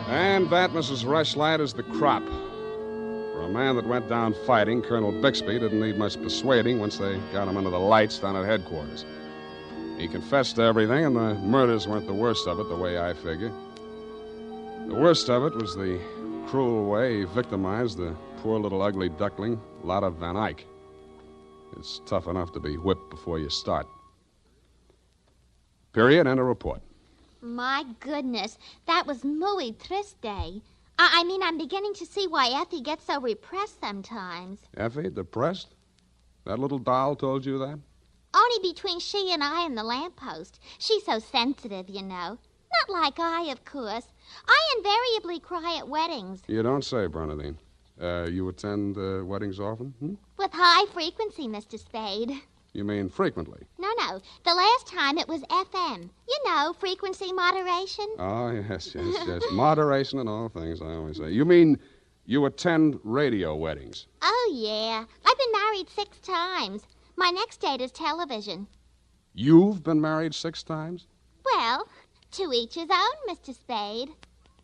And that, Mrs. Rushlight, is the crop. For a man that went down fighting, Colonel Bixby didn't need much persuading once they got him under the lights down at headquarters. He confessed to everything, and the murders weren't the worst of it, the way I figure. The worst of it was the cruel way he victimized the poor little ugly duckling, Lotta Van Eyck. It's tough enough to be whipped before you start. Period, and a report. My goodness, that was muy triste. I mean, I'm beginning to see why Effie gets so repressed sometimes. Effie, depressed? That little doll told you that? Only between she and I and the lamppost. She's so sensitive, you know. Not like I, of course. I invariably cry at weddings. You don't say, Bernadine. You attend weddings often? With high frequency, Mr. Spade. You mean frequently? No. The last time it was FM. You know, frequency moderation. Oh, yes. Moderation in all things, I always say. You mean you attend radio weddings? Oh, yeah. I've been married 6 times. My next date is television. You've been married 6 times? Well, to each his own, Mr. Spade.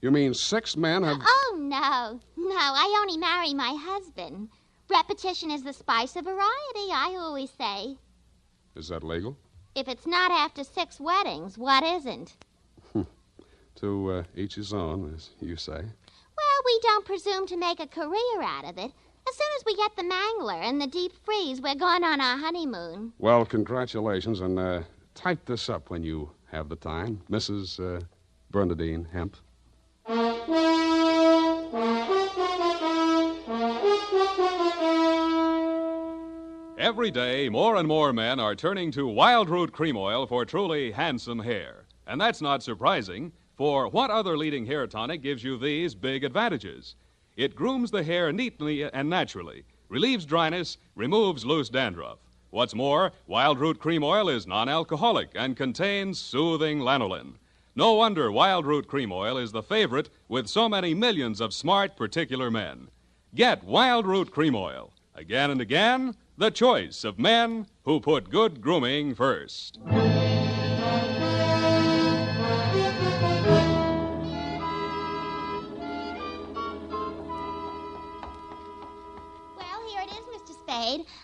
You mean 6 men have... Oh, no. No, I only marry my husband. Repetition is the spice of variety, I always say. Is that legal? If it's not after 6 weddings, what isn't? To each his own, as you say. Well, we don't presume to make a career out of it. As soon as we get the mangler and the deep freeze, we're going on our honeymoon. Well, congratulations, and type this up when you have the time. Mrs. Bernadine Hemp. Every day, more and more men are turning to Wild Root Cream Oil for truly handsome hair. And that's not surprising, for what other leading hair tonic gives you these big advantages? It grooms the hair neatly and naturally, relieves dryness, removes loose dandruff. What's more, Wild Root Cream Oil is non-alcoholic and contains soothing lanolin. No wonder Wild Root Cream Oil is the favorite with so many millions of smart, particular men. Get Wild Root Cream Oil. Again and again, the choice of men who put good grooming first.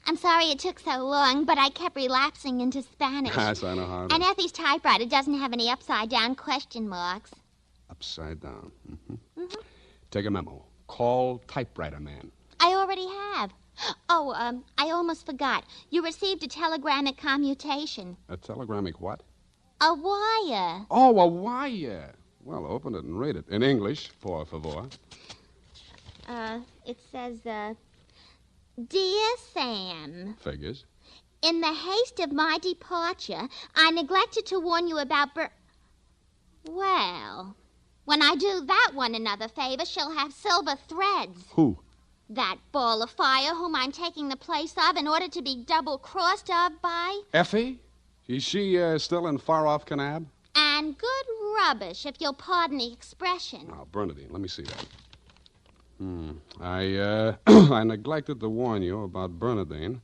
I'm sorry it took so long, but I kept relapsing into Spanish. Yes, I know how it And is. Effie's typewriter doesn't have any upside-down question marks. Upside down. Take a memo. Call typewriter man. I already have. Oh, I almost forgot. You received a telegrammic commutation. A telegrammic what? A wire. Oh, a wire. Well, open it and read it. In English, por favor. It says, Dear Sam, Figures. in the haste of my departure, I neglected to warn you about Well, when I do that one another favor, she'll have silver threads. Who? That ball of fire whom I'm taking the place of in order to be double-crossed of by. Effie? Is she still in far-off Kanab? And good rubbish, if you'll pardon the expression. Now, Bernadine, let me see that. I neglected to warn you about Bernadine.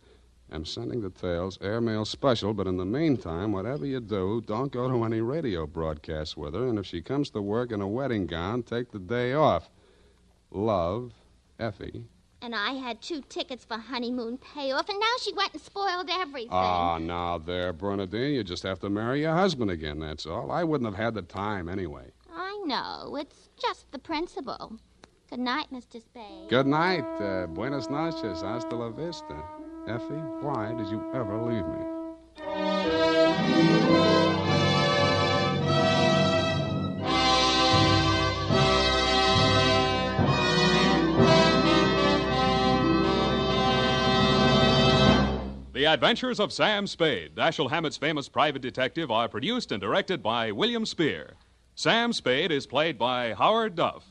I'm sending the tales airmail special, but in the meantime, whatever you do, don't go to any radio broadcasts with her, and if she comes to work in a wedding gown, take the day off. Love, Effie. And I had 2 tickets for honeymoon payoff, and now she went and spoiled everything. Ah, now there, Bernadine, you just have to marry your husband again, that's all. I wouldn't have had the time anyway. I know. It's just the principle. Good night, Mr. Spade. Good night. Buenas noches. Hasta la vista. Effie, why did you ever leave me? The Adventures of Sam Spade, Dashiell Hammett's famous private detective, are produced and directed by William Spear. Sam Spade is played by Howard Duff.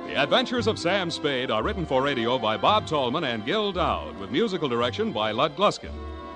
The Adventures of Sam Spade are written for radio by Bob Tallman and Gil Dowd, with musical direction by Lud Gluskin.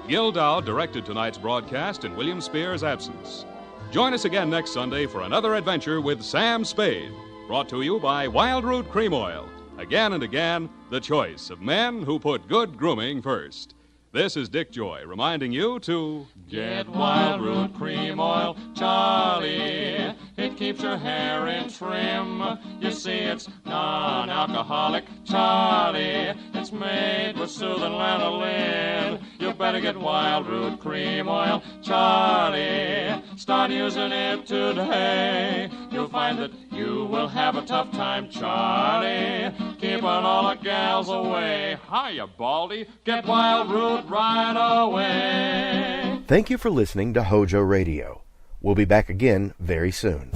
Gil Dowd directed tonight's broadcast in William Spear's absence. Join us again next Sunday for another adventure with Sam Spade, brought to you by Wild Root Cream Oil. Again and again, the choice of men who put good grooming first. This is Dick Joy reminding you to Get Wild Root Cream Oil, Charlie. It keeps your hair in trim. You see, it's non-alcoholic, Charlie. It's made with soothing lanolin. You better get Wild Root Cream Oil, Charlie. Start using it today. You'll find that you will have a tough time, Charlie. Keeping all the gals away. Hiya, Baldy. Get Wild Root right away. Thank you for listening to HOJO Radio. We'll be back again very soon.